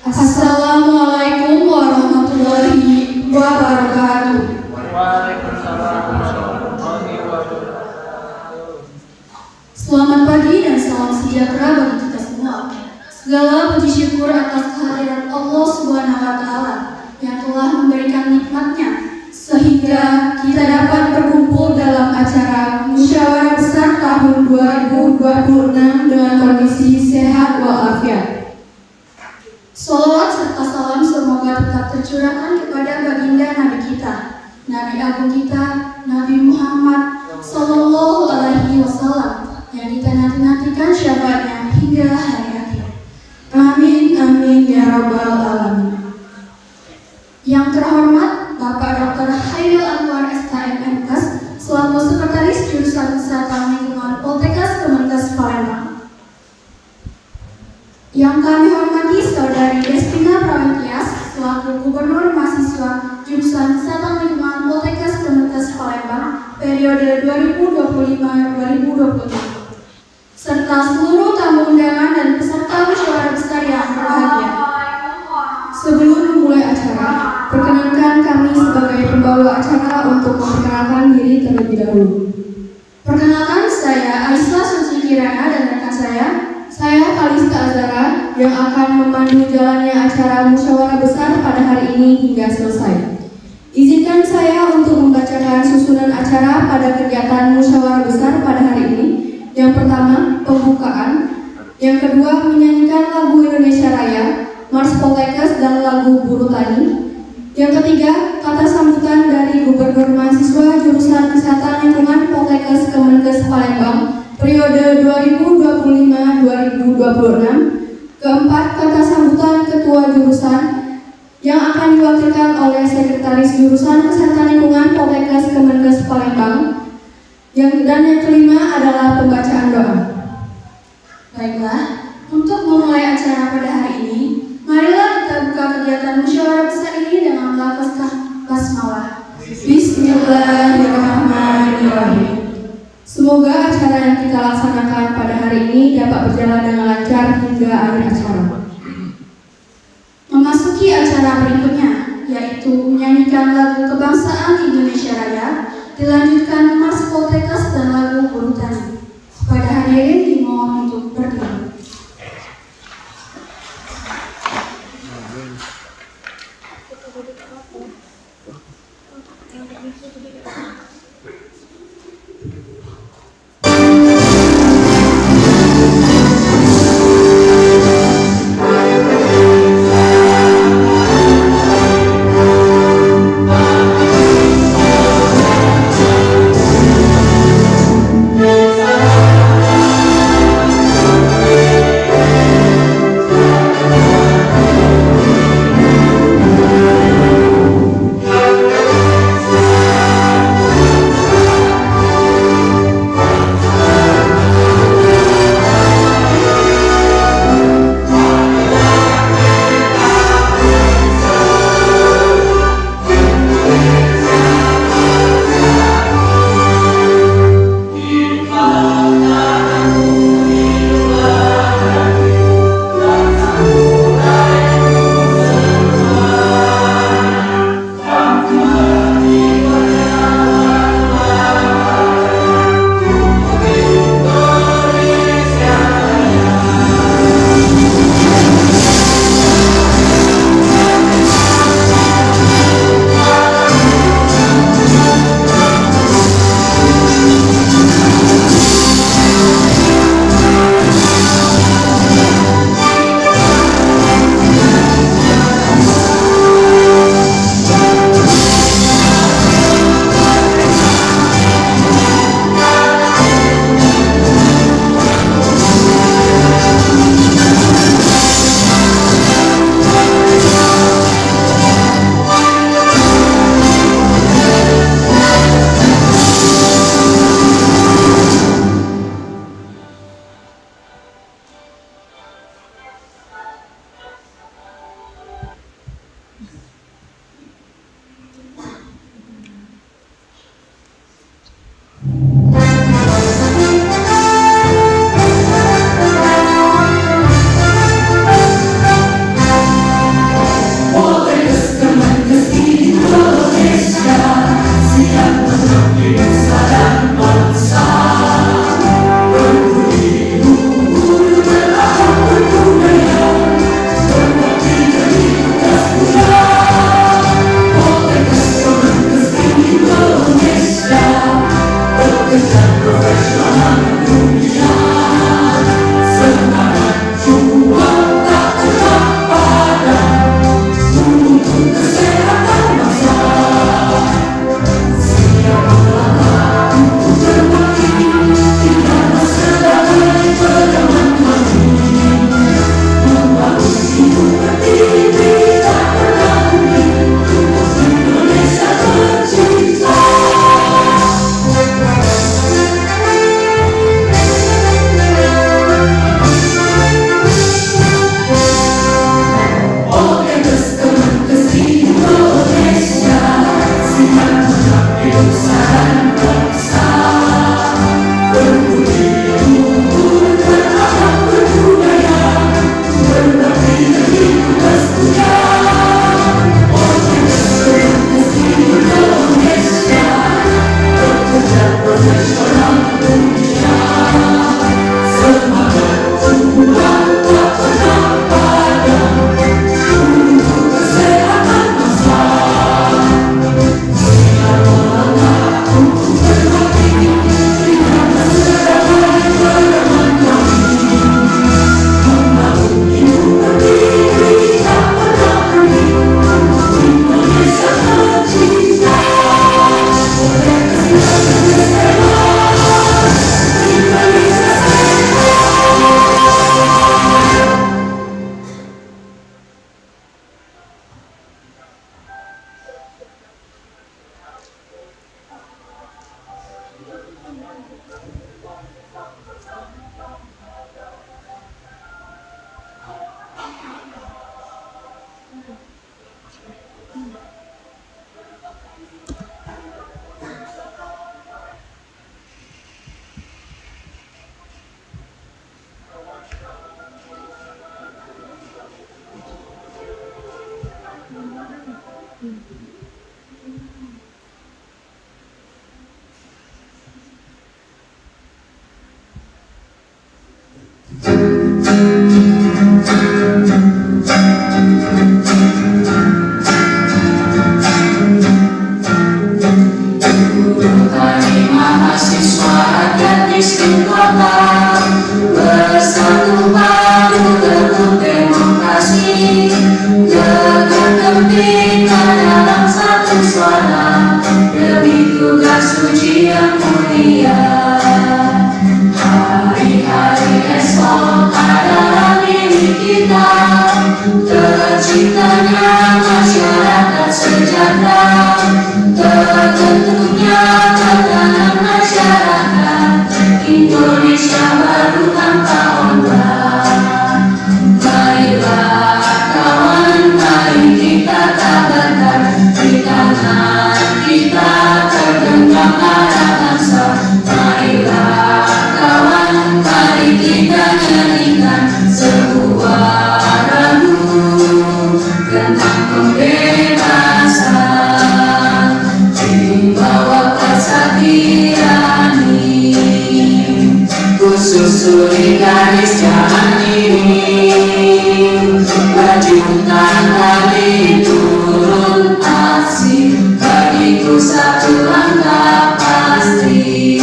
Assalamualaikum warahmatullahi wabarakatuh. Waalaikumsalam warahmatullahi wabarakatuh. Selamat pagi dan salam sejahtera bagi kita semua. Segala puji syukur atas kehadiran Allah Subhanahu wa Ta'ala yang telah memberikan nikmatnya sehingga kita dapat berkumpul dalam acara Musyawarah Besar tahun 2026 dengan kondisi sehat walafiat. Salawat serta salam semoga tetap tercurahkan kepada baginda Nabi kita, Nabi Agung kita, Nabi Muhammad Sallallahu Alaihi Wasallam yang kita nanti-nantikan syafaatnya hingga hari akhir. Amin, amin, ya rabbal alamin. Yang terhormat Bapak Dr. Hairil Anwar SKM MKes selaku Sekretaris Jurusan Kesehatan Lingkungan Poltekkes Kemenkes Palembang. Yang kami hormati Saudari Destina Prawentias selaku Gubernur Mahasiswa Jurusan Kesehatan Lingkungan Poltekkes Kemenkes Palembang periode 2025-2026 serta seluruh tamu undangan dan peserta musyawarah besar yang berbahagia. Sebelum memulai acara, perkenankan kami sebagai pembawa acara untuk memperkenalkan diri terlebih dahulu. Perkenalkan, saya Aisyah Suci Kirana dan rekan saya Kalista Azara yang akan memandu jalannya acara musyawarah besar pada hari ini hingga selesai. Izinkan saya untuk membacakan susunan acara pada kegiatan musyawarah besar pada hari ini. Yang pertama, pembukaan. Yang kedua, menyanyikan lagu Indonesia Raya, Mars Poltekkes dan lagu Buruh Tani. Yang ketiga, kata sambutan dari Gubernur Mahasiswa Jurusan Kesehatan Lingkungan Poltekkes Kemenkes Palembang periode 2025-2026. Keempat, kata sambutan Ketua Jurusan yang akan diwakilkan oleh Sekretaris Jurusan Kesehatan Lingkungan Poltekkes Kemenkes Palembang. Dan yang kelima adalah pembacaan doa. Baiklah, untuk memulai acara pada hari ini, marilah kita buka kegiatan musyawarah besar ini dengan lafaz basmalah. Bismillahirrahmanirrahim. Semoga acara yang kita laksanakan pada hari ini dapat berjalan dengan lancar hingga akhir acara. Memasuki acara berikutnya, yaitu menyanyikan lagu kebangsaan Indonesia Raya, dilanjutkan Mars Poltekkes dan lagu Buruh Tani. Pada hadirin dimohon untuk berdiri. berjuta kali turun aksi, bagiku satu langkah pasti.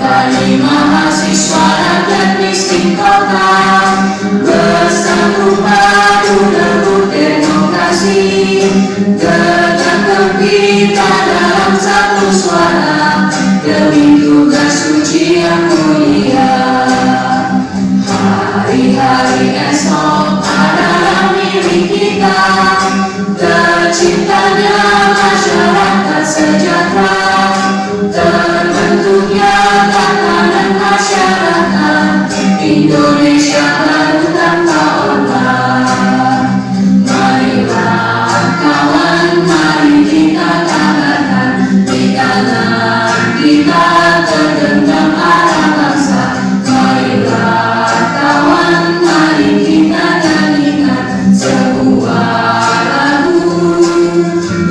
Kali mahasiswa rakyat miskin kota bersatu padu rebut demokrasi, gegap kita dalam satu suara demi tugas suci yang mulia. Hari-hari esok adalah milik kita, terciptanya masyarakat sejahtera, terbentuknya tatanan masyarakat Indonesia baru tanpa otak. Marilah kawan, mari kita katakan di tangan kita tergenggam arah bangsa. Marilah kawan, mari kita nyanyikan sebuah lagu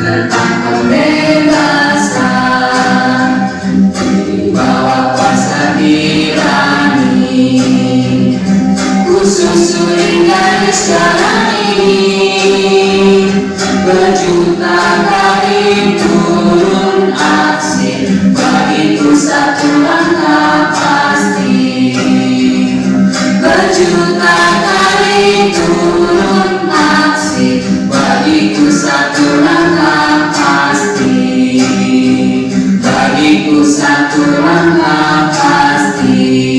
tentang pembebasan di bawah kuasa tirani. Kususuri garis jalan ini, berjuta kali turun aksi, bagiku satu langkah pasti. Berjuta kali turun aksi, bagiku satu langkah pasti. Bagiku satu langkah pasti.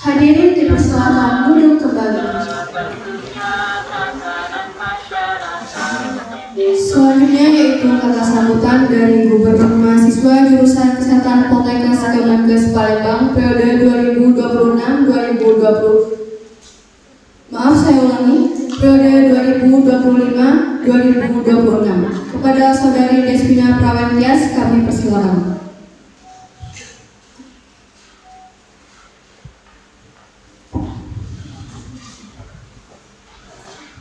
Hadirin dipersilakan duduk kembali. Selanjutnya yaitu kata sambutan dari Gubernur Mahasiswa Jurusan Kesehatan Poltekkes Kemenkes Palembang periode 2026-2020. Maaf, saya ulangi, periode 2025-2026. Kepada Saudari Desvina Prawentias kami persilakan.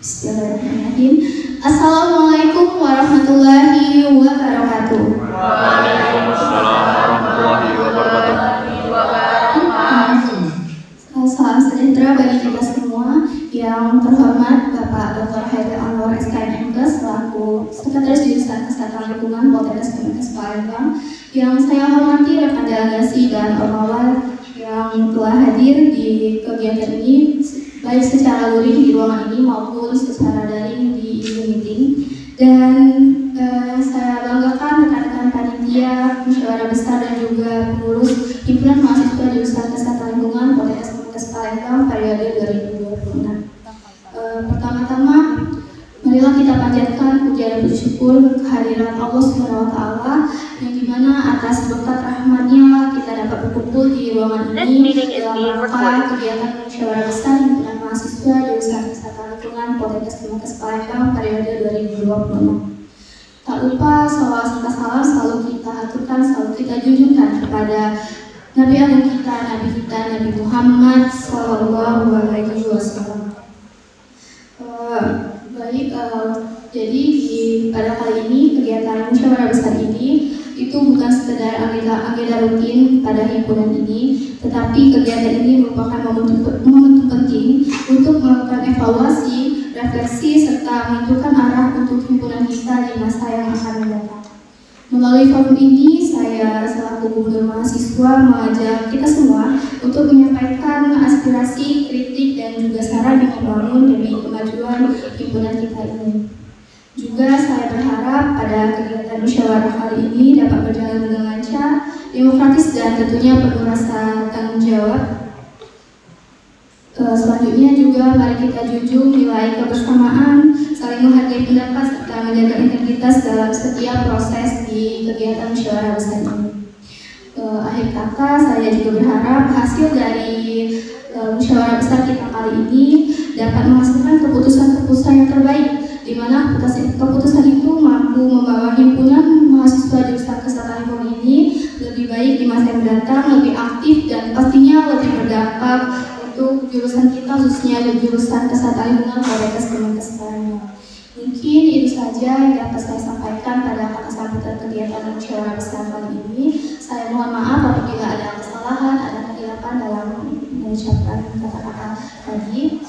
Bismillahirrahmanirrahim. Assalamualaikum warahmatullahi wabarakatuh. Waalaikumsalam warahmatullahi wabarakatuh. Salam sejahtera bagi kita semua. Yang terhormat Bapak Dr. Haidar Anwar SKMMkes selaku Sekretaris Jurusan Kesehatan Lingkungan Poltekkes Kemenkes Palembang. Yang saya hormati rekan delegasi dan ormawa yang telah hadir di kegiatan ini, baik secara luring di ruangan ini maupun secara daring di Zoom meeting. Dan saya banggakan rekan-rekan panitia, musyawarah besar dan juga pengurus himpunan mahasiswa jurusan Kesehatan Lingkungan Poltekkes Kemenkes Palembang periode 2026. Pertama-tama, marilah kita panjatkan puja dan puji syukur kehadiran Allah Subhanahu wa Ta'ala, yang dimana atas berkat rahmatnya kita dapat berkumpul di ruangan ini dalam rangka kegiatan musyawarah besar himpunan mahasiswa jurusan Kesehatan Lingkungan Poltekkes Kemenkes Palembang periode 2026. Tak lupa salawat serta salam selalu kita haturkan, selalu kita junjungkan kepada Nabi Agung kita, Nabi Muhammad Sallallahu Alaihi Wasallam. Jadi pada kali ini kegiatan musyawarah besar ini itu bukan sekedar agenda rutin pada himpunan ini, tetapi kegiatan ini merupakan momentum penting untuk melakukan evaluasi, refleksi, serta menentukan arah untuk himpunan kita di masa yang akan mendatang. Melalui forum ini, saya selaku gubernur mahasiswa mengajak kita semua untuk menyampaikan aspirasi, kritik, dan juga saran yang membangun demi kemajuan himpunan kita ini. Juga saya berharap pada kegiatan musyawarah kali ini dapat berjalan dengan lancar, demokratis, dan tentunya penuh rasa tanggung jawab. Selanjutnya juga mari kita junjung nilai kebersamaan, saling menghargai pendapat, serta menjaga integritas dalam setiap proses di kegiatan musyawarah besar ini. Akhir kata, saya juga berharap hasil dari musyawarah besar kita kali ini dapat menghasilkan keputusan-keputusan yang terbaik, di mana keputusan itu mampu membawa himpunan mahasiswa jurusan Kesehatan Lingkungan ini lebih baik di masa yang mendatang, lebih aktif, dan pastinya lebih berdampak, untuk jurusan kita, khususnya jurusan Kesehatan Lingkungan Poltekkes Kemenkes Palembang. Mungkin itu saja yang dapat saya sampaikan pada kata sambutan kegiatan musyawarah besar kali ini. Saya mohon maaf apabila ada kesalahan, ada kehilafan dalam mengucapkan kata-kata tadi.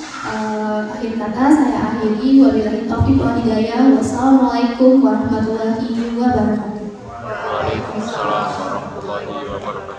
Akhir kata saya akhiri, wabillahi taufiq wal hidayah. Wassalamualaikum warahmatullahi wabarakatuh. Waalaikumsalam warahmatullahi wabarakatuh.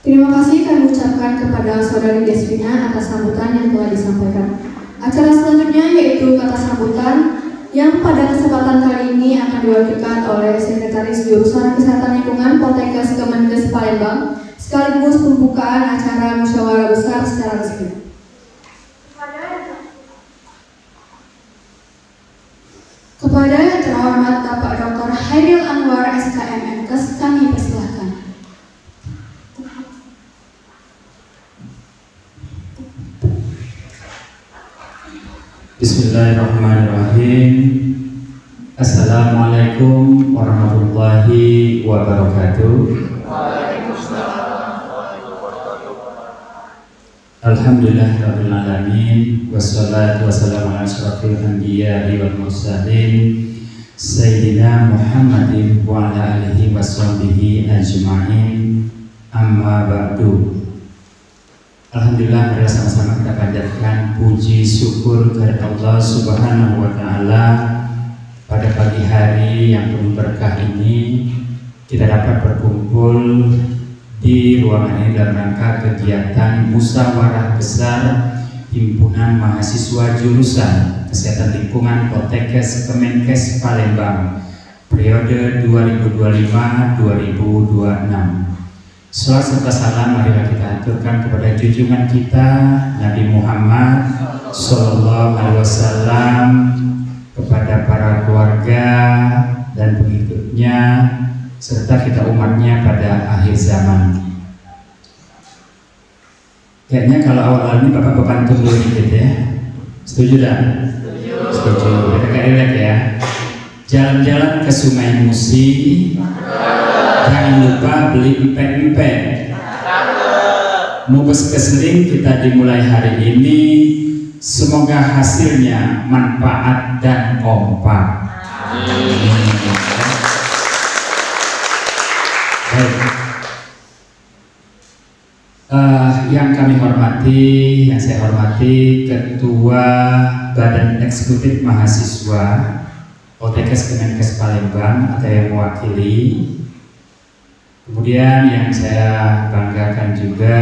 Terima kasih kami ucapkan kepada Saudari Desvina atas sambutan yang telah disampaikan. Acara selanjutnya yaitu kata sambutan yang pada kesempatan kali ini akan diwakilkan oleh Sekretaris Jurusan Kesehatan Lingkungan Poltekkes Kemenkes Palembang sekaligus pembukaan acara musyawarah besar secara resmi. Kepada yang terhormat Bapak Dr. Hairil Anwar SKM Menkes kami persilahkan. Bismillahirrahmanirrahim. Assalamualaikum warahmatullahi wabarakatuh. Alhamdulillahirabbil alamin wassalatu wassalamu ala asyrafil anbiya'i wal mursalin sayyidina Muhammadin wa ala alihi washabbihi ajma'in. Amma ba'du. Alhamdulillah, mari sama-sama kita panjatkan puji syukur kepada Allah Subhanahu wa taala pada pagi hari yang penuh berkah ini kita dapat berkumpul di ruangan ini dalam rangka kegiatan musyawarah besar Himpunan Mahasiswa Jurusan Kesehatan Lingkungan Poltekkes Kemenkes Palembang periode 2025-2026. Salawat serta salam marilah kita aturkan kepada junjungan kita Nabi Muhammad Sallallahu Alaihi Wasallam, kepada para keluarga dan pengikutnya serta kita umatnya pada akhir zaman. Kayaknya kalau awal-awal ini Bapak bantu dulu dikit ya. Setuju dah? Setuju. Kita relate ya. Jalan-jalan ke Sungai Musi, jangan lupa beli empek-empek. Mubes Kesling kita dimulai hari ini. Semoga hasilnya manfaat dan kompak. Baik. Yang kami hormati, yang saya hormati Ketua Badan Eksekutif Mahasiswa Poltekkes Kemenkes Palembang atau yang mewakili. Kemudian yang saya banggakan juga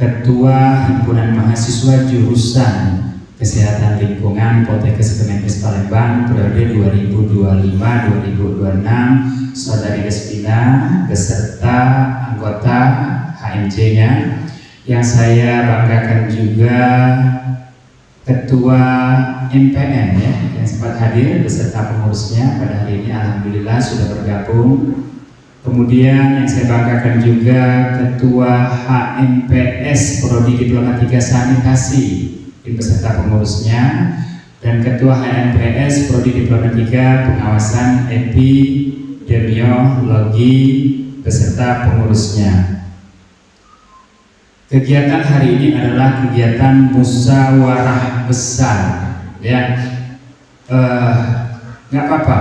Ketua Himpunan Mahasiswa Jurusan Kesehatan Lingkungan Poltekkes Kemenkes Palembang periode 2025-2026, Saudari Desvina beserta anggota HMJ-nya. Yang saya banggakan juga Ketua MPN ya, yang sempat hadir beserta pengurusnya pada hari ini, alhamdulillah sudah bergabung. Kemudian yang saya banggakan juga Ketua HMPS Prodi Diplomatika Sanitasi beserta pengurusnya, dan Ketua HMPS Prodi Diplomatika Pengawasan Epidemiologi beserta pengurusnya. Kegiatan hari ini adalah kegiatan musyawarah besar, ya. Nggak apa-apa.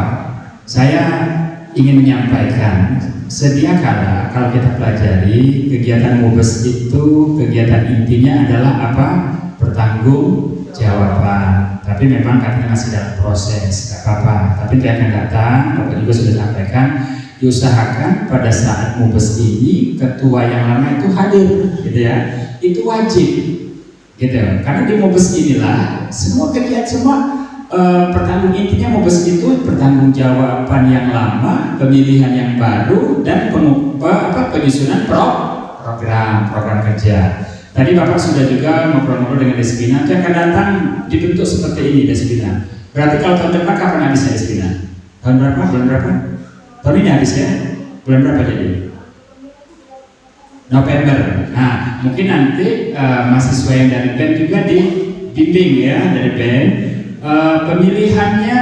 Saya ingin menyampaikan, sedia kala kalau kita pelajari kegiatan mubes itu, kegiatan intinya adalah apa? Pertanggungjawaban. Tapi memang katanya masih dalam proses, nggak apa-apa. Tapi dia akan datang. Bapak juga sudah sampaikan, diusahakan pada saat mubes ini ketua yang lama itu hadir, gitu ya. Itu wajib, gitu. Karena di mubes inilah semua kegiatan, semua intinya mubes itu pertanggungjawaban yang lama, pemilihan yang baru, dan penyusunan program kerja. Tadi Bapak sudah juga ngobrol-ngobrol dengan Desvina, itu akan datang dibentuk seperti ini Desvina. Berarti kalau tahun depan kapan habisnya Desvina? Tahun berapa? Bulan berapa? Tahun ini habis ya? Bulan berapa jadi? November. Nah, mungkin nanti mahasiswa yang dari BEM juga dibimbing ya, dari BEM. Pemilihannya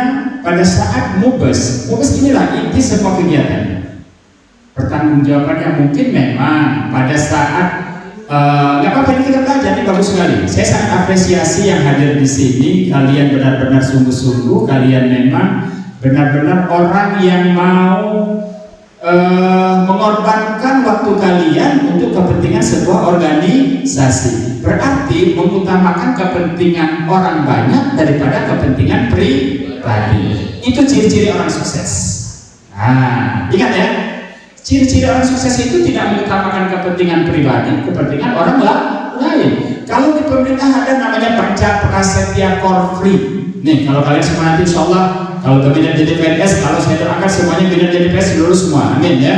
pada saat mubes inilah inti semua kegiatan. Pertanggungjawabannya mungkin memang pada saat nggak apa-apa, ini kita belajar, ini bagus sekali. Saya sangat apresiasi yang hadir di sini. Kalian benar-benar sungguh-sungguh, kalian memang benar-benar orang yang mau mengorbankan waktu kalian untuk kepentingan sebuah organisasi. Berarti mengutamakan kepentingan orang banyak daripada kepentingan pribadi. Itu ciri-ciri orang sukses. Nah, ingat ya, ciri-ciri orang sukses itu tidak mengutamakan kepentingan pribadi, kepentingan orang lain. Kalau di pemerintah ada namanya Perca Prasetya Korfri. Nih, kalau kalian semua nanti insya Allah, kalau berminat jadi PNS, kalau saya doakan semuanya minat jadi PNS lulus semua, amin ya.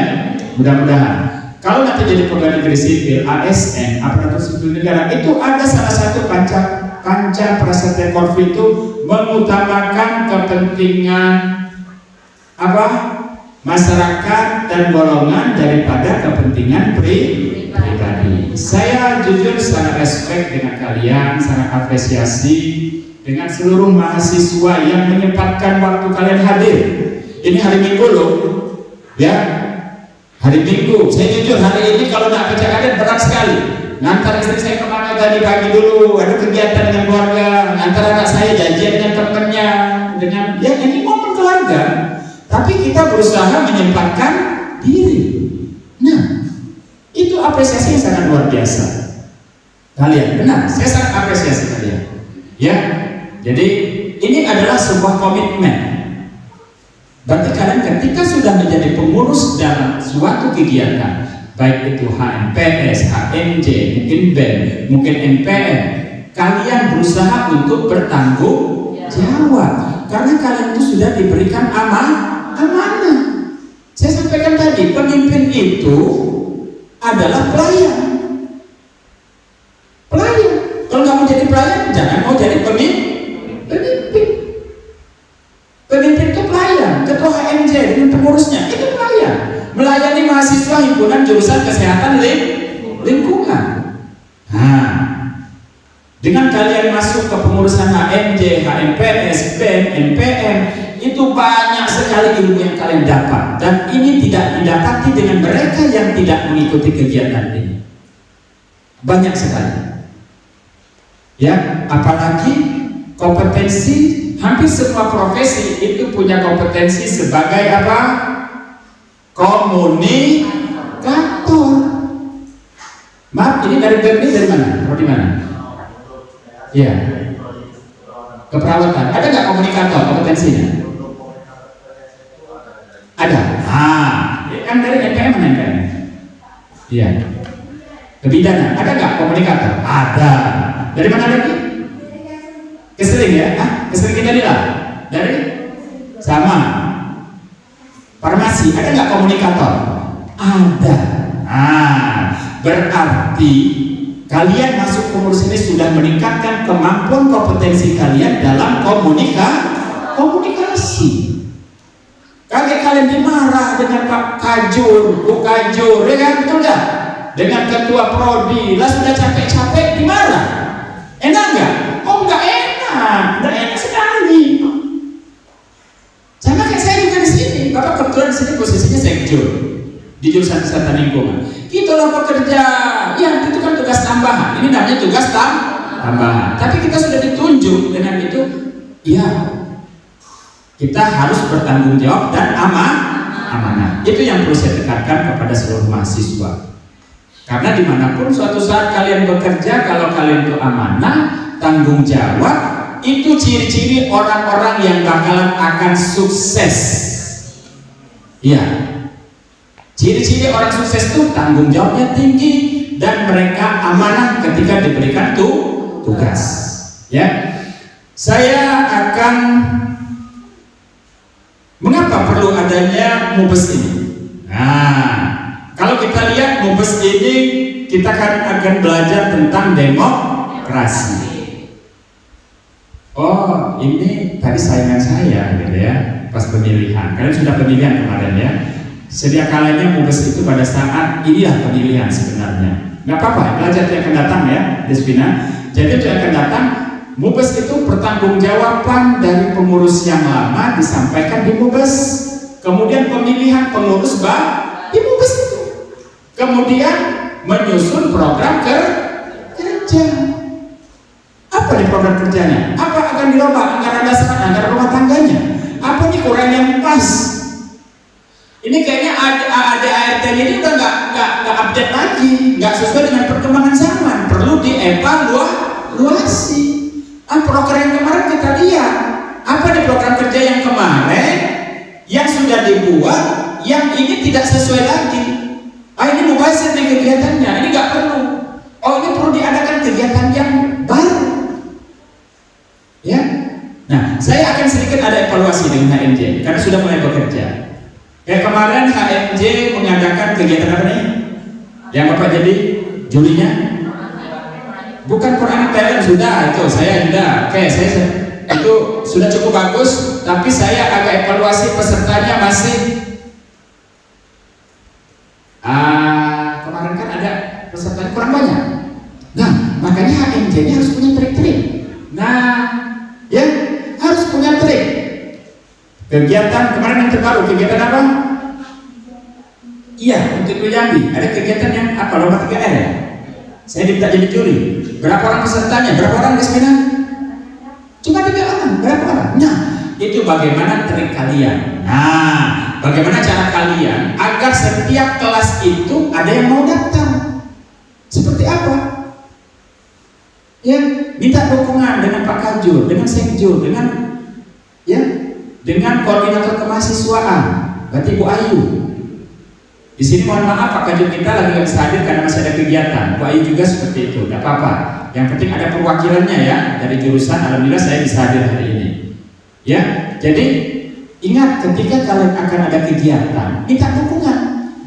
Mudah-mudahan. Kalau nanti jadi pegawai negeri sipil, ASN, aparatur sipil negara, itu ada salah satu Panca Prasetya Korfri itu mengutamakan kepentingan apa? Masyarakat dan golongan daripada kepentingan pribadi. Saya jujur sangat respect dengan kalian, sangat apresiasi dengan seluruh mahasiswa yang menyempatkan waktu kalian hadir. Ini hari Minggu loh, ya, hari Minggu. Saya jujur hari ini kalau nak baca kader berat sekali. Ngantar istri saya kemana tadi pagi dulu, ada kegiatan dengan keluarga. Ngantar anak saya janjian dengan temannya, dengan ya ini momen keluarga. Tapi kita berusaha menyempatkan diri. Nah, itu apresiasi yang sangat luar biasa. Kalian, benar, saya sangat apresiasi kalian. Ya, jadi ini adalah sebuah komitmen. Berarti kalian ketika sudah menjadi pengurus dalam suatu kegiatan, baik itu HMPS, HMJ, mungkin BEM, mungkin MPM, kalian berusaha untuk bertanggung jawab. Karena kalian itu sudah diberikan amanah. Saya sampaikan tadi, pemimpin itu adalah pelayan. Kalau nggak mau jadi pelayan, jangan mau jadi pemimpin. Pemimpin itu pelayan. Ketua HMJ dengan pengurusnya itu pelayan. Melayani mahasiswa himpunan jurusan kesehatan lingkungan. Nah, dengan kalian masuk ke pengurusan HMJ, HMPS, BEM, MPM, itu banyak sekali ilmu yang kalian dapat, dan ini tidak didapati dengan mereka yang tidak mengikuti kegiatan ini. Banyak sekali. Ya, apalagi kompetensi, hampir semua profesi itu punya kompetensi sebagai apa? Komunikator. Maaf, ini dari BEM, ini dari mana? Dari mana? Iya. Keperawatan. Ada nggak komunikator kompetensinya? Ada. Kan dari NPM mana NPM? Iya. Kebidanan. Ada nggak komunikator? Ada. Dari mana lagi? Keseling ya? Keseling kita lah. Dari? Sama. Farmasi. Ada nggak komunikator? Ada. Berarti kalian masuk pengurus ini sudah meningkatkan kemampuan kompetensi kalian dalam komunikasi. Kalian dimarah dengan Pak Kajur, Bu Kajur, ya kan, betul nggak? Dengan ketua prodi, lah sudah capek-capek dimarah. Enak nggak? Oh nggak enak sekali. Sama kayak saya juga di sini. Bapak kebetulan di sini posisinya sekjur di jurusan kesehatan lingkungan. Itulah pekerja, ya itu kan tugas tambahan. Ini namanya tugas tambahan. Tapi kita sudah ditunjuk dengan itu, ya kita harus bertanggung jawab dan amanah. Itu yang perlu saya tekankan kepada seluruh mahasiswa. Karena dimanapun suatu saat kalian bekerja, kalau kalian itu amanah, tanggung jawab, itu ciri-ciri orang-orang yang bakalan akan sukses. Ya. Ciri-ciri orang sukses itu tanggung jawabnya tinggi dan mereka amanah ketika diberikan tugas. Ya, saya akan mengapa perlu adanya mubes ini. Nah, kalau kita lihat mubes ini, kita akan belajar tentang demokrasi. Oh, ini tadi saingan saya, gitu ya, pas pemilihan. Kalian sudah pemilihan kemarin ya. Sedia kalanya mubes itu pada saat inilah pemilihan sebenarnya. Nggak apa-apa, belajar yang akan datang ya, Desvina. Jadi itu yang akan datang, Mubes itu pertanggungjawaban dari pengurus yang lama disampaikan di Mubes. Kemudian pemilihan pengurus di Mubes itu. Kemudian menyusun program kerja. Apa nih program kerjanya? Apa akan dirombak anggaran dasar, anggaran rumah tangganya? Apa nih kurang yang pas? Ini kayaknya ADART ini udah nggak update lagi, nggak sesuai dengan perkembangan zaman. Perlu dievaluasi. Program yang kemarin kita lihat, apa nih program kerja yang kemarin yang sudah dibuat, yang ini tidak sesuai lagi. Ini mubazir nih kegiatannya, ini nggak perlu. Ini perlu diadakan kegiatan yang baru. Ya, nah saya akan sedikit ada evaluasi dengan HMJ karena sudah mulai bekerja. Kayak kemarin HMJ mengadakan kegiatan apa nih? Yang Bapak jadi jurinya? Bukan Quran Talent, sudah itu saya sudah. Oke, saya itu sudah cukup bagus, tapi saya agak evaluasi pesertanya masih. Kemarin kan ada pesertanya kurang banyak. Nah, makanya HMJ ini harus punya trik-trik. Nah, ya harus punya trik. Kegiatan kemarin yang terbaru, kegiatan apa? Iya, untuk Jambi ada kegiatan yang apa? Lomba 3R ya? Saya diminta jadi juri. Berapa orang pesertanya? Berapa orang di sini? Cuma 3 orang. Berapa orang? Nah, itu bagaimana trik kalian? Nah, bagaimana cara kalian agar setiap kelas itu ada yang mau daftar? Seperti apa? Ya, minta dukungan dengan Pak Kajur, dengan Sekjur, dengan koordinator kemahasiswaan, berarti Bu Ayu. Di sini mohon maaf Pak Kajur kita lagi nggak bisa hadir karena masih ada kegiatan. Bu Ayu juga seperti itu, tidak apa-apa. Yang penting ada perwakilannya ya dari jurusan. Alhamdulillah saya bisa hadir hari ini. Ya, jadi ingat ketika kalian akan ada kegiatan, minta dukungan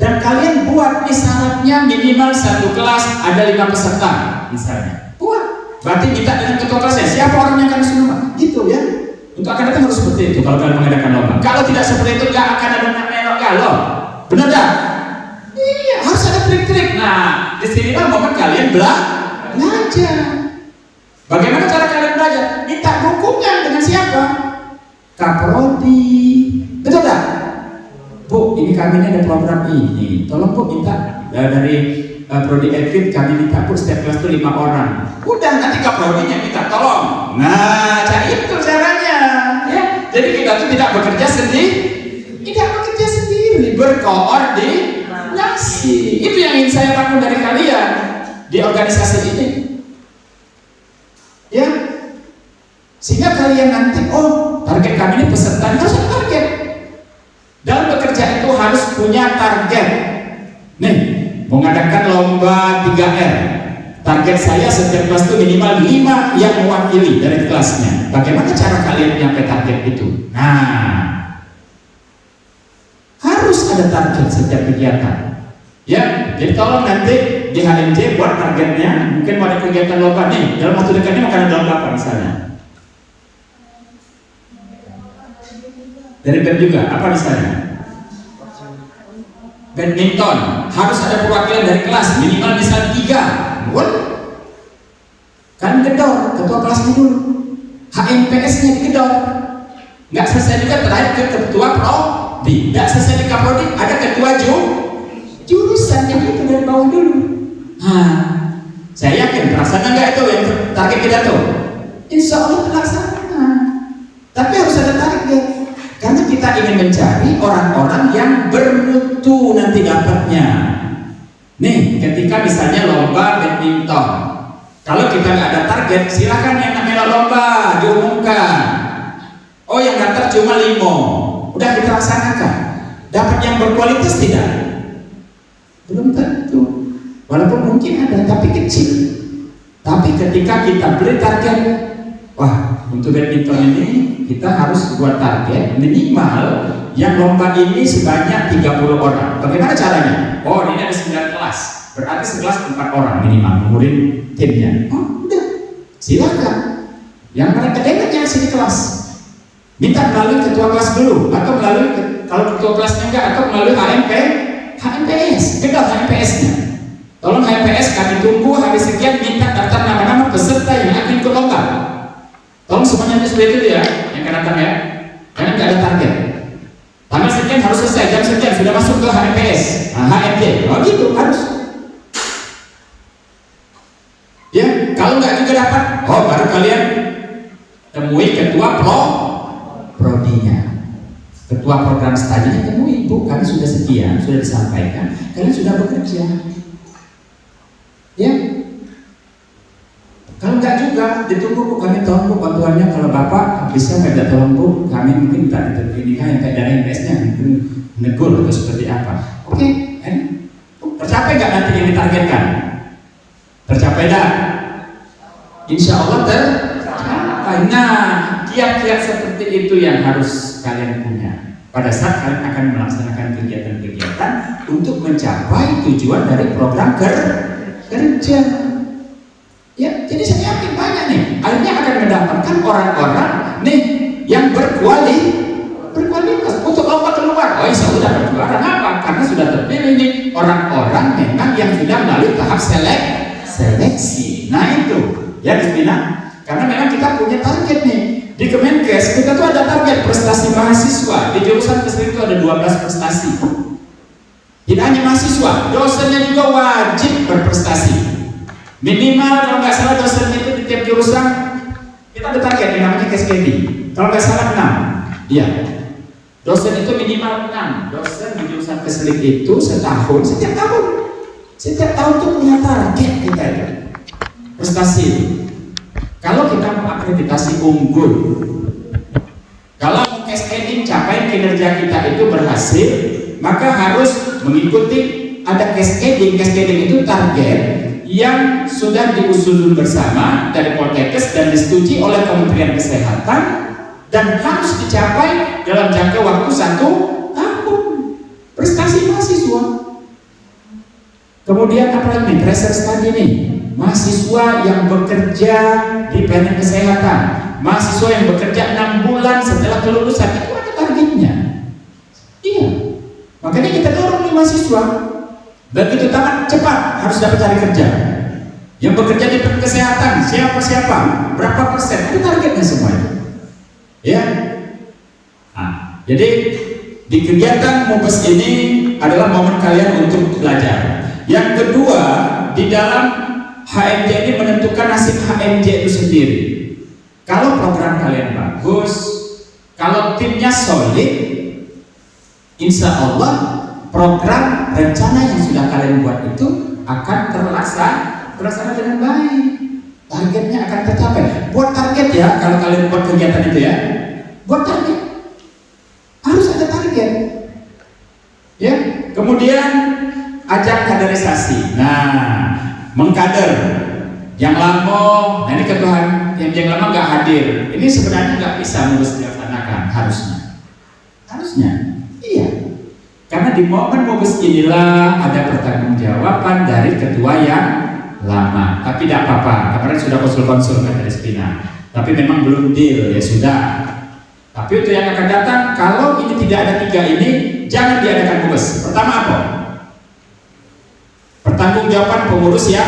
dan kalian buat syaratnya minimal satu kelas ada 5 peserta misalnya. Buat, berarti minta dengan ketua kelasnya siapa orang yang akan semua, gitu ya. Untuk akan datang harus seperti itu kalau kalian mengadakan lomba. Kalau tidak seperti itu nggak akan ada namanya kalau, benar tak? Iya, harus ada trik-trik. Nah, disinilah momen kalian belajar. Bagaimana cara kalian belajar? Minta dukungan dengan siapa? Kaprodi, betul tak? Bu, ini kami ini ada program ini. Tolong Bu minta dari Prodi Edit kami minta Bu setiap kelas itu 5 orang. Udah nanti Kaprodinya minta tolong. Nah, cari itu caranya. Ya, jadi kita tuh tidak bekerja sendiri, berkoordinasi. Itu yang ingin saya bangun dari kalian di organisasi ini. Ya, sehingga kalian nanti target kami ini peserta harus ada target. Dalam bekerja itu harus punya target. Nih, mengadakan lomba 3R. Target saya setiap kelas itu minimal 5 yang mewakili dari kelasnya. Bagaimana cara kalian mencapai target itu? Nah, harus ada target setiap kegiatan. Ya, jadi tolong nanti di HMJ buat targetnya. Mungkin mau ada kegiatan lomba nih. Dalam waktu dekat ini mau ada lomba apa misalnya? Dari BEM juga, apa misalnya? Badminton, harus ada perwakilan dari kelas, minimal bisa 3. Kan gedor, ketua kelasnya dulu. HMPS-nya digedor. Nggak selesai juga terakhir ke ketua prodi. Nggak selesai di kaprodi, ada ketua jurusan, jadi itu dari bawah dulu. Saya yakin, terlaksana nggak itu yang target kita tuh? Insya Allah terlaksana. Tapi harus ada target. Karena kita ingin mencari orang-orang yang bermutu nanti dapatnya. Nih, ketika misalnya lomba badminton, kalau kita nggak ada target, silakan yang namanya lomba diumumkan. Yang daftar cuma 5, udah kita laksanakan. Dapat yang berkualitas tidak? Belum tentu. Walaupun mungkin ada, tapi kecil. Tapi ketika kita beri target, untuk badminton ini kita harus buat target minimal yang lomba ini sebanyak 30 orang. Bagaimana caranya? Ini ada 9 kelas, berarti sekelas 4 orang minimal mengurin timnya. Udah, silakan. Yang mereka dengarnya sini kelas, minta melalui ketua kelas dulu, atau melalui kalau ketua kelasnya enggak, atau melalui HMPS, kedal HMPS-nya. Tolong HMPS kami tunggu hari sekian minta daftar nama-nama peserta yang akan ikut lomba. Tolong semuanya itu seperti itu ya, yang akan datang ya. Karena nggak ada target. Tanggal sekian harus selesai, jam sekian sudah masuk ke HMPS, HMJ. Oh gitu harus. Ya, kalau nggak juga dapat, oh baru kalian temui ketua prodinya, ketua program studinya temui, Bu, kami sudah sekian, sudah disampaikan, kalian sudah bekerja. Ya, kalau nggak juga ditunggu, Bu, kami tolong, Bu, bantuannya. Kalau Bapak bisa nggak tolong, Bu, kami mungkin tak ini yang kayak dari MS-nya mungkin menegur atau seperti apa. Oke, tercapai nggak nanti yang ditargetkan? Tercapai dah? Insya Allah tercapai. Nah, kiat-kiat seperti itu yang harus kalian punya pada saat kalian akan melaksanakan kegiatan-kegiatan untuk mencapai tujuan dari program kerja. Ya, jadi saya yakin banyak nih, akhirnya akan mendapatkan orang-orang nih yang berkualitas untuk lompat keluar. Oh, insya Allah dapat juara. Kenapa? Karena sudah terpilih nih orang-orang memang yang sudah melalui tahap seleksi. Nah itu, ya Bismillah. Karena memang kita punya target nih di Kemenkes. Kita tuh ada target prestasi mahasiswa di jurusan kesehatan itu ada 12 prestasi. Tidak hanya mahasiswa, dosennya juga wajib berprestasi. Minimal kalau nggak salah dosen itu di tiap jurusan kita ada target yang namanya case study. Kalau nggak salah 6. Iya. Dosen itu minimal 6. Dosen di jurusan keselik itu setahun, setiap tahun tuh punya target kita itu prestasi. Kalau kita mau akreditasi unggul, kalau mau cascading capaian kinerja kita itu berhasil, maka harus mengikuti ada cascading. Cascading itu target yang sudah diusulkan bersama dari Poltekkes dan disetujui oleh Kementerian Kesehatan dan harus dicapai dalam jangka waktu 1 tahun. Prestasi mahasiswa. Kemudian apa lagi? Research study nih. Mahasiswa yang bekerja di pelayanan kesehatan, mahasiswa yang bekerja 6 bulan setelah kelulusan, itu ada targetnya. Iya. Makanya kita dorong nih mahasiswa. Begitu tamat cepat harus dapat cari kerja. Yang bekerja di kesehatan siapa, berapa persen, itu targetnya semua itu. Ya. Nah, jadi di kegiatan MUBES ini adalah momen kalian untuk belajar. Yang kedua, di dalam HMJ ini menentukan nasib HMJ itu sendiri. Kalau program kalian bagus, kalau timnya solid, insya Allah program rencana yang sudah kalian buat itu akan terlaksana dengan baik. Targetnya akan tercapai. Buat target ya, kalau kalian buat kegiatan itu ya, buat target. Harus ada target. Ya, kemudian ajak kaderisasi. Nah, mengkader yang lama, nah ini ketuhan yang lama nggak hadir. Ini sebenarnya nggak bisa dilaksanakan harusnya. Iya. Karena di momen MUBES inilah ada pertanggungjawaban dari ketua yang lama. Tapi tidak apa-apa, kemarin sudah konsul-konsul kan dari Spina. Tapi memang belum deal, ya sudah. Tapi untuk yang akan datang, kalau ini tidak ada 3 ini, jangan diadakan MUBES. Pertama apa? Pertanggungjawaban pengurus yang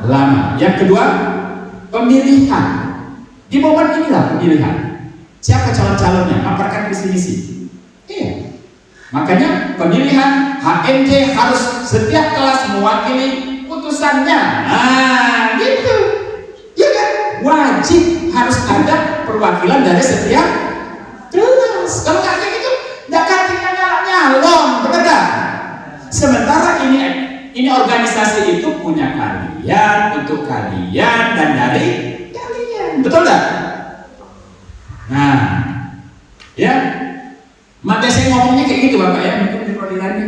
lama. Yang kedua, pemilihan. Di momen inilah pemilihan. Siapa calon-calonnya? Paparkan visi misi. Iya. Makanya pemilihan HMJ harus setiap kelas mewakili putusannya. Nah, gitu. Ya kan? Wajib harus ada perwakilan dari setiap kelas. Kalau nggak kayak gitu, nggak kakinya nyalon, benar nggak? Sementara ini organisasi itu punya kalian, untuk kalian dan dari kalian, betul nggak? Nah, ya. Maka saya ngomongnya kayak gitu Bapak ya, mungkin di peradilannya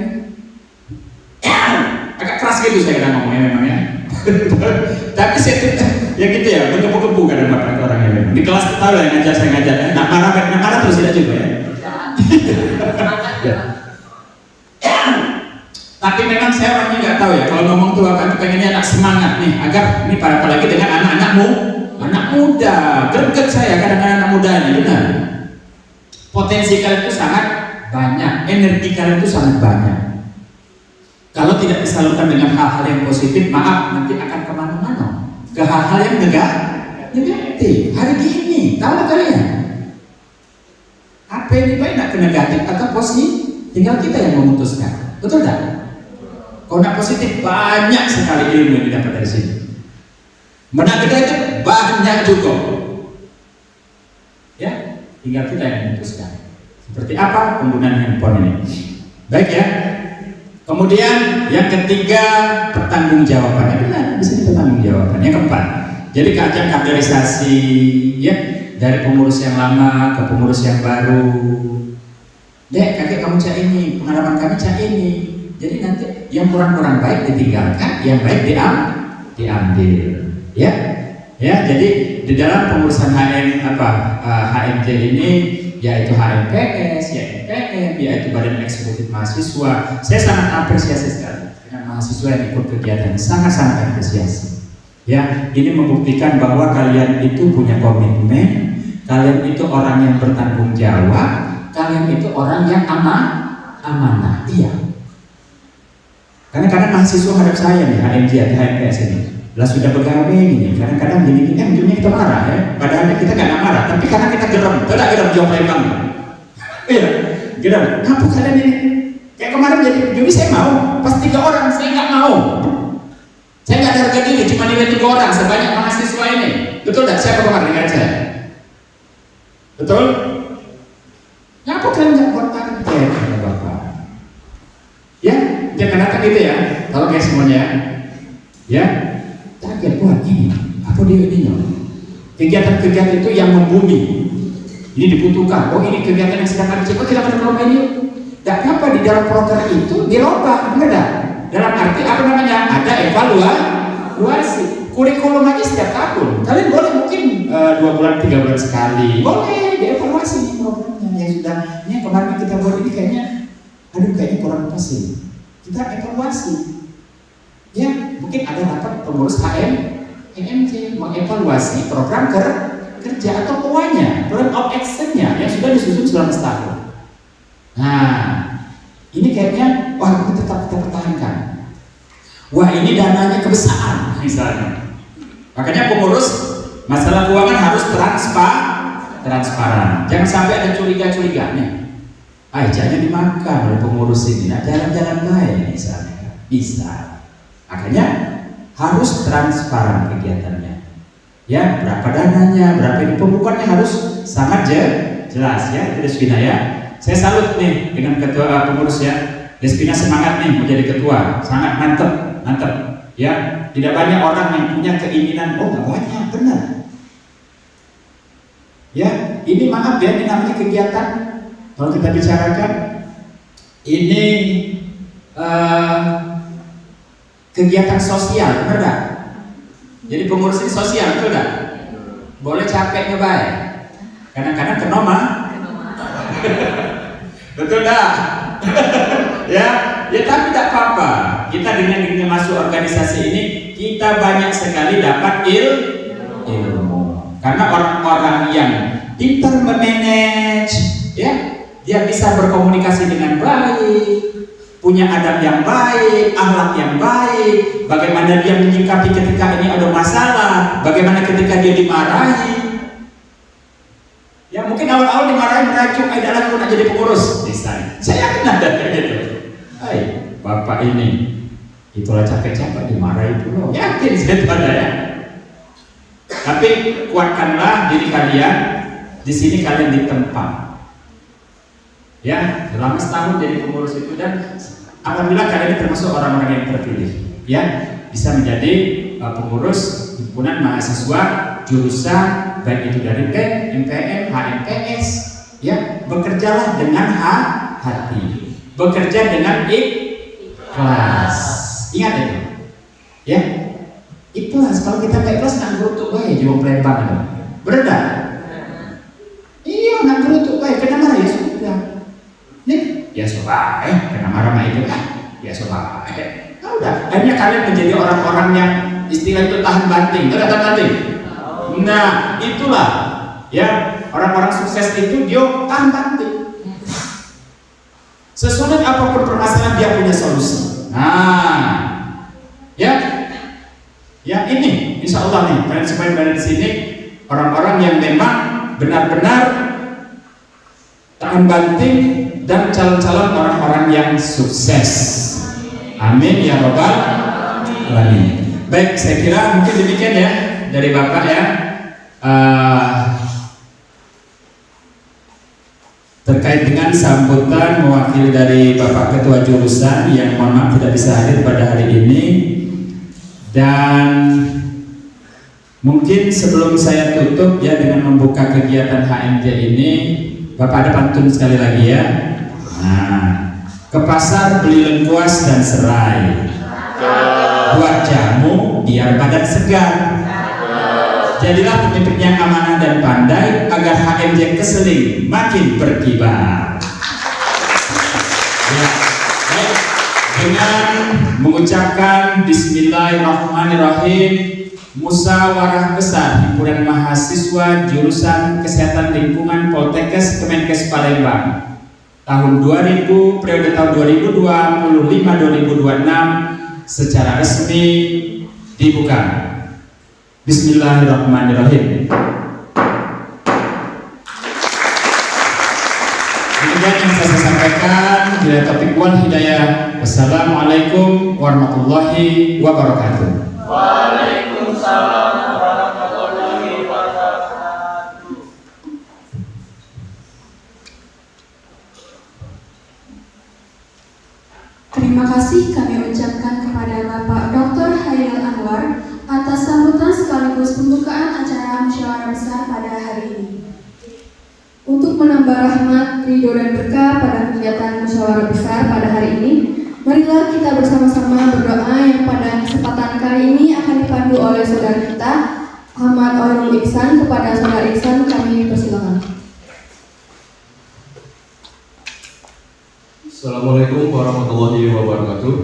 agak keras gitu saya kira ngomongnya memang ya. Tapi saya ya gitu ya, berkepu-kepu kadang Bapak orangnya memang. Di kelas tahu lah yang ngajar, saya ngajar ya. Nak marah terus tidak juga ya. Tapi memang saya orangnya nggak tahu ya, kalau ngomong tuh Bapak pengennya anak semangat nih, agar ini apalagi dengan anak muda, greget saya kadang-kadang anak muda ini, benar. Potensi kalian itu sangat banyak, energi kalian itu sangat banyak. Kalau tidak disalurkan dengan hal-hal yang positif, maaf nanti akan kemana-mana ke hal-hal yang negatif. Hari ini ini, tahu kalian? Apa yang baik nak ke negatif atau positif? Tinggal kita yang memutuskan. Betul tak? Kalau nak positif banyak sekali ilmu yang didapat dari sini. Menak negatif banyak juga. Ya, tinggal kita yang memutuskan. Seperti apa penggunaan handphone ini? Baik ya. Kemudian yang ketiga, pertanggungjawabannya. Benar, di sini pertanggungjawaban. Yang keempat, jadi kaderisasi ya, dari pengurus yang lama ke pengurus yang baru. Dek, kakek kamu cak ini, pengalaman kami cak ini. Jadi nanti yang kurang-kurang baik ditinggalkan, yang baik diambil. Ya, ya. Jadi di dalam pengurusan HMJ ini, yaitu HMPS, yaitu PM, yaitu Badan Eksekutif Mahasiswa. Saya sangat apresiasi sekali dengan mahasiswa yang ikut kegiatan, sangat-sangat apresiasi. Ya, ini membuktikan bahwa kalian itu punya komitmen, kalian itu orang yang bertanggung jawab, kalian itu orang yang amanah. Iya. Karena kadang mahasiswa hadap saya nih, HMJ atau HMPS ini, lah sudah pegawai ini, kadang-kadang gini ujungnya kita marah ya. Padahal kita gak marah, tapi karena kita geram, tidak geram jawab lembang. Iya, geram. Kenapa kalian ini? Kayak kemarin jadi saya mau, pas 3 orang saya nggak mau. Saya nggak ada harga diri, cuma nilai 3 orang sebanyak mahasiswa ini. Betul tak? Siapa kemarin dengan saya? Betul? Kenapa kalian nggak buat target, Bapak? Ya, jangan datang gitu ya. Kalau kayak semuanya, ya. Target buat ini, apa dia ini? Kegiatan-kegiatan itu yang membumi. Ini dibutuhkan. Oh, ini kegiatan yang sedang kami coba, kita akan lomba ini. Tidak apa di dalam program itu dilomba, benar? Dalam arti apa namanya? Ada evaluasi. Kurikulum aja setiap tahun. Kalian boleh mungkin 2 bulan, 3 bulan sekali. Boleh dievaluasi programnya yang sudah. Ini kemarin kita buat ini kayaknya, kayaknya kurang pas sih. Kita evaluasi. Ya, mungkin ada rapat pengurus HMJ mengevaluasi program kerja atau POA-nya, plan of action-nya yang sudah disusun selama setahun. Nah, ini kayaknya, wah ini tetap kita pertahankan. Wah ini dananya kebesaran misalnya. Makanya pengurus masalah keuangan harus transparan. Jangan sampai ada curiga-curiganya. Jangan dimakan oleh pengurus ini. Nah, jalan-jalan baik misalnya. Bisa. Makanya harus transparan kegiatannya. Ya, berapa dananya, berapa ini pembukuannya harus sangat jelas ya, Despina ya. Saya salut nih dengan ketua pengurus ya. Despina semangat nih menjadi ketua, sangat mantep ya. Tidak banyak orang yang punya keinginan, nggak banyak, benar. Ya, ini maaf ya, ini namanya kegiatan. Kalau kita bicarakan ini kegiatan sosial, benar gak? Jadi pengurus ini sosial, betul gak? Boleh capek nyobain. Kadang-kadang kenoma. Betul gak? ya tapi tidak apa-apa. Kita dengan masuk organisasi ini, kita banyak sekali dapat ilmu. Karena orang-orang yang pintar memanage, ya, dia bisa berkomunikasi dengan baik, punya adab yang baik, akhlak yang baik, bagaimana dia menyikapi ketika ini ada masalah, bagaimana ketika dia dimarahi. Ya mungkin awal-awal dimarahi merajuk, tidak lagi nak jadi pengurus. Misalnya, saya yakin ada kayak gitu. Bapak ini, itulah capek-capek dimarahi dulu. Yakin saya ada ya. Tapi kuatkanlah diri kalian. Di sini kalian ditempa. Ya, selama setahun jadi pengurus itu dan alhamdulillah kalian termasuk orang-orang yang terpilih. Ya, bisa menjadi pengurus himpunan mahasiswa jurusan baik itu dari MPM, HMPS. Ya, bekerjalah dengan hati, bekerja dengan ikhlas. Ingat itu, ya, ikhlas. Kalau kita nggak ikhlas, nggak gerutuk baik, jiwa pelempang itu. Benar? Iya, nggak gerutuk baik. Kena marah ya sudah. Nih, ya sobat, kena marah mah itu kan? Ya sobat. Nah, udah. Akhirnya kalian menjadi orang-orang yang istilah itu tahan banting. Tahan banting. Nah, itulah ya orang-orang sukses itu dia tahan banting. Sesulit apapun permasalahan dia punya solusi. Nah, ya ini insya Allah nih kalian supaya berada di sini orang-orang yang memang benar-benar tahan banting dan calon-calon orang-orang yang sukses. Amin ya robbal alamin. Baik, saya kira mungkin demikian ya dari Bapak ya. Terkait dengan sambutan mewakili dari Bapak Ketua Jurusan yang mohon maaf tidak bisa hadir pada hari ini, dan mungkin sebelum saya tutup ya dengan membuka kegiatan HMJ ini, Bapak ada pantun sekali lagi ya. Nah, ke pasar beli lengkuas dan serai, buat jamu biar badan segar. Jadilah pemimpin yang amanah dan pandai agar HMJ Keseling makin berkibar. Ya, baik. Dengan mengucapkan Bismillahirrahmanirrahim, musyawarah besar himpunan mahasiswa jurusan Kesehatan Lingkungan Poltekkes Kemenkes Palembang tahun 2000 periode tahun 2025-2026 secara resmi dibuka. Bismillahirrahmanirrahim. Demikian yang saya sampaikan. Bila taufiq wal hidayah. Wassalamualaikum warahmatullahi wabarakatuh. Waalaikumsalam warahmatullahi wabarakatuh. Terima kasih kami ucapkan kepada Bapak Dr. Hairil Anwar atas sambutan sekaligus pembukaan acara musyawarah besar pada hari ini. Untuk menambah rahmat, ridho dan berkah pada kegiatan musyawarah besar pada hari ini, marilah kita bersama-sama berdoa yang pada kesempatan kali ini akan dipandu oleh saudara kita Ahmad Oirul Ihsan. Kepada saudara Ihsan kami persilakan. Assalamualaikum warahmatullahi wabarakatuh.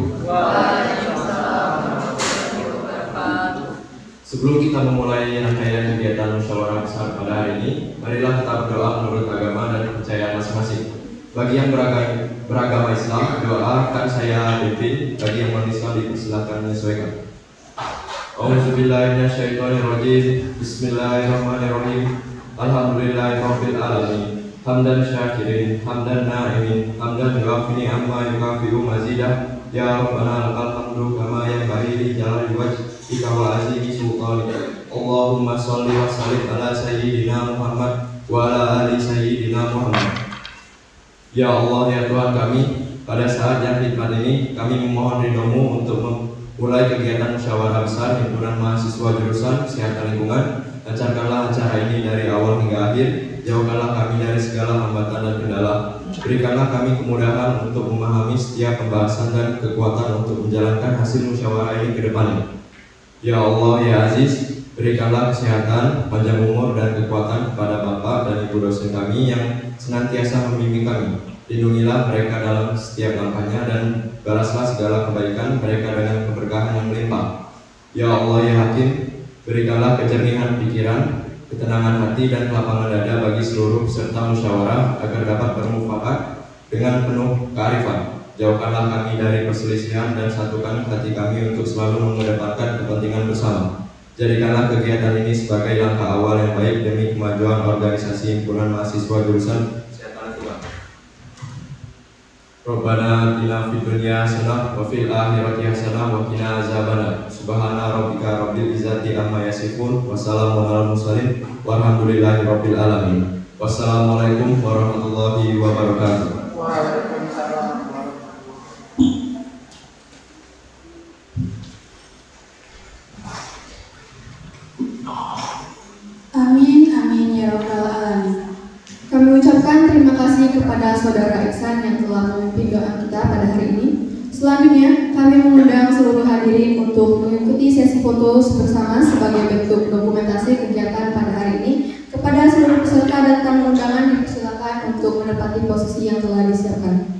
Sebelum kita memulai rangkaian kegiatan musyawarah besar pada hari ini, marilah kita berdoa menurut agama dan kepercayaan masing-masing. Bagi yang beragama Islam, doa akan saya pimpin. Bagi yang non-Islam dipersilakan menyesuaikan. Auzubillahiminasyaitonirrajim. Bismillahirrahmanirrahim. Alhamdulillahirabbil alamin. Hamdan syakirin, hamdan na'imin, hamdan yuafini amma yukafi'u mazidah. Ya Rabbana lakal hamdu kama yanbaghi li jalali wajhika wa azimi sultanik. Allahumma sholli wa sallim ala sayyidina Muhammad wa ala ali sayyidina Muhammad. Ya Allah, ya Tuhan kami, pada saat yang hikmat ini kami memohon ridho-Mu untuk memulai kegiatan musyawarah besar himpunan mahasiswa jurusan Kesehatan Lingkungan. Lancarkanlah acara ini dari awal hingga akhir. Jauhkanlah kami dari segala hambatan dan kendala. Berikanlah kami kemudahan untuk memahami setiap pembahasan dan kekuatan untuk menjalankan hasil musyawarah ini ke depannya. Ya Allah, ya Aziz, berikanlah kesehatan, panjang umur dan kekuatan kepada Bapak dan Ibu dosen kami yang senantiasa membimbing kami. Lindungilah mereka dalam setiap langkahnya dan balaslah segala kebaikan mereka dengan keberkahan yang melimpah. Ya Allah, ya Hakim, berikanlah kejernihan pikiran, ketenangan hati dan kelapangan dada bagi seluruh peserta musyawarah agar dapat bermufakat dengan penuh kearifan. Jauhkanlah kami dari perselisihan dan satukan hati kami untuk selalu mengedepankan kepentingan bersama. Jadikanlah kegiatan ini sebagai langkah awal yang baik demi kemajuan organisasi himpunan mahasiswa jurusan Kesehatan Lingkungan. Rabbana atina fid dunya hasanah wa fil akhirati hasanah wa qina azabannar. Subhana rabbika rabbil izzati amma yasifun wa salamun alal mursalin walhamdulillahi rabbil alamin. Wassalamualaikum warahmatullahi wabarakatuh. Amin, amin ya rabbal alamin. Kami ucapkan terima kasih kepada saudara Ihsan yang telah memimpin doa kita pada hari ini. Selanjutnya, kami mengundang seluruh hadirin untuk mengikuti sesi foto bersama sebagai bentuk dokumentasi kegiatan pada hari ini. Kepada seluruh peserta dan tamu undangan dipersilakan untuk menempati posisi yang telah disiapkan.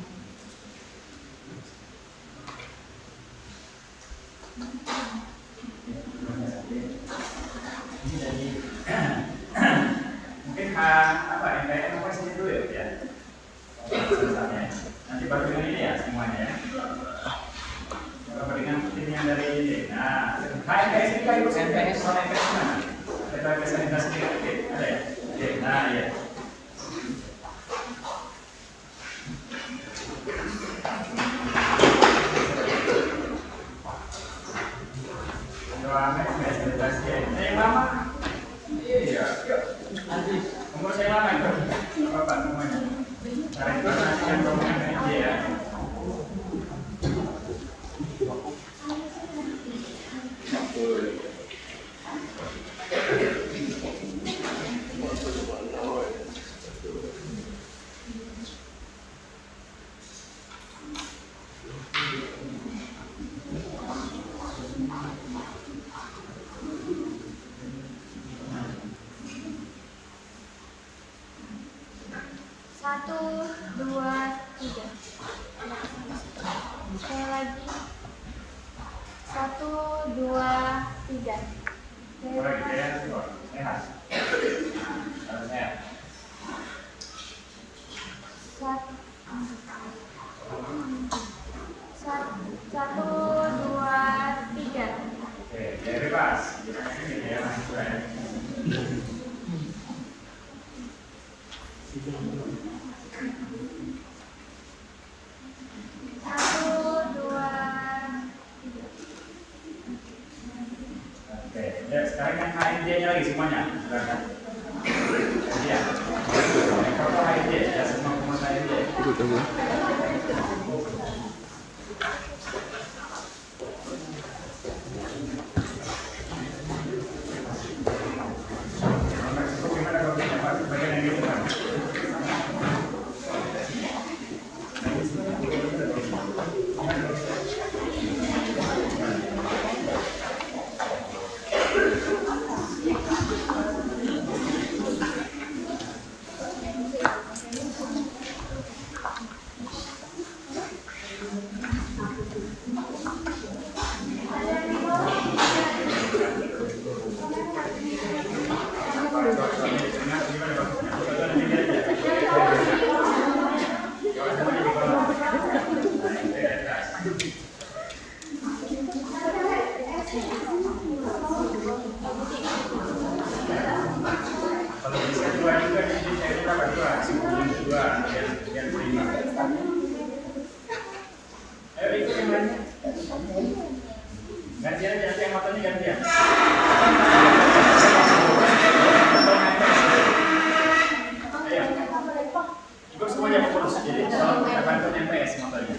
Mungkin NPM apa sih dulu ya? Nanti baru dengan ini ya semuanya ya. Baru dengan tim yang dari ini. Nah, KNPS ini kan ikut NPS, soal NPS mana? Ada sanitasi ada ya? Nah, ya. Saya lama. Iya, yuk. Nanti umur saya lama itu. Bapak namanya. Cara itu nanti yang rombongan aja ya. Satu, dua, tiga. Sekali lagi. Satu, dua, tiga. Sehat. Sehat. Satu, dua, tiga. Oke, bebas. Ini ya, masuk ya. Satu, dua, tiga. Oke, ya sekarang yang HND-nya lagi semuanya. Silakan. Ya. Kalau HND ya semua kemas HND. Gimana kalau kita pakai bagian yang gitu kan? Kalau bisa dua juga di saya dapat dua, dua yang terima. Ayo ikut yang lainnya. Gantian aja nanti yang matanya gantian. Ayo. Ikut semuanya fokus jadi kalau kita bantu yang PS matanya.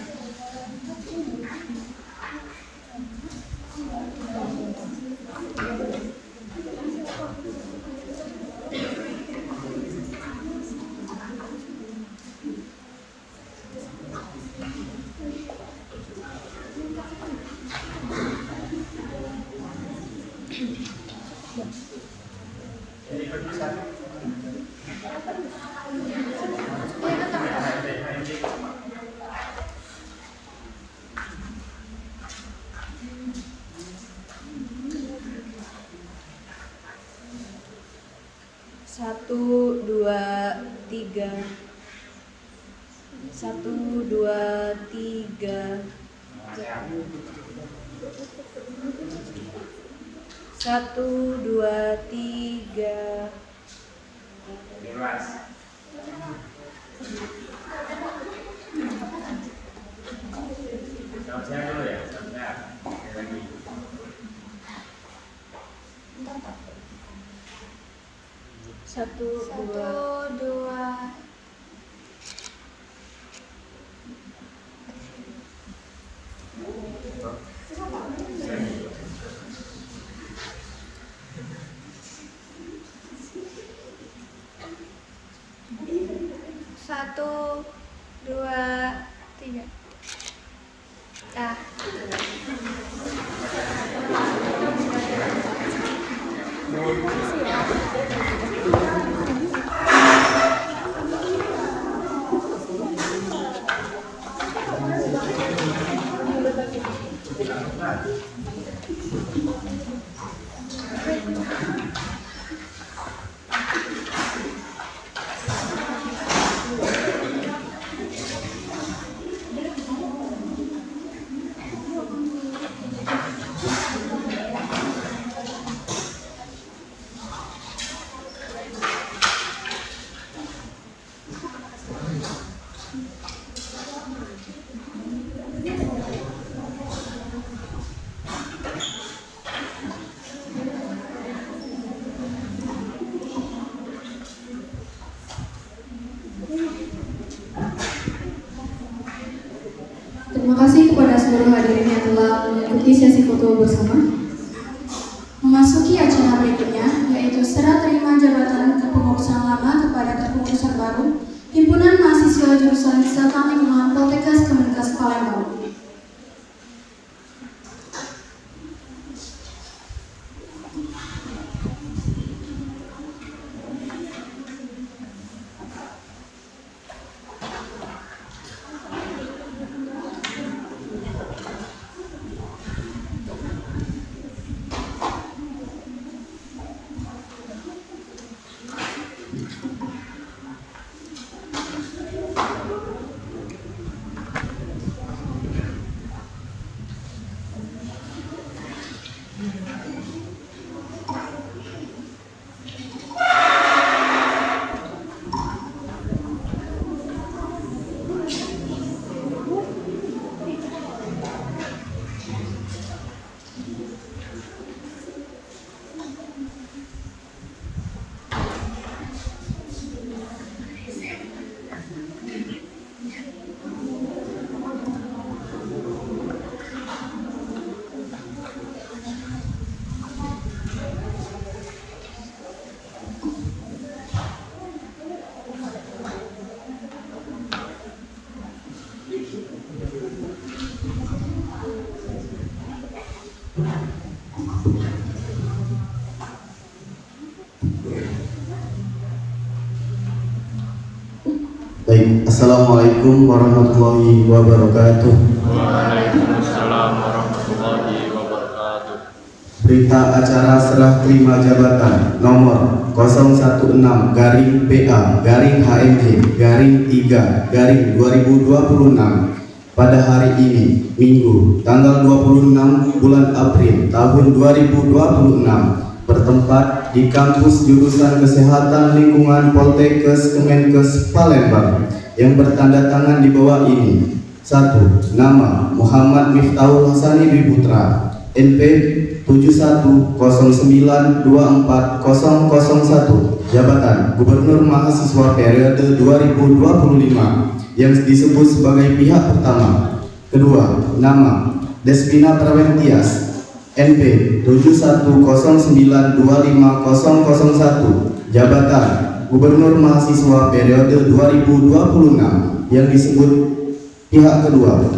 Jadi ikut bisa. Satu, dua, tiga. Satu, dua, tiga. Satu, dua, tiga. Bebas. Salam sehat dulu ya, salam sehat. Sekali lagi. Satu, dua. Satu, dua. Satu, dua, tiga. Ah. kasih kepada seluruh hadirin yang telah mengikuti sesi foto bersama. Memasuki acara berikutnya, yaitu serah terima jabatan kepengurusan lama kepada kepengurusan baru Himpunan Mahasiswa Jurusan Kesehatan Lingkungan Poltekkes Kemenkes Palembang. Baik, Assalamualaikum warahmatullahi wabarakatuh. Waalaikumsalam warahmatullahi wabarakatuh. Berita acara serah terima jabatan nomor 016-BA-HMJ-3-2026 pada hari ini, Minggu, tanggal 26 bulan April tahun 2026, bertempat di kampus jurusan Kesehatan Lingkungan Poltekkes Kemenkes Palembang yang bertanda tangan di bawah ini. 1. Nama Muhammad Miftahul Hasani Dwi Putra, NP 7109240001, jabatan Gubernur Mahasiswa periode 2025 yang disebut sebagai pihak pertama. Kedua, nama Despina Praventias, NP 7109250001, jabatan Gubernur Mahasiswa periode 2026 yang disebut pihak kedua.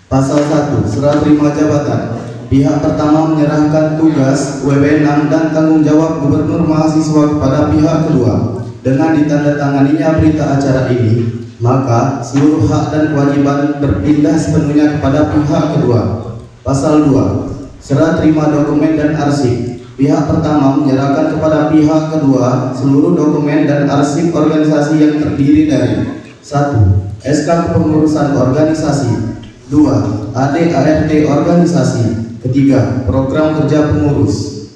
Pasal 1. Serah terima jabatan. Pihak pertama menyerahkan tugas, wewenang dan tanggung jawab Gubernur Mahasiswa kepada pihak kedua. Dengan ditandatanganinya berita acara ini, maka seluruh hak dan kewajiban berpindah sepenuhnya kepada pihak kedua. Pasal 2. Serah terima dokumen dan arsip. Pihak pertama menyerahkan kepada pihak kedua seluruh dokumen dan arsip organisasi yang terdiri dari 1. SK kepengurusan organisasi, 2. AD/ART organisasi, ketiga, program kerja pengurus.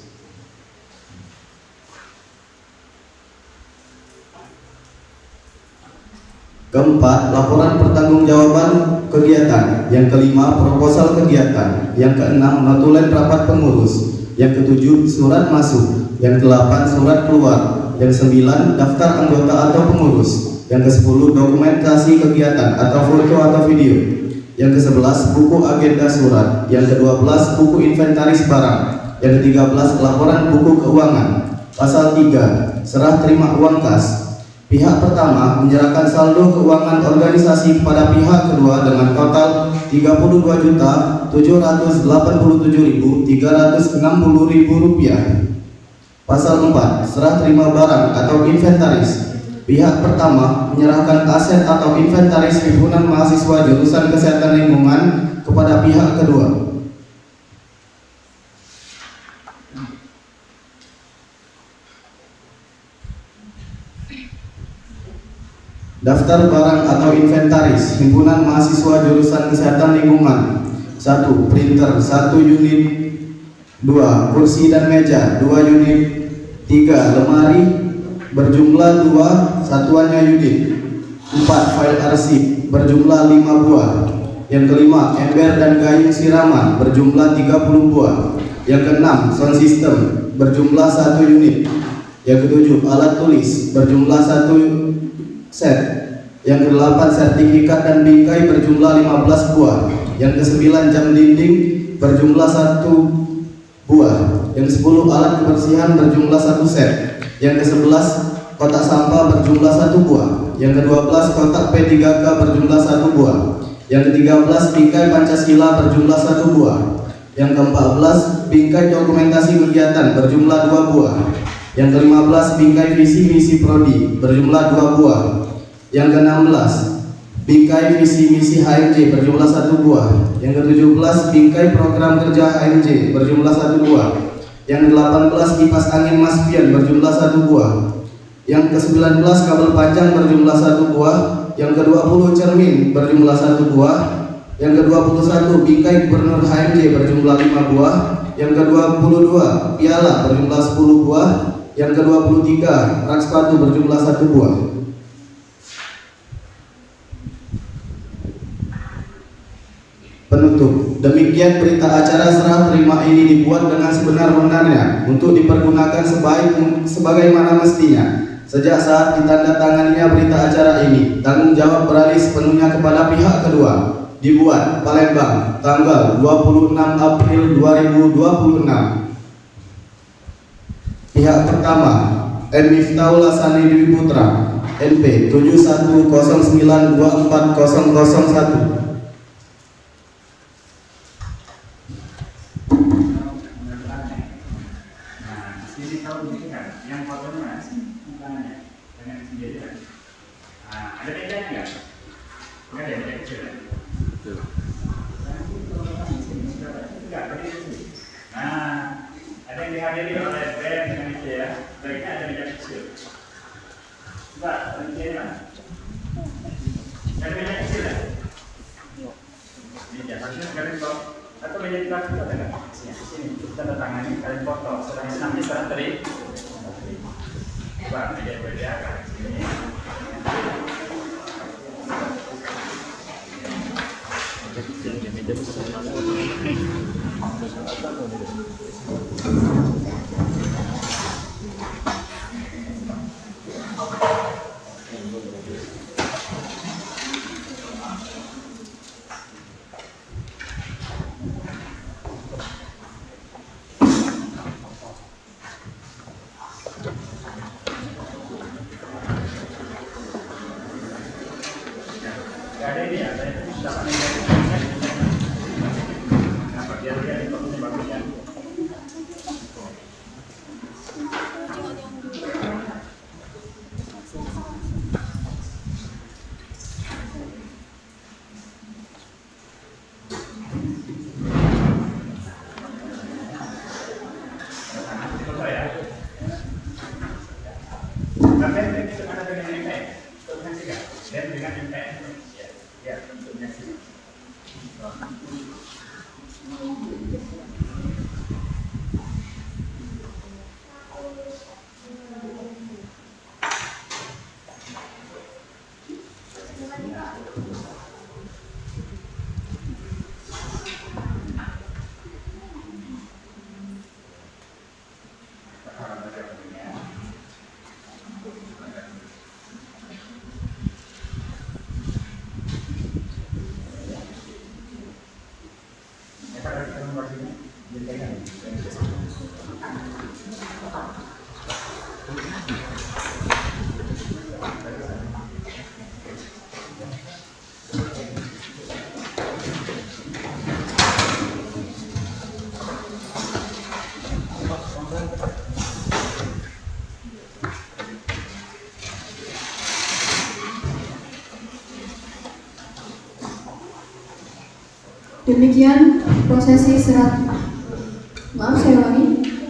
Keempat, laporan pertanggungjawaban kegiatan. Yang kelima, proposal kegiatan. Yang keenam, notulen rapat pengurus. Yang ketujuh, surat masuk. Yang kedelapan, surat keluar. Yang sembilan, daftar anggota atau pengurus. Yang kesepuluh, dokumentasi kegiatan atau foto atau video. Yang ke-11, buku agenda surat. Yang ke-12, buku inventaris barang. Yang ke-13, laporan buku keuangan. Pasal 3, serah terima uang kas. Pihak pertama menyerahkan saldo keuangan organisasi kepada pihak kedua dengan total Rp32.387.360. Pasal 4, serah terima barang atau inventaris. Pihak pertama menyerahkan aset atau inventaris himpunan mahasiswa jurusan Kesehatan Lingkungan kepada pihak kedua. Daftar barang atau inventaris himpunan mahasiswa jurusan Kesehatan Lingkungan. 1. Printer 1 unit. 2. Kursi dan meja 2 unit. 3. Lemari berjumlah 2, satuannya unit. 4. File arsip berjumlah 5 buah. Yang kelima, ember dan gayung siraman berjumlah 30 buah. Yang keenam, sound system berjumlah 1 unit. Yang ketujuh, alat tulis berjumlah 1 set. Yang ke-8 sertifikat dan bingkai berjumlah 15 buah. Yang ke-9 jam dinding berjumlah 1 buah. Yang ke-10 alat kebersihan berjumlah 1 set. Yang ke-11 kotak sampah berjumlah 1 buah. Yang ke-12 kotak P3K berjumlah 1 buah. Yang ke-13 bingkai Pancasila berjumlah 1 buah. Yang ke-14 bingkai dokumentasi kegiatan berjumlah 2 buah. Yang ke-15 bingkai visi misi prodi berjumlah 2 buah. Yang ke-16 bingkai visi misi HMJ berjumlah 1 buah. Yang ke-17 bingkai program kerja HMJ berjumlah 1 buah. Yang ke-18 kipas angin Maspian berjumlah 1 buah. Yang ke-19 kabel panjang berjumlah 1 buah. Yang ke-20 cermin berjumlah 1 buah. Yang ke-21 bingkai gubernur HMJ berjumlah 5 buah. Yang ke-22 piala berjumlah 10 buah. Yang ke-23 rak sepatu berjumlah 1 buah. Penutup. Demikian berita acara serah terima ini dibuat dengan sebenar-benarnya untuk dipergunakan sebagaimana mestinya. Sejak saat ditandatanganinya berita acara ini, tanggung jawab beralih sepenuhnya kepada pihak kedua. Dibuat Palembang, tanggal 26 April 2026. Pihak pertama, M. Miftahul Hassani Dwi Putra, NP 7109240001. Ada bedanya nggak? Nggak ada beda kecil. Enggak, nah, ada yang dihadiri oleh band dengan itu ya. Baiknya ada beda kecil. Mbak, ini mana? Ada beda kecil ya? Ini harusnya sekalian kok. Atau beda di belakang ada nggak? Sini, kita tanda tangani, kalian foto. Sedang sekarang tadi. Mbak, beda kan? Sini.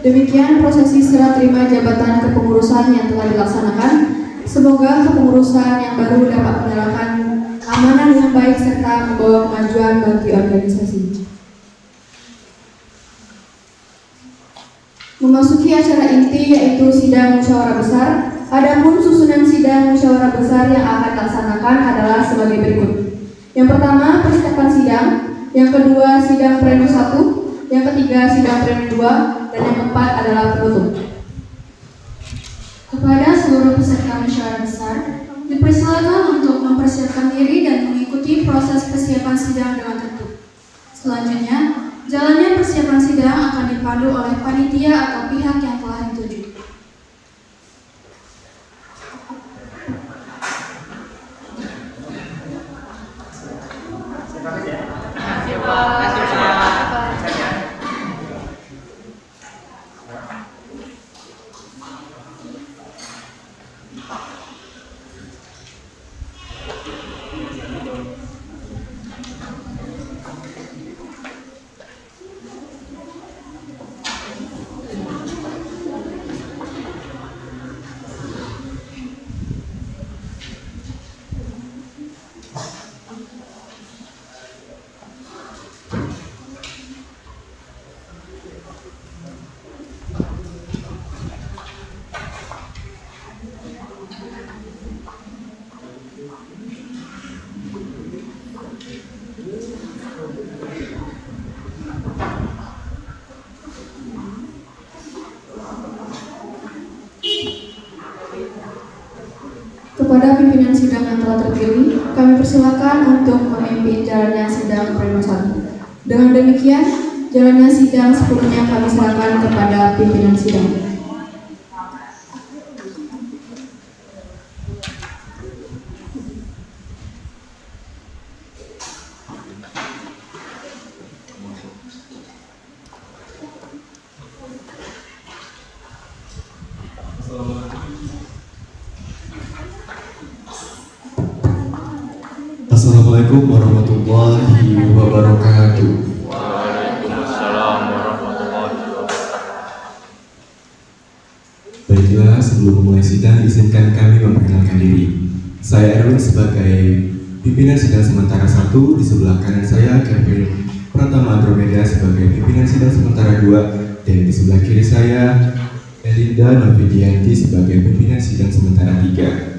Demikian prosesi serah terima jabatan kepengurusan yang telah dilaksanakan. Semoga kepengurusan yang baru dapat menjalankan amanah yang baik serta membawa kemajuan bagi organisasi. Memasuki acara inti yaitu sidang musyawarah besar. Adapun susunan sidang musyawarah besar yang akan dilaksanakan adalah sebagai berikut. Yang pertama, persiapan sidang. Yang kedua, sidang pleno 1. Yang ketiga, sidang pleno 2. Dan yang keempat adalah penutup. Kepada seluruh peserta musyawarah besar Dipersilakan untuk mempersiapkan diri dan mengikuti proses persiapan sidang dengan tertib. Selanjutnya, jalannya persiapan sidang akan dipandu oleh panitia atau pihak yang telah dituju. Kepada pimpinan sidang yang telah terpilih, kami persilakan untuk memimpin jalannya sidang pleno 1. Dengan demikian, jalannya sidang sepenuhnya kami serahkan kepada pimpinan sidang. Assalamualaikum warahmatullahi wabarakatuh. Waalaikumsalam warahmatullahi wabarakatuh. Baiklah, sebelum memulai sidang, izinkan kami memperkenalkan diri. Saya Erwin sebagai pimpinan sidang sementara 1, di sebelah kanan saya Kevin Pratama Andromeda sebagai pimpinan sidang sementara 2, dan di sebelah kiri saya Elinda Novidianti sebagai pimpinan sidang sementara 3.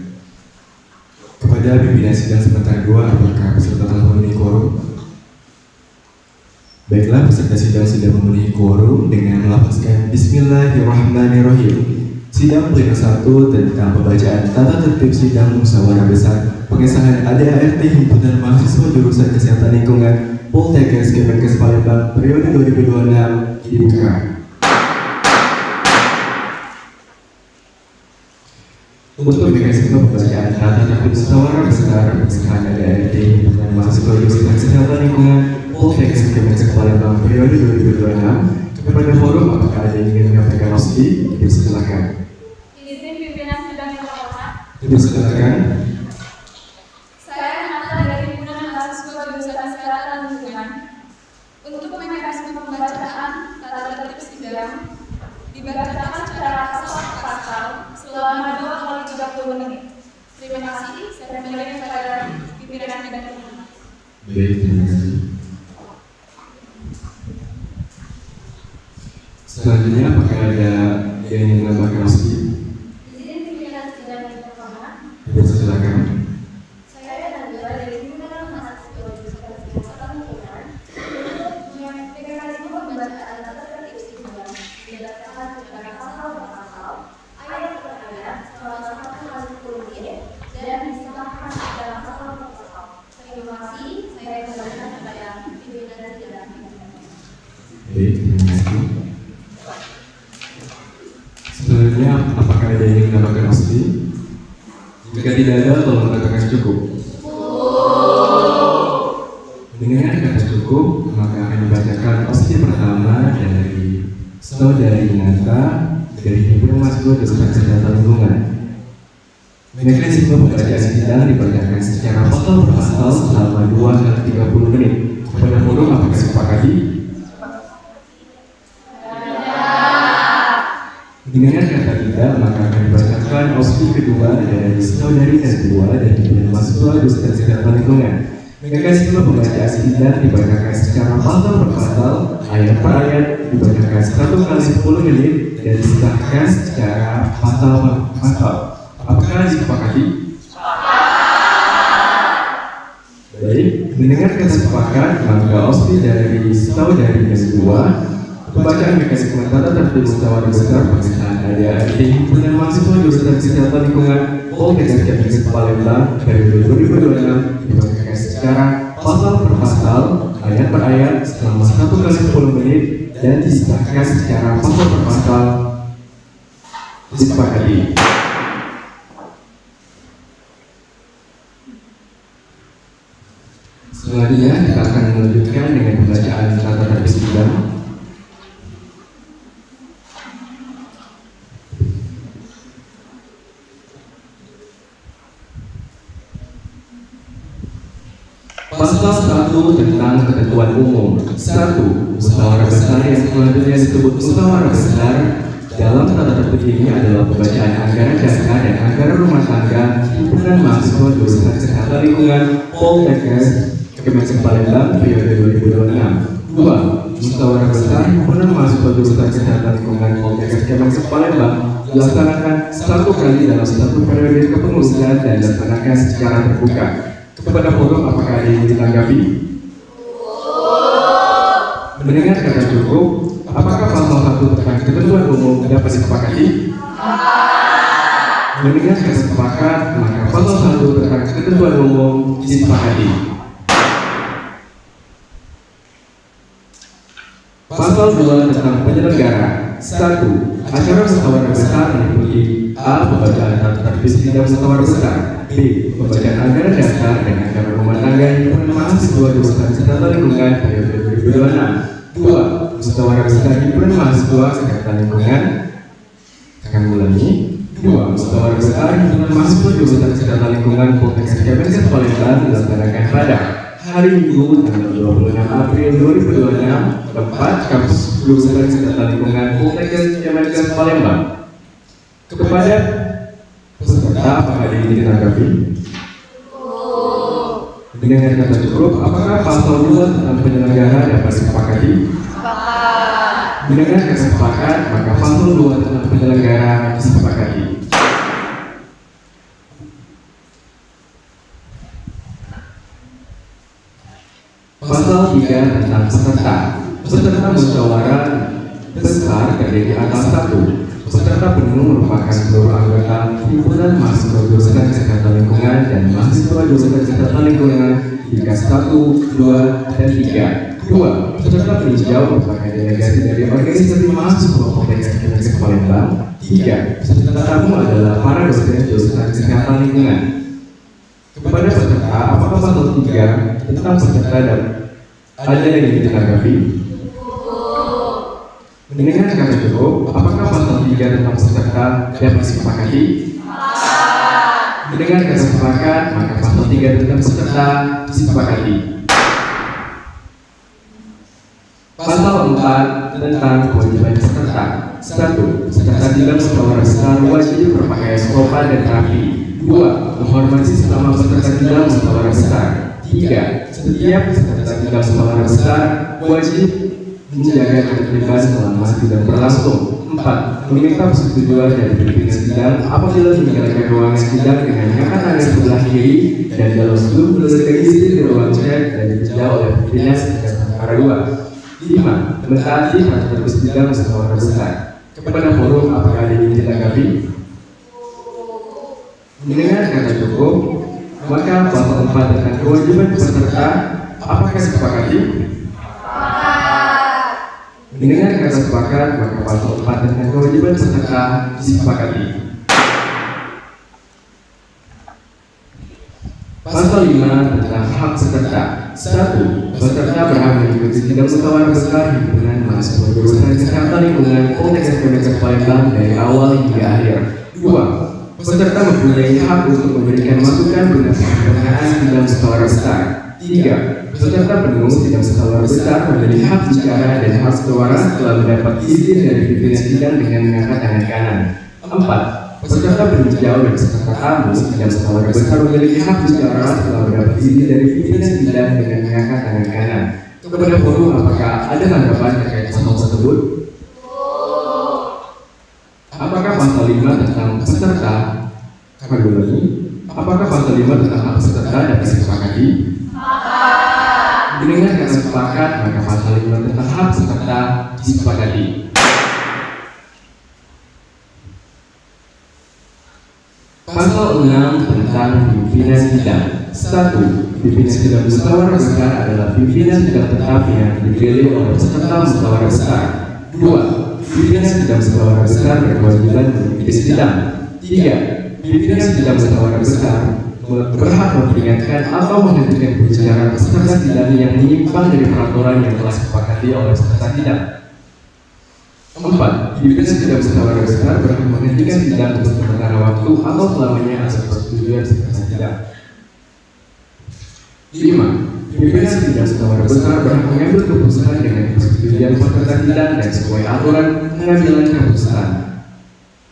Kepada pimpinan sidang sementara 2, apakah peserta telah memenuhi quorum? Baiklah, peserta sidang sudah memenuhi quorum dengan melafazkan Bismillahirrahmanirrahim. Sidang pleno 1 tentang pembacaan tata tertib sidang musyawarah besar pengesahan ADART Himpunan Mahasiswa Jurusan Kesehatan Lingkungan Poltekkes Kemenkes Palembang periode 2026 dibuka. Untuk mekanisme pembacaan tata tertib musyawarah besar pengesahan ADART Himpunan Mahasiswa Jurusan Kesehatan Lingkungan Poltekkes Kemenkes Palembang periode 2026, kepada forum apakah ada yang ingin menyampaikan opsi? Dipersilakan. Izin pimpinan sidang yang terhormat. Dipersilakan. Saya Nata dari Himpunan Mahasiswa Jurusan Kesehatan Lingkungan. Untuk mekanisme pembacaan tata tertib sidang dibacakan secara pasal selama 2 kali 30 menit. Terima kasih. Saya kembalikan kepada pimpinan sidang yang terhormat. Baik, terima kasih. Selanjutnya, apakah ada yang ingin menambahkan opsi? Izin pimpinan sidang yang terhormat. Dipersilakan. Saya Nabila dari Himpunan Mahasiswa Jurusan Kesehatan Lingkungan. Mekanisme pembacaan tata tertib sidang dibacakan secara pasal per pasal, ayat per ayat, selama 1 kali 10 menit, dan disahkan dalam pasal per pasal. Terima kasih. Saya kembalikan kepada pimpinan sidang. Baik, terima kasih. Selanjutnya, apakah ada yang ingin menambahkan opsi? Jika tidak ada, tolong katakan cukup. Dengan kata cukup, maka akan dibacakan opsi pertama dari Saudari Nata dari Himpunan Mahasiswa Jurusan Kesehatan Lingkungan. Mekanisme pembacaan sidang dibacakan secara pasal per pasal selama 2 kali 30 menit. Kepada forum apakah disepakati? Dengan kata tidak, maka akan dibacakan opsi kedua dari Saudari Najwa dari Himpunan Mahasiswa Jurusan Kesehatan Lingkungan. Mekanisme pembacaan sidang dibacakan secara pasal per pasal, ayat per ayat, dibacakan 1 kali 10 menit, dan disahkan secara pasal per pasal. Apakah disepakati? Baik, mendengar kata sepakat, maka opsi dari Saudari Najwa Pembacaan mekanisme tata tertib musyawarah besar pengesahan ADART himpunan mahasiswa jurusan kesehatan lingkungan Poltekkes Kemenkes Palembang periode 2026 dibacakan secara pasal per pasal, ayat per ayat selama 1 kali 10 menit dan disahkan secara pasal per pasal. Disepakati. Selanjutnya kita akan melanjutkan dengan pembacaan tata tertib sidang. Pasal 1 tentang ketentuan umum. 1. Musyawarah besar yang selanjutnya disebut musyawarah besar dalam tata tertib ini adalah pembacaan anggaran dasar dan anggaran rumah tangga himpunan mahasiswa jurusan kesehatan lingkungan Poltekkes Kemenkes Palembang periode 2026. 2. Musyawarah besar himpunan mahasiswa jurusan kesehatan lingkungan Poltekkes Kemenkes Palembang dilaksanakan 1 kali dalam 1 periode kepengurusan dan dilaksanakan secara terbuka. Kepada forum, apakah ada yang ditanggapi? Mendengar kata cukup, apakah pasal 1 tentang ketentuan umum dapat disepakati? Mendengar kata sepakat, maka pasal 1 tentang ketentuan umum disepakati. Pasal 2 tentang penyelenggara. 1. Acara musyawarah besar meliputi A. Pembacaan tata tertib sidang musyawarah besar. B. Pembacaan anggaran dasar dan anggaran rumah tangga himpunan mahasiswa jurusan kesehatan lingkungan periode 2026. 2. Musyawarah besar himpunan mahasiswa kesehatan lingkungan. Akan ulangi. 2. Musyawarah besar himpunan mahasiswa jurusan kesehatan lingkungan Poltekkes Kemenkes Palembang dilaksanakan pada hari Minggu tanggal 26 April 2026 tempat kampus jurusan kesehatan lingkungan Poltekkes Kemenkes Palembang. Kepada peserta, apakah ada yang ditanggapi? Dengan kata cukup, apakah pasal 2 tentang penyelenggara dapat disepakati? Dengan kata sepakat, maka pasal 2 tentang penyelenggara disepakati. Pasal 3 tentang peserta. Peserta musyawarah besar terdiri atas 1. Peserta penuh merupakan seluruh anggota himpunan mahasiswa jurusan kesehatan lingkungan dan mahasiswa jurusan kesehatan lingkungan tingkat 1, 2, dan 3. 2. Peserta peninjau merupakan delegasi dari organisasi mahasiswa Poltekkes Kemenkes Palembang. 3. Peserta tamu adalah para dosen jurusan kesehatan lingkungan. Kepada peserta, apakah pasal 3 tentang peserta dan ada yang ditanggapi? Mendengar kata cukup, apakah pasal 3 tentang peserta dapat disepakati? Mendengar kata sepakat, maka pasal 3 tentang peserta disepakati. Pasal 4 tentang kewajiban peserta. 1. Peserta dalam musyawarah besar wajib berpakaian sopan dan rapi. 2. Menghormati selama peserta dalam musyawarah besar. 3. Setiap peserta dalam musyawarah besar wajib menjaga ketertiban selama sidang berlangsung. 4. Meminta persetujuan dari pimpinan sidang apabila meninggalkan ruangan sidang dengan mengangkat tangan sebelah kiri dan dalam sebelum menyelesaikan izin di ruang cek dan dikerja oleh pimpinan sidang perkara 2. 5. Mentaati tata tertib sidang musyawarah besar. Kepada forum, apakah ada yang ditanggapi? Mendengar kata cukup, maka pasal 4 tentang kewajiban peserta apakah disepakati? Dengan kata sepakat, maka pasal 4 tentang kewajiban peserta disepakati. Pasal 5 tentang hak peserta. 1. Peserta berhak mengikuti sidang musyawarah besar himpunan mahasiswa jurusan kesehatan lingkungan Poltekkes Kemenkes Palembang dari awal hingga akhir. 2. Peserta mempunyai hak untuk memberikan masukan berdasarkan penggunaan sidang musyawarah besar. 3. Peserta penuh sidang musyawarah besar memiliki hak bicara dan hak suara setelah mendapat izin dari pimpinan sidang dengan mengangkat tangan kanan. 4. Peserta peninjau dan peserta tamu sidang musyawarah besar memiliki hak bicara setelah mendapat izin dari pimpinan sidang dengan mengangkat tangan kanan. Kepada forum, apakah ada tanggapan terkait pasal tersebut? Apakah pasal 5 tentang peserta? Kami ulangi. Apakah pasal 5 tentang hak peserta dapat disepakati? Dengan kata sepakat, maka pasal 5 tentang hak peserta kata disepakati. Pasal 6 tentang pimpinan sidang. 1. Pimpinan sidang musyawarah besar adalah pimpinan sidang tetap yang dipilih oleh peserta musyawarah besar. 2. Pimpinan sidang musyawarah besar berkewajiban memimpin sidang. 3. Pimpinan sidang musyawarah besar berhak memperingatkan atau menghentikan pembicaraan peserta sidang yang menyimpang dari peraturan yang telah disepakati oleh peserta sidang. 4. Pimpinan sidang musyawarah besar berhak menghentikan sidang untuk sementara waktu atau selamanya atas persetujuan peserta sidang. 5. Pimpinan sidang musyawarah besar berhak mengambil keputusan dengan persetujuan peserta sidang dan sesuai aturan pengambilan keputusan.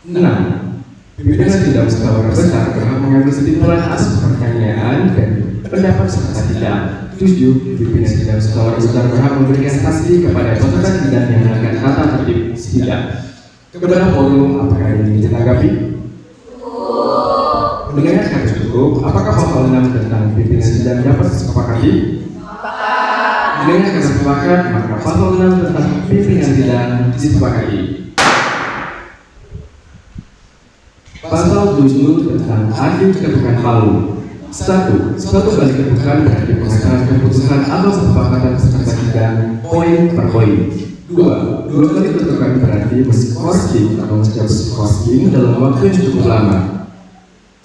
6. Pimpinan sidang musyawarah besar berhak mengambil kesimpulan atas pertanyaan dan pendapat peserta sidang. 7. Pimpinan sidang musyawarah besar berhak memberikan sanksi kepada peserta sidang yang melanggar tata tertib sidang. Kepada forum, apakah ini ditanggapi? Mendengar kata cukup, apakah pasal 6 tentang pimpinan sidang dapat disepakati? Mendengar kata sepakat, maka pasal 6 tentang pimpinan sidang disepakati. Pasal 7 tentang adil kedudukan palu. 1. Suatu kali kedudukan berarti pengesahan keputusan atau kesepakatan peserta sidang poin per poin. 2. Dua kali kedudukan berarti men-scoring atau mencabut scoring dalam waktu yang cukup lama,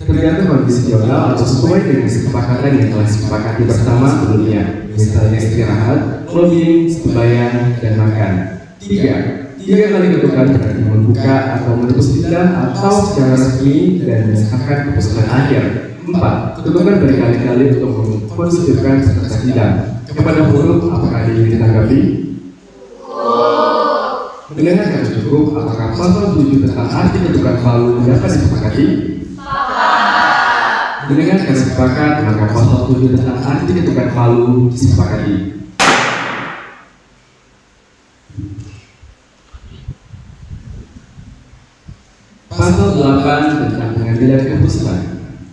tergantung kondisional atau sesuai dengan kesepakatan yang telah disepakati bersama sebelumnya, misalnya istirahat, lobbying, sembahyang, dan makan. 3. 3 kali kedudukan berarti membuka atau menutup sidang atau secara resmi dan menyesatkan keputusan akhir. 4. Kedudukan berkali-kali untuk mengkonstitusikan peserta sidang. Kepada forum, apakah ini ditanggapi? Mendengar kata cukup, apakah pasal 7 tentang arti kedudukan palu dapat disepakati? Mendengar kata sepakat, maka pasal 7 tentang arti kedudukan palu disepakati. Pasal 8 tentang pengambilan keputusan.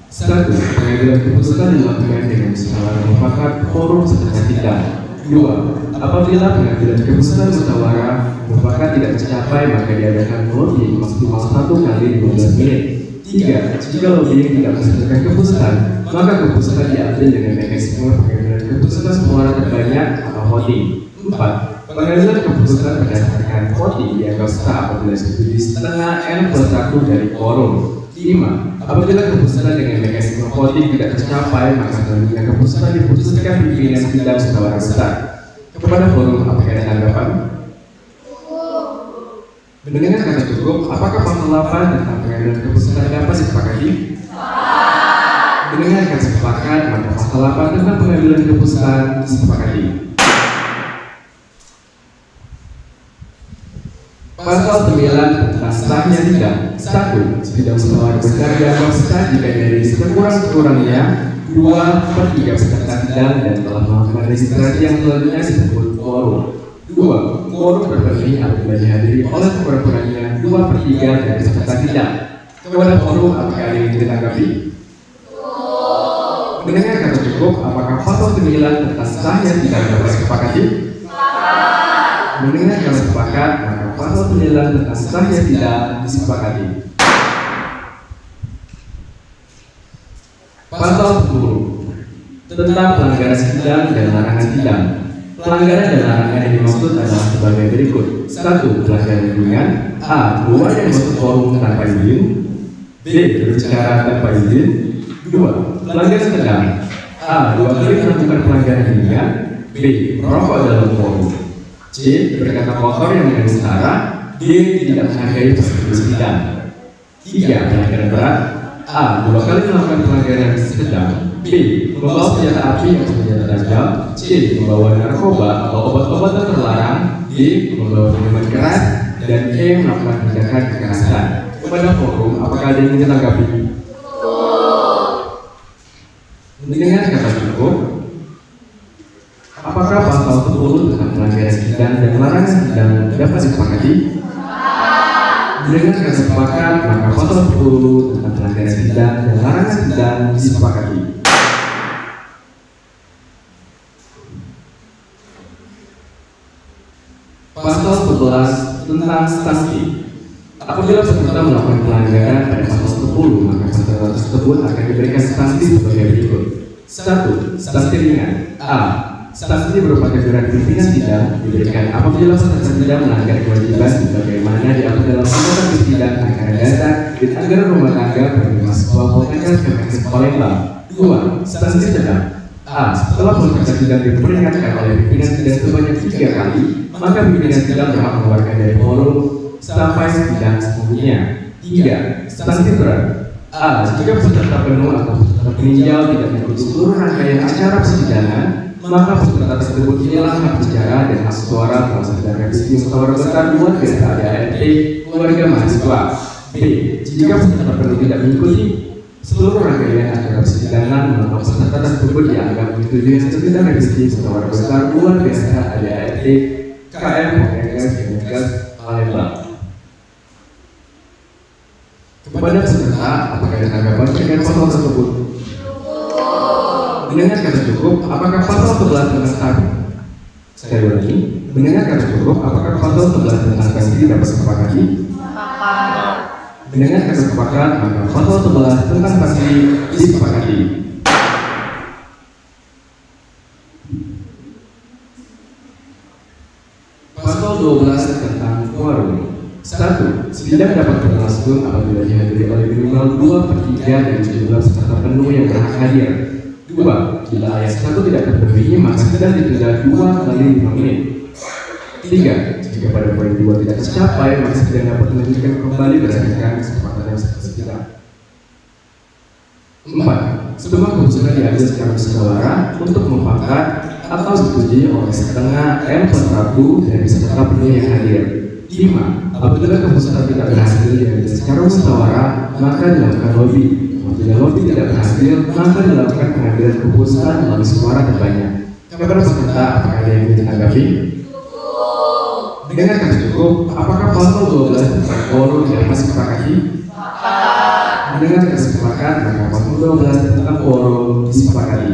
1. Pengambilan keputusan dilakukan dengan musyawarah mufakat forum peserta sidang. 2. Apabila pengambilan keputusan musyawarah mufakat tidak tercapai, maka diadakan lobbying maksimal 1 kali 15 menit. 3. Jika lobbying tidak menghasilkan keputusan, maka keputusan diambil dengan mekanisme pengambilan keputusan suara terbanyak atau voting. 4. Pengambilan keputusan berdasarkan voting dianggap sah apabila setuju setengah N+1 dari quorum. 5. Apabila keputusan dengan mekanisme voting tidak tercapai, maka selanjutnya keputusan diputuskan pimpinan sidang musyawarah besar. Kepada forum, apakah ada tanggapan? Mendengar kata cukup, apakah pasal 8 tentang pengambilan keputusan dapat disepakati? Mendengar kata sepakat, maka pasal 8 tentang pengambilan keputusan disepakati. Pasal 9 tentang sahnya sidang. 1. Sidang musyawarah besar dianggap sah jika dari sekurang-kurangnya 2/3 peserta sidang dan telah melakukan registrasi yang selanjutnya disebut quorum. 2. Quorum terpenuhi apabila dihadiri oleh sekurang-kurangnya 2/3 dari peserta sidang. Kepada forum, apakah ini ditanggapi? Mendengar kata cukup, apakah pasal 9 tentang sahnya sidang dapat disepakati? Mendengar kata sepakat, maka pasal 9 tentang sahnya sidang disepakati. Pasal 10 tentang pelanggaran sidang dan larangan sidang. Pelanggaran dan larangan yang dimaksud adalah sebagai berikut. 1. Pelanggaran ringan. A. Keluar dari masuk forum tanpa izin. B. Berbicara tanpa izin. 2. Pelanggaran sedang. A. 2 kali melakukan pelanggaran ringan. B. Merokok dalam forum. C. Berkata kotor yang mengandung sara. D. Tidak menghargai peserta sidang. 3. Pelanggaran berat. A. 2 kali melakukan pelanggaran sedang. B. Membawa senjata api atau senjata tajam. C. Membawa narkoba atau obat-obatan terlarang. D. Membawa minuman keras. Dan E. Melakukan tindakan kekerasan. Kepada forum, apakah ada yang ditanggapi? Mendengar kata cukup, apakah pasal 10 tentang pelanggaran sidang dan larangan sidang dapat disepakati? Mendengar kata sepakat, maka pasal 10 tentang pelanggaran sidang dan larangan sidang disepakati. Pasal 11 tentang sanksi. Apabila peserta melakukan pelanggaran pada pasal 10, maka peserta tersebut akan diberikan sanksi sebagai berikut. 1. Sanksi ringan. A. Sanksi berupa teguran pimpinan sidang diberikan apabila peserta tidak melanggar kewajiban sebagaimana diatur dalam undang-undang sidang anggaran dasar dan anggaran rumah tangga bagi mahasiswa Poltekkes Kemenkes Palembang. 2. Sanksi sedang. A. Setelah peserta sidang diperingatkan oleh pimpinan sidang sebanyak 3 kali, maka pimpinan sidang berhak mengeluarkan dari forum sampai sidang selanjutnya. 3. Sanksi berat. A. Jika peserta penuh atau peserta peninjau tidak mengikuti seluruh rangkaian acara persidangan, maka peserta tersebut hilang hak bicara dan hak suara dalam sidang revisi musyawarah besar luar biasa ADART keluarga mahasiswa. B. Jika peserta penuh tidak mengikuti seluruh rangkaian acara persidangan, maka peserta tersebut dianggap menyetujui sidang revisi musyawarah besar luar biasa ADART KM Poltekkes Kemenkes Palembang. Kepada peserta, apakah ada tanggapan terkait pasal tersebut? Mendengar kata cukup, apakah pasal 11 tentang sanksi? Sekali lagi, mendengar kata cukup, apakah pasal 11 tentang sanksi dapat disepakati? Mendengar kata sepakat, maka pasal 11 tentang sanksi disepakati. Pasal 12 tentang quorum. 1. Sidang dapat berlangsung apabila dihadiri oleh minimal 2/3 dari jumlah peserta penuh yang berhak hadir. 2. Bila ayat 1 tidak terpenuhi, maka sidang ditunda 2 kali 5 menit. 3. Jika pada poin 2 tidak tercapai, maka sidang dapat dilanjutkan kembali berdasarkan kesepakatan yang sidang. 4. Sebuah keputusan diambil secara musyawarah untuk mufakat atau disetujui oleh setengah M/1 dari peserta penuh yang hadir. 5. Apabila keputusan tidak berhasil diambil secara musyawarah, maka dilakukan lobby. Apabila lobby tidak berhasil, maka dilakukan pengambilan keputusan melalui suara terbanyak. Kepada peserta, apakah ada yang ingin ditanggapi? Dengan kata cukup, apakah pasal 12 tentang quorum dapat disepakati? Dengan kata sepakat, maka pasal 12 tentang quorum disepakati.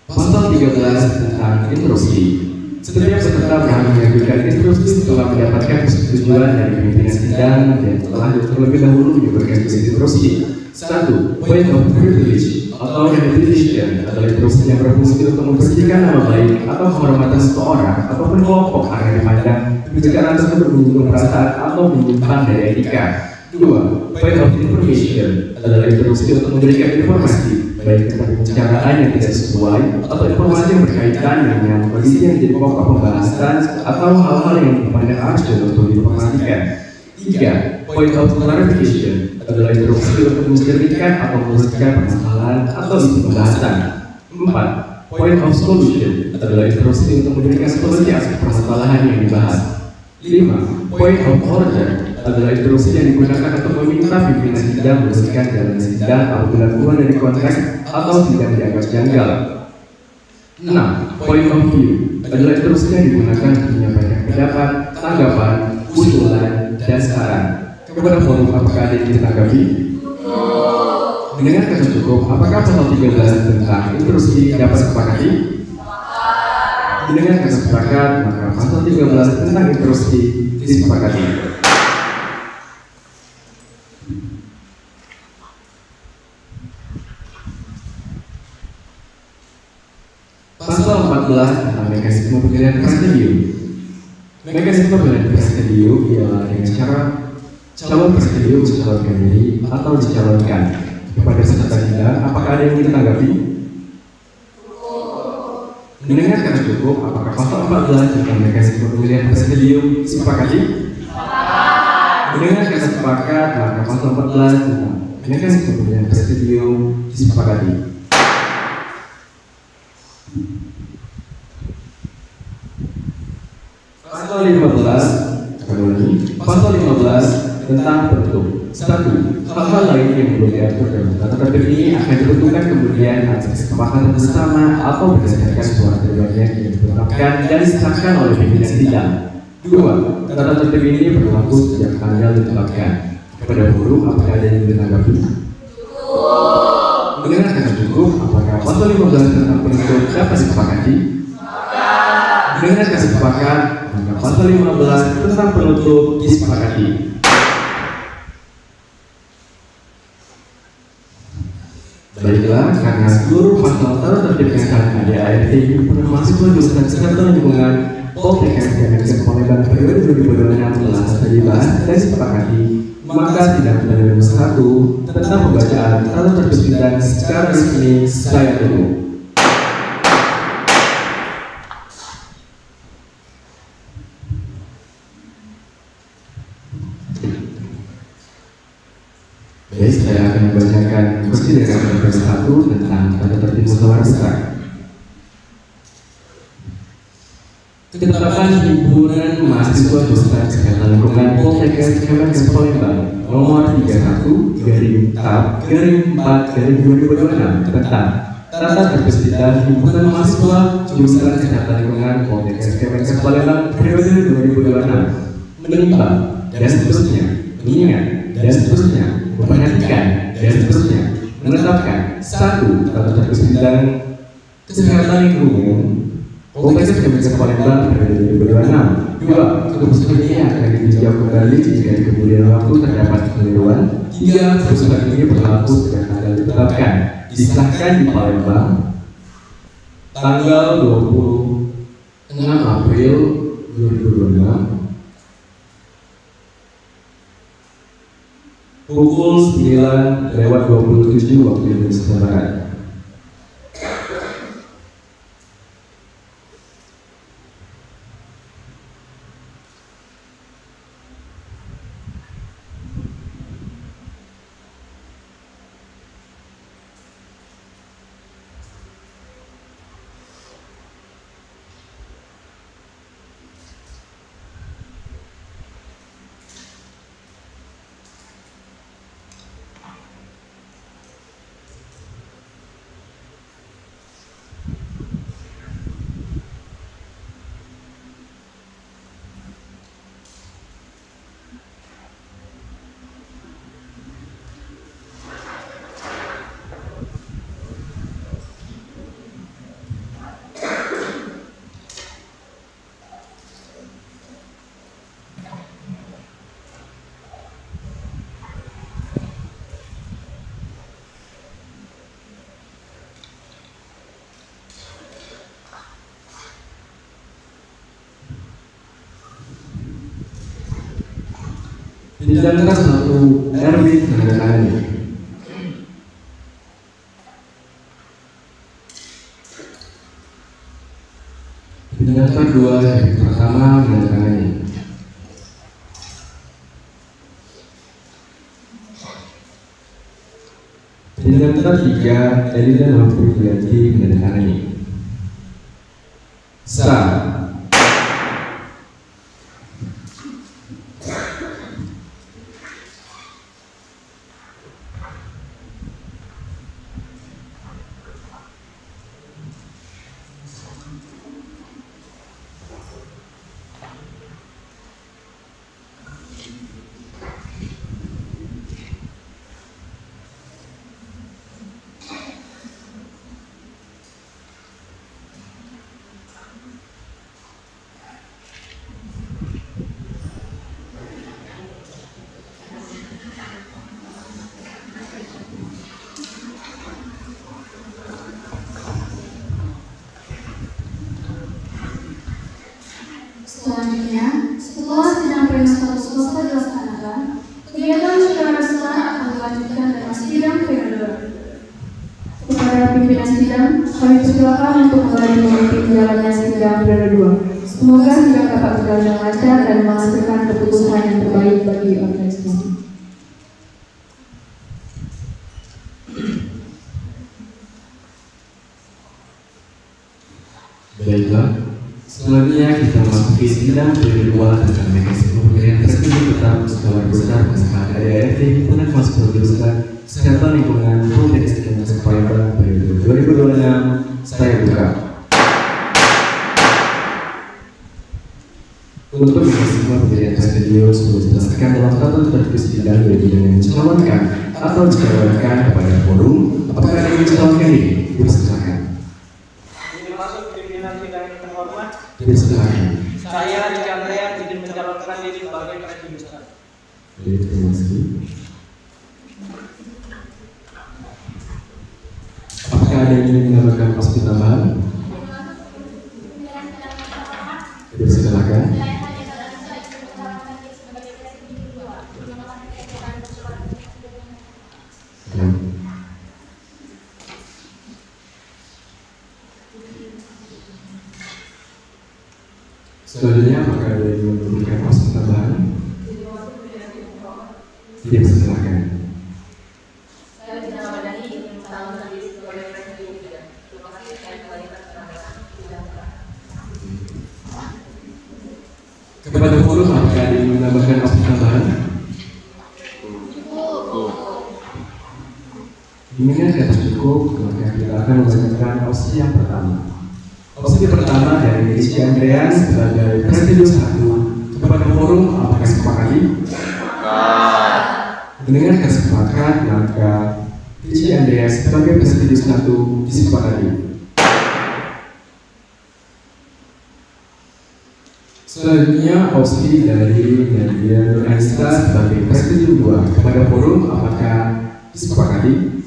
Pasal 13 tentang interupsi. Setiap peserta berhak mengajukan interupsi setelah mendapatkan persetujuan dari pimpinan sidang dan telah terlebih dahulu diberikan interupsi. 1. Point of privilege atau rehabilitation adalah interupsi yang berfungsi untuk membersihkan nama baik atau kehormatan seseorang ataupun kelompok agar dipandang kebijakan tersebut menyinggung perasaan atau menyimpang dari etika. 2. Point of information adalah interupsi untuk memberikan informasi baik tentang pembicaraan yang tidak sesuai atau informasi yang berkaitan dengan kondisi yang jadi pokok pembahasan atau hal-hal yang dipandang urgent untuk diinformasikan. 3. Point of clarification adalah interupsi untuk menceritakan atau meluruskan permasalahan atau isu pembahasan. 4. Point of solution adalah interupsi untuk memberikan solusi atas permasalahan yang dibahas. 5. Point of order adalah interupsi yang digunakan untuk meminta pimpinan sidang meluruskan jalannya sidang apabila keluar dari konteks atau sidang dianggap janggal. 6. Point of view adalah interupsi yang digunakan untuk menyampaikan pendapat, tanggapan, usulan, dan saran. Kepada forum, apakah ada yang ditanggapi? Dengan kata cukup, apakah pasal 13 tentang interupsi dapat disepakati? Dengan kata sepakat, maka pasal 13 tentang interupsi disepakati. Pasal 14 tentang mekanisme pemilihan presidium. Mekanisme pemilihan presidium ialah dengan cara calon presidium mencalonkan diri atau dicalonkan. Kepada peserta sidang, apakah ada yang ingin ditanggapi? Mendengar kata cukup, apakah pasal 14 tentang mekanisme pemilihan presidium disepakati? Mendengar kata sepakat, maka pasal 14 tentang mekanisme pemilihan presidium disepakati. Pasal 15, pasal 15 tentang bentuk. 1. Hal-hal lain yang belum diatur dalam tata tertib ini akan ditentukan kemudian atas kesepakatan bersama atau berdasarkan suara terbanyak yang ditetapkan dan disahkan oleh pimpinan sidang. 2. Tata tertib ini berlaku sejak tanggal ditetapkan. Kepada buruh, apakah ada yang ditanggapi? Mendengar kata cukup, apakah pasal 15 tentang bentuk dapat disepakati? Dengan kesepakatan, maka pasal 15 tentang penutup disepakati. Baiklah, karena seluruh pasal tertertib yang kami ADART himpunan mahasiswa jurusan Kesehatan Lingkungan Poltekkes Kemenkes Palembang periode 2026 telah selesai dibahas dan disepakati, maka sidang perdana nomor 1 tentang pembacaan tata tertib sidang secara resmi saya tutup. Baik, saya akan membacakan konsideran nomor 1 tentang tata tertib musyawarah besar. Ketetapan himpunan mahasiswa jurusan Kesehatan Lingkungan Poltekkes Kemenkes Palembang nomor 31/4/2026 tentang tata tertib sidang himpunan mahasiswa jurusan Kesehatan Lingkungan Poltekkes Kemenkes Palembang periode 2026 menimbang dan seterusnya, mengingat dan seterusnya, memperhatikan dan seterusnya, menetapkan 1. Tata tertib sidang kesehatan lingkungan Poltekkes Kemenkes Palembang periode 2026. 2. Keputusan ini akan ditinjau kembali jika di kemudian waktu terdapat kekeliruan. 3. Keputusan ini berlaku sejak tanggal ditetapkan, disahkan di Palembang tanggal 26 April 2026 pukul 9:27 waktu Indonesia Barat. Sidang kelas 1 Erwin menandatangani. Sidang kedua yang pertama menandatangani. Sidang ketiga Elida Nurpurianti menandatangani. Sah. Selanjutnya, setelah sidang pleno 1 selesai dilaksanakan, kegiatan musyawarah besar akan dilanjutkan dengan sidang pleno. Kepada pimpinan sidang, kami persilakan untuk kembali memimpin jalannya sidang pleno 2. Semoga sidang dapat berjalan dengan lancar dan menghasilkan keputusan yang terbaik bagi organisasi. Baiklah, selanjutnya kita memasuki sidang kedua tentang mekanisme pemilihan presiden tetap musyawarah besar bersama ADART himpunan mahasiswa jurusan Kesehatan Lingkungan Poltekkes Kemenkes Palembang periode 2026. Saya buka. Untuk mekanisme pemilihan presiden sudah dijelaskan dalam tata tertib sidang, yaitu dengan mencalonkan atau dicalonkan kepada forum. Apakah ada yang mencalonkan diri? Dipersilakan. Ini masuk pimpinan sidang yang terhormat. Dipersilakan. Saya Riki Andrean izin mencalonkan diri sebagai Presidium Ustaz. Terima kasih. Apakah ada yang ingin menambahkan posisi tambahan? Dipersilakan. Selanjutnya, apakah ada yang memberikan posisi tambahan? Dipersilakan. Kepada forum, apakah ada yang menambahkan posisi tambahan? Jika tidak cukup, maka kita akan membacakan opsi yang pertama. Opsi pertama dari Riki Andrean sebagai Presidium 1. Kepada forum, apakah sepakati? Dengan kesepakatan, maka Riki Andrean sebagai Presidium 1 disepakati. Selanjutnya, opsi dari Nadia Nur Anissa sebagai Presidium 2. Kepada forum, apakah disepakati?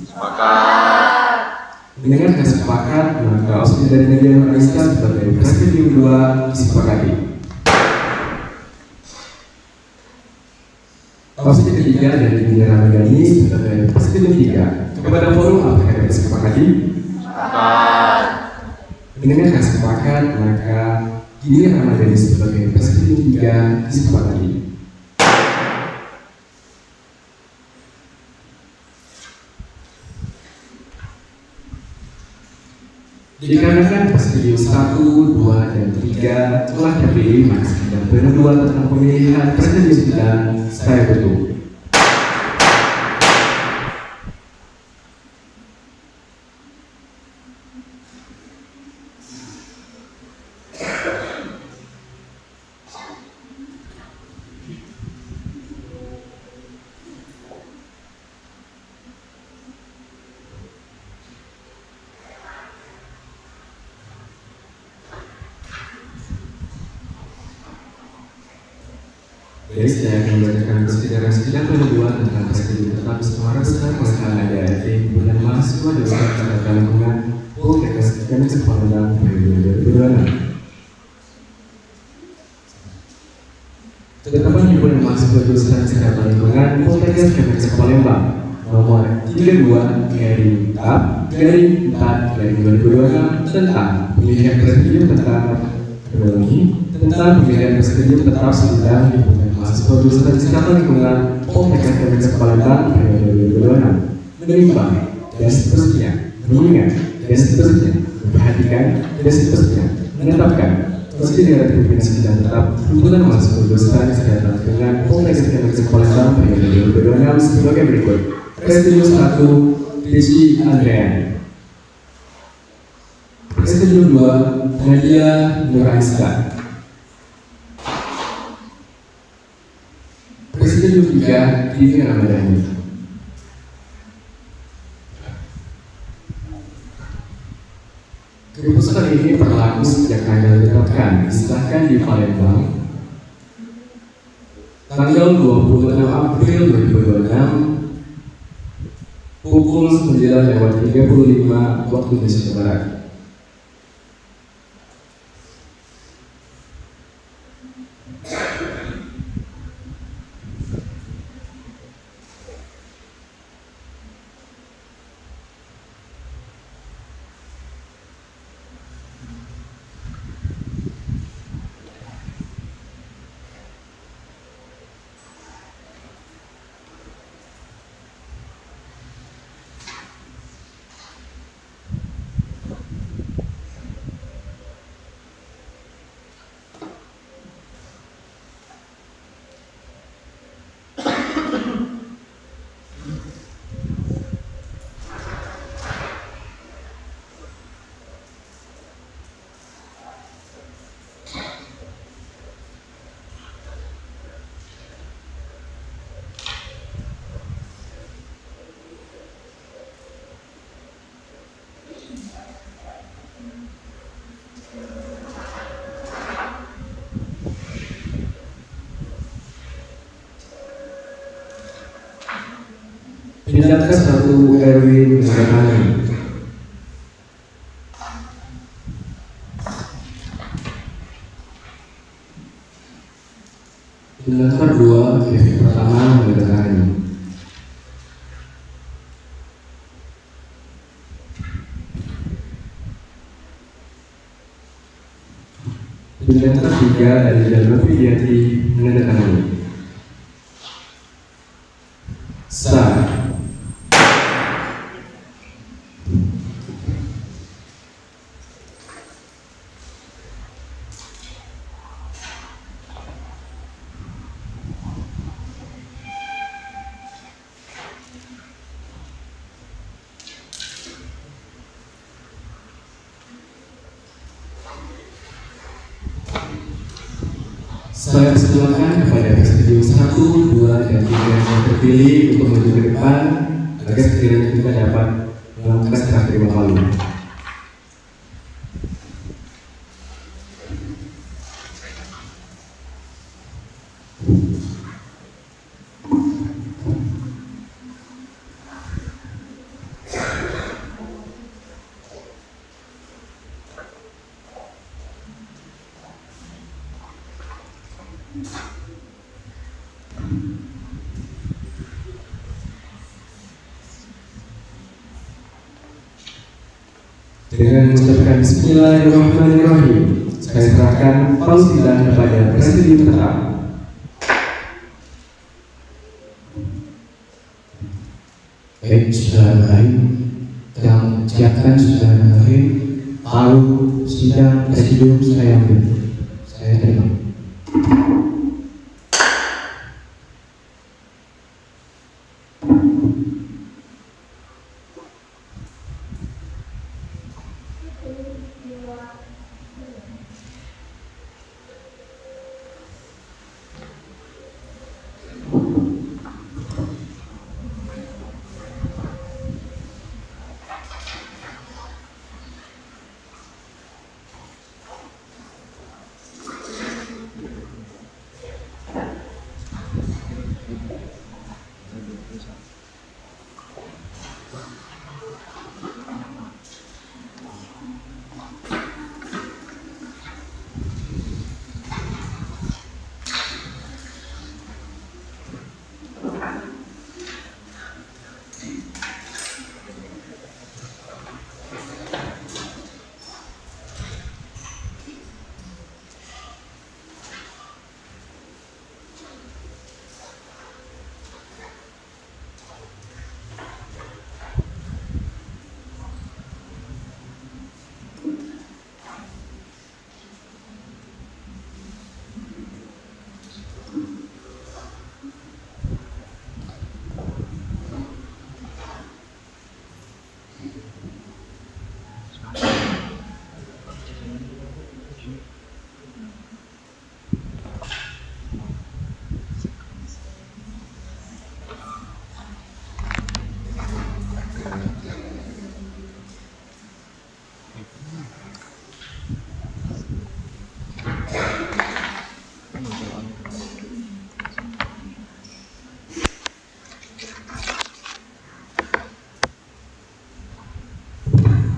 Dengan kesepakatan, maka opsi dari Nadia Nur Anissa sebagai Presidium 2 disepakati. Opsi ketiga dari Indra Ramadhani sebagai Presidium 3. Kepada forum, apakah disepakati? Dengan kesepakatan, maka Indra Ramadhani sebagai Presidium 3 disepakati. Dikarenakan Presidium 1, 2, dan 3 telah terpilih, maka sidang pendahuluan tentang pemilihan Presidium 9 saya tutup. Jadi saya akan membacakan persidangan sidang pendahuluan tentang Presidium tetap Semarang secara pelaksanaan ADART bulan mahasiswa Dewan Tata Lingkungan Poltekkes Kementerian Palembang periode 2026. Ketetapan himpunan mahasiswa jurusan Kesehatan Lingkungan Poltekkes Kementerian Palembang nomor 32/4/2026 tentang pemilihan Presidium tetap tentang pemilihan Presidium tetap sidang himpunan mahasiswa jurusan Kesehatan Lingkungan Poltekkes Kementerian Palembang periode 2026 menimbang dan seterusnya, mengingat dan seterusnya, memperhatikan dan seterusnya, menetapkan Presiden dan pimpinan sidang tetap himpunan mahasiswa jurusan Kesehatan Lingkungan Poltekkes Kementerian Palembang periode 2026 sebagai berikut. Presidium 1 Riki Andrean. Presidium 2 Nadia Nur Anissa. Presidium 3 Indra Ramadhani. Keputusan ini berlaku sejak tanggal ditetapkan disahkan di Palembang tanggal 26 April 2026 pukul 9:35 waktu Indonesia Barat. Tindakan 1 Erwin Megatani. Tindakan 2 Kevin Pratama Megatani. Tindakan 3 Adila Novidiati Megatani. Saya persilakan kepada Presidium 1, 2, dan 3 yang terpilih untuk maju ke depan agar sekiranya kita dapat melakukan serah terima malu. Dengan mengucapkan Bismillahirrahmanirrahim, saya serahkan paus sidang kepada Presidium tetap. Baik, Bismillahirrahmanirrahim. Yang siapkan Bismillahirrahmanirrahim. Paus sidang Presidium saya ambil. Saya terima.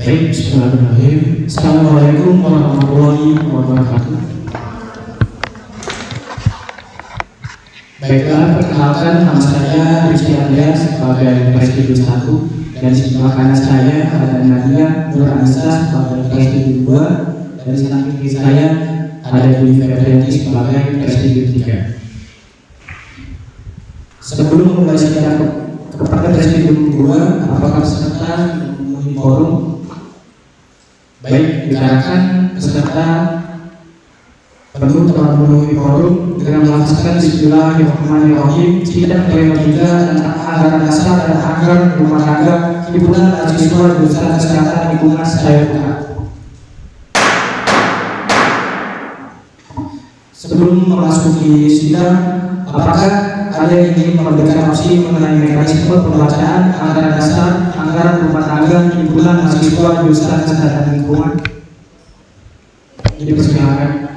Baik, bismillahirrahmanirrahim. Assalamualaikum warahmatullahi wabarakatuh. Baiklah, perkenalkan nama saya Rizky Andreas sebagai Presidium 1 dan di sebelah kanan saya ada Nadia Nur Anissa sebagai Presidium 2 dan di samping kiri saya ada Dwi Febrianti sebagai Presidium 3. Sebelum memulai sidang kepada Presidium 2, apakah peserta memenuhi quorum? Baik, dikarenakan peserta penuh telah memenuhi quorum dengan melafazkan Bismillahirrahmanirrahim, sidang pleno 3 tentang anggaran dasar dan anggaran rumah tangga himpunan mahasiswa jurusan kesehatan lingkungan saya buka. Sebelum memasuki sidang, apakah ada yang ingin memberikan opsi mengenai mekanisme pembacaan anggaran dasar, anggaran rumah tangga himpunan mahasiswa jurusan kesehatan lingkungan? Dipersilakan.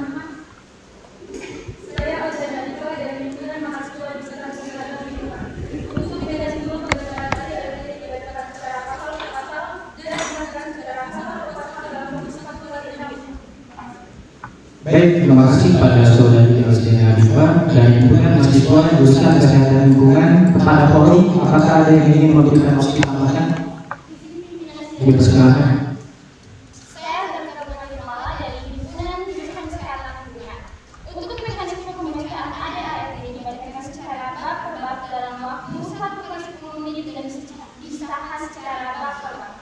Saya Aljanito dari himpunan mahasiswa jurusan kesehatan lingkungan. Untuk mekanisme pembacaan Baik, terima kasih kepada saudari Elzina Adifa dari himpunan mahasiswa jurusan kesehatan lingkungan. Kepada forum, apakah ada yang ingin memberikan opsi tambahan? Dipersilakan. Saya dari Kabupaten Malang dari himpunan jurusan kesehatan lingkungan. Untuk mekanisme pembacaan ADART dibacakan secara bab-per-bab dalam waktu 1 kali 10 menit dan disahkan secara bab-per-bab.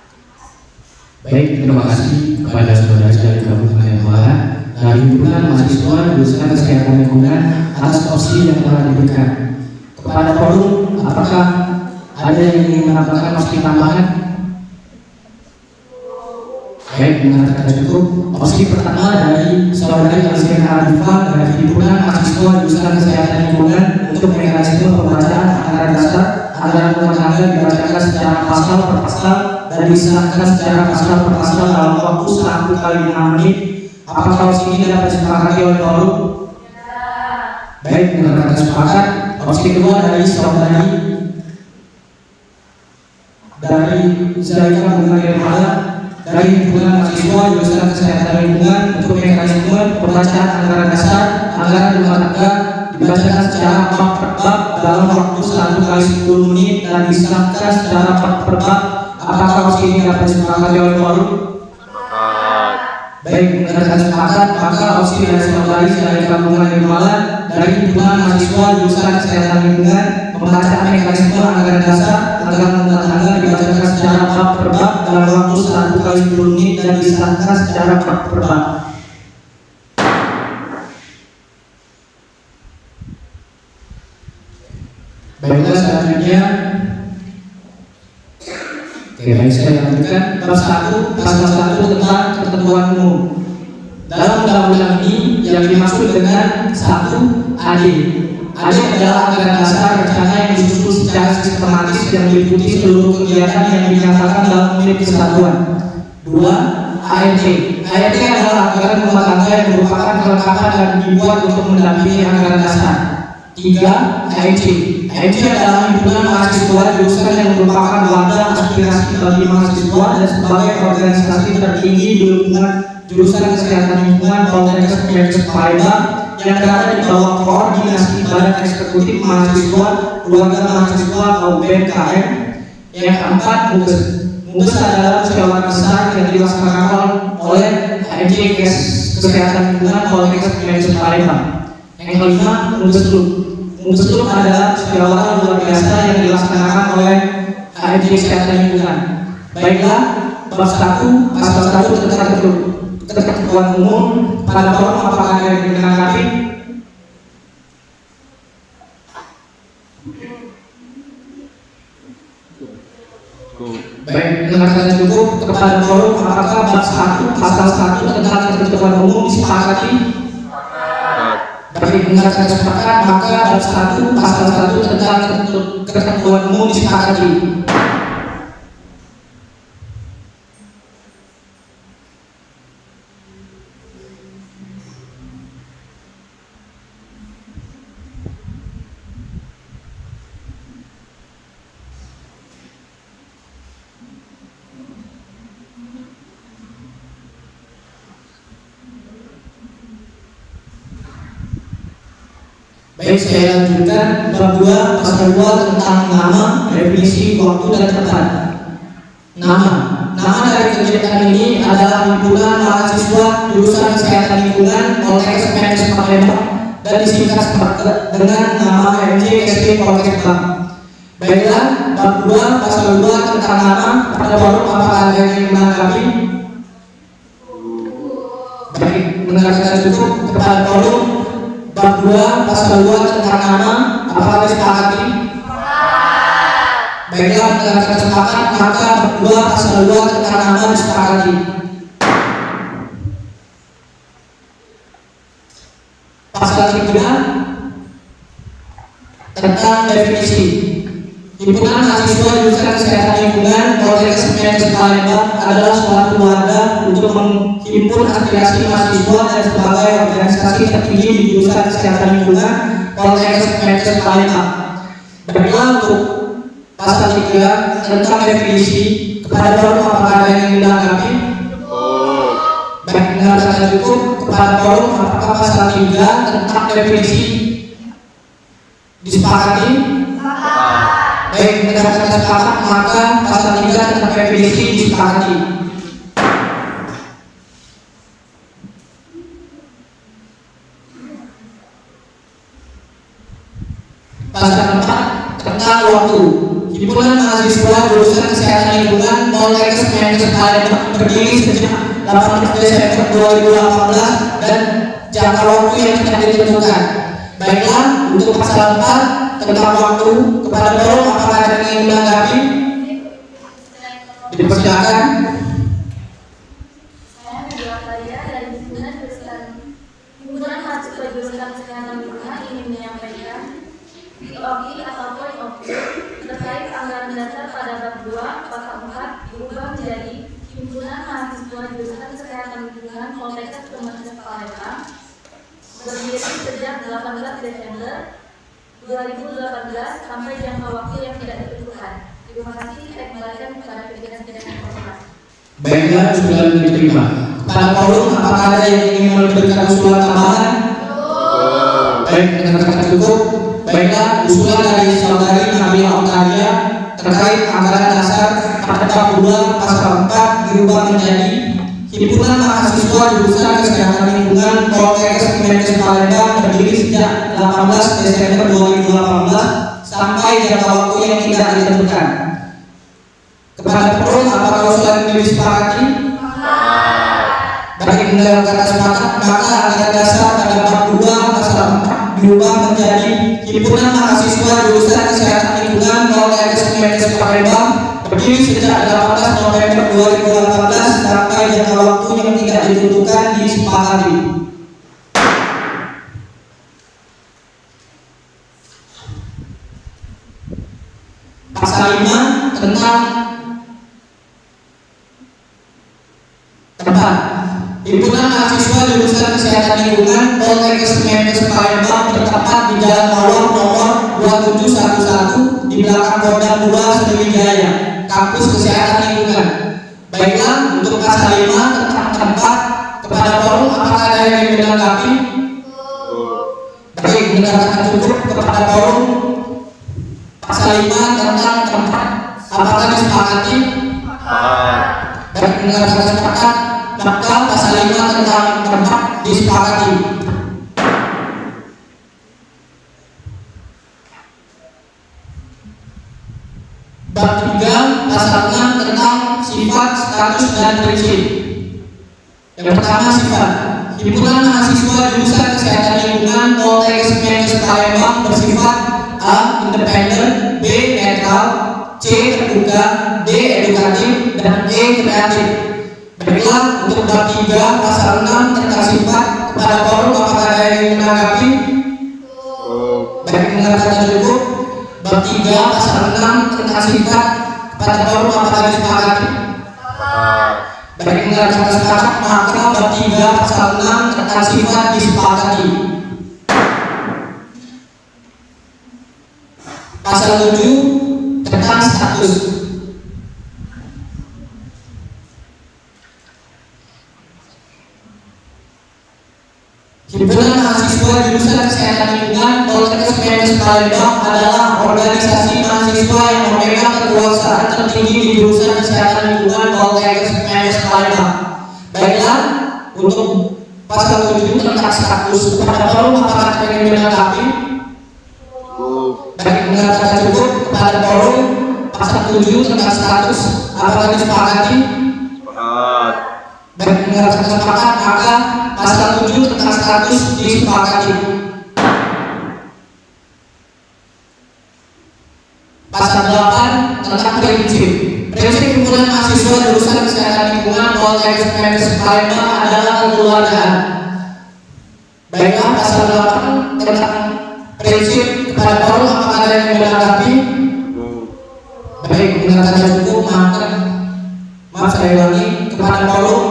Baik, terima kasih kepada saudara dari Kabupaten Malang dari himpunan mahasiswa jurusan kesehatan lingkungan atas opsi yang telah diberikan. Kepada forum, apakah ada yang ingin menambahkan opsi tambahan? Baik, dengan kata cukup, opsi pertama dari saudari Elzina Adifa dari himpunan mahasiswa jurusan kesehatan lingkungan untuk mekanisme pembacaan anggaran dasar anggaran rumah tangga dibacakan secara pasal per pasal dan disahkan secara pasal per pasal dalam waktu 1 kali 6 menit. Apakah opsi ini dapat disepakati oleh forum? Baik, dengan kata sepakat, opsi kedua dari saudari Zaika Bunga Irmala dari himpunan mahasiswa jurusan kesehatan lingkungan untuk mekanisme pembacaan anggaran dasar anggaran rumah tangga dibacakan secara bab per bab dalam waktu 1 kali 10 menit dan disahkan secara bab per bab. Apakah opsi ini dapat disepakati oleh forum? Baik, berdasarkan sepakat, maka opsi dari saudari Zaika Bunga Irmala dari himpunan mahasiswa jurusan kesehatan lingkungan pembacaan mekanisme anggaran dasar anggaran rumah tangga dibacakan secara bab per bab dalam waktu 1 kali 10 menit dan disahkan secara bab per bab. Baiklah, selanjutnya baik, saya lanjutkan bab 1 pasal 1 tentang ketentuan umum. Dalam undang-undang ini yang dimaksud dengan 1 AD. AD adalah anggaran dasar rencana yang disusun secara sistematis yang meliputi seluruh kegiatan yang dinyatakan dalam unit kesatuan. 2 ART. ART adalah anggaran rumah tangga yang merupakan kelengkapan dan dibuat untuk mendampingi anggaran dasar. 3 AMC. AMC adalah himpunan mahasiswa jurusan yang merupakan wadah aspirasi bagi mahasiswa dan sebagai organisasi tertinggi di lingkungan jurusan kesehatan lingkungan Poltekkes Kemenkes Palembang yang berada di bawah koordinasi Badan Eksekutif Mahasiswa Keluarga Mahasiswa atau BKM. Yang keempat, MUBES. MUBES adalah musyawarah besar yang dilaksanakan oleh AMC Kesehatan Lingkungan Poltekkes Kemenkes Palembang. Yang kelima, MUBES Group. MUBES Group adalah musyawarah luar biasa yang dilaksanakan oleh AMC Kesehatan Lingkungan. Baiklah, bab 1 pasal 1 tentang ketentuan umum. Pada forum, apakah ada yang menanggapi? Baik, dengan kata cukup kepada forum, apakah bab 1 pasal 1 tentang ketentuan umum disepakati? Baik, dengan kata sepakat, maka bab 1 pasal 1 tentang ketentuan umum disepakati. Baik, saya lanjutkan bab 2 pasal 2 tentang nama, definisi, waktu dan tempat. Nama dari kegiatan ini adalah himpunan mahasiswa jurusan kesehatan lingkungan Poltekkes Kemenkes Palembang dan disingkat dengan nama MJSP Poltekkes Bank. Baiklah, bab 2 pasal 2 tentang nama. Pada forum, apakah ada yang menanggapi? Baik, mendengarkan cukup kepada forum. Bab 2 pasal 2 tentang nama, apakah disepakati? Baiklah, dengan sepakat, maka bab 2 pasal 2 tentang nama disepakati. Pasal 3 tentang definisi. Himpunan mahasiswa jurusan kesehatan lingkungan Poltekkes Kemenkes Palembang adalah suatu wadah untuk menghimpun aspirasi mahasiswa dan sebagai organisasi tertinggi di jurusan kesehatan lingkungan Poltekkes Kemenkes Palembang. Baiklah, untuk pasal 3 tentang definisi, kepada forum apakah ada yang menanggapi? Baik, dengan kata cukup kepada forum, apakah pasal 3 tentang definisi disepakati? Baik, dengan kata sepakat, maka pasal 3 tentang definisi disepakati. Pasal 4 tentang waktu. Himpunan mahasiswa jurusan Kesehatan Lingkungan Poltekkes Kemenkes Palembang berdiri sejak 18 Desember 2018 dan jangka waktu yang tidak ditentukan. Baiklah, untuk pasal 4 tentang waktu, kepada forum apakah ada yang ingin menanggapi? Dipersilakan. Saya Nabila Faria dari Himpunan Mahasiswa Jurusan Kesehatan Lingkungan ingin menyampaikan POG atau point of view terkait anggaran dasar pada bab 2 pasal 4 diubah menjadi Himpunan Mahasiswa Jurusan Kesehatan Lingkungan Poltekkes Kemenkes Palembang berdiri sejak 18 Desember 2018 sampai jangka waktu yang tidak ditentukan. Terima kasih, saya kembalikan kepada pimpinan informasi. Baiklah, usulan diterima. Kepada forum, apakah ada yang ingin memberikan usulan tambahan? Baik, dengan kata cukup. Baiklah, usulan dari saudari Nabila Octavia terkait anggaran dasar pada bab 2 pasal 4 diubah menjadi Himpunan Mahasiswa Jurusan Kesehatan Lingkungan Poltekkes Kemenkes Palembang berdiri sejak 18 Desember 2018 sampai jangka waktu yang tidak ditentukan. Kepada forum, apakah usulan ini disepakati? Bagi dengan kata sepakat, maka anggaran dasar pada bab 2 pasal 4 diubah menjadi Himpunan Mahasiswa Jurusan Kesehatan Lingkungan Poltekkes Kemenkes Palembang berdiri sejak 18 November 2018 sampai jangka waktu yang tidak ditentukan disepakati. Pasal 5 tentang tempat. Himpunan Mahasiswa Jurusan Kesehatan Lingkungan Poltekkes Kemenkes Palembang bertempat di Jalan Mawar nomor 2711 di belakang Kodam 2 Sriwijaya, Kampus Kesehatan Lingkungan. Baiklah, untuk pasal 5 tentang tempat, kepada forum apakah ada yang ingin menanggapi? Baik, mendengarkan cukup kepada forum. Pasal 5 tentang tempat, apakah disepakati? Baik, mendengarkan sepakat, maka pasal 5 tentang tempat disepakati. Bab 3 pasal 6 tentang sifat, status, dan prinsip. Yang pertama, sifat. Himpunan Mahasiswa Jurusan Kesehatan Lingkungan Poltekkes Kemenkes Palembang bersifat A. Independen, B. Netral, C. Terbuka, D. Edukatif, dan E. Kreatif. Baiklah, untuk bab 3 pasal 6 tentang sifat, kepada forum apakah ada yang ingin menanggapi? Baik, mendengarkan cukup. Bab 3 pasal 6 tentang sifat, kepada forum apakah disepakati? Baik, mendengarkan sepakat, maka bab 3 pasal 6 tentang sifat disepakati. Pasal 7 tentang status. Himpunan Mahasiswa Jurusan Kesehatan Lingkungan Poltekkes Kemenkes Palembang adalah organisasi mahasiswa yang memegang kekuasaan tertinggi di jurusan Kesehatan Lingkungan Poltekkes Kemenkes Palembang. Baiklah, untuk pasal 7 tentang status, kepada forum apakah ada yang menanggapi? Baik, mendengarkan cukup. Kepada forum, pasal 7 tentang status, apakah disepakati? Baik, mendengarkan sepakat, maka pasal 7 tentang status disepakati. Pasal 8 tentang prinsip. Prinsip Himpunan Mahasiswa Jurusan Kesehatan Lingkungan Poltekkes Kemenkes Palembang adalah kekeluargaan. Baiklah, pasal 8 tentang prinsip, kepada forum apakah ada yang menanggapi? Baik, mendengarkan cukup, maka maaf saya ulangi, kepada forum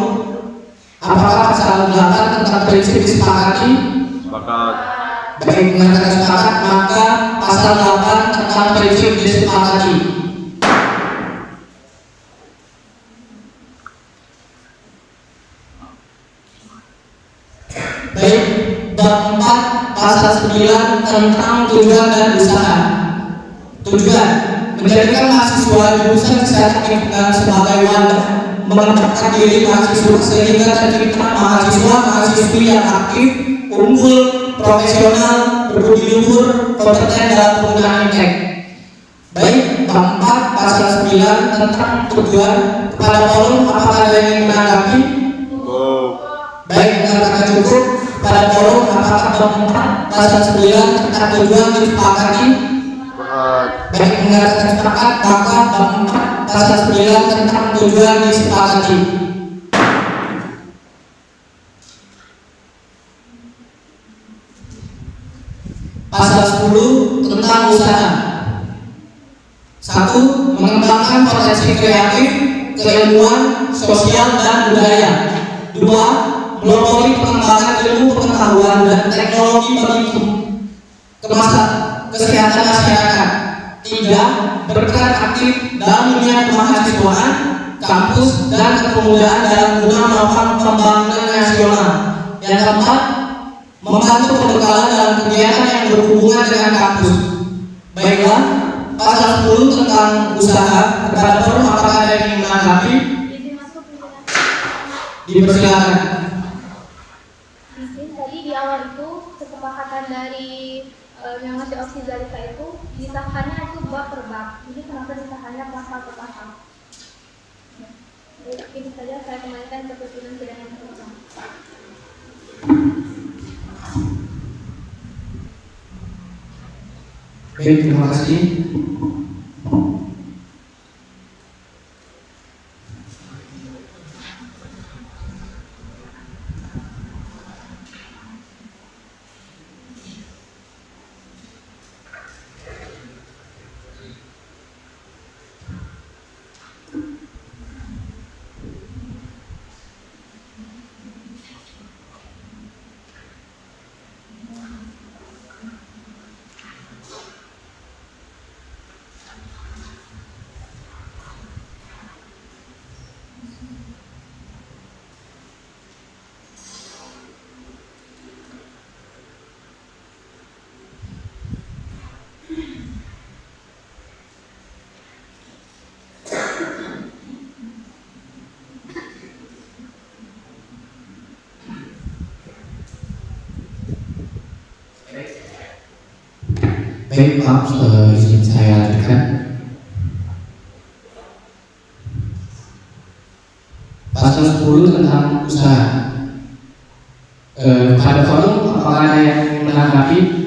apakah pasal 8 tentang prinsip disepakati? Sepakat. Baik, mendengarkan sepakat, maka pasal 8 tentang prinsip disepakati. Baik, bab 4 pasal 9 tentang tujuan dan usaha. Tujuan menjadikan mahasiswa jurusan kesehatan lingkungan sebagai wadah mengembangkan diri mahasiswa sehingga tercipta mahasiswa-mahasiswi yang aktif, unggul, profesional, berbudi luhur, kompeten dalam penggunaan iptek. Baik, bab 4 pasal 9 tentang tujuan. Kepada forum apakah ada yang menanggapi? Baik, mengatakan cukup. Pada forum apakah bab 4 pasal 9 tentang tujuan disepakati? Baik, mengatakan sepakat, maka bab 4 pasal 9 tentang tujuan disepakati. Pasal 10 tentang usaha. 1. Mengembangkan potensi kreatif, keilmuan, sosial, dan budaya. 2. Melopori pengembangan ilmu pengetahuan dan teknologi bagi kesehatan masyarakat. 3. Berperan aktif dalam dunia kemahasiswaan, kampus, dan kepemudaan dalam guna melakukan pembangunan nasional. Yang keempat, membantu pembekalan dalam kegiatan yang berhubungan dengan kampus. Baiklah, pasal 10 tentang usaha. Kepada forum apakah ada yang menanggapi? Dipersilakan. Tadi di awal itu kesepakatan dari yang ngasih opsi Zalika itu disahkannya itu bab per bab. Jadi kenapa disahkannya pasal per pasal? Ini saja saya kembalikan ke keputusan sidang yang pertama. Baik, terima kasih. Baik, maaf, izin saya lanjutkan. Pasal 10 tentang usaha. Pada forum apakah ada yang menanggapi?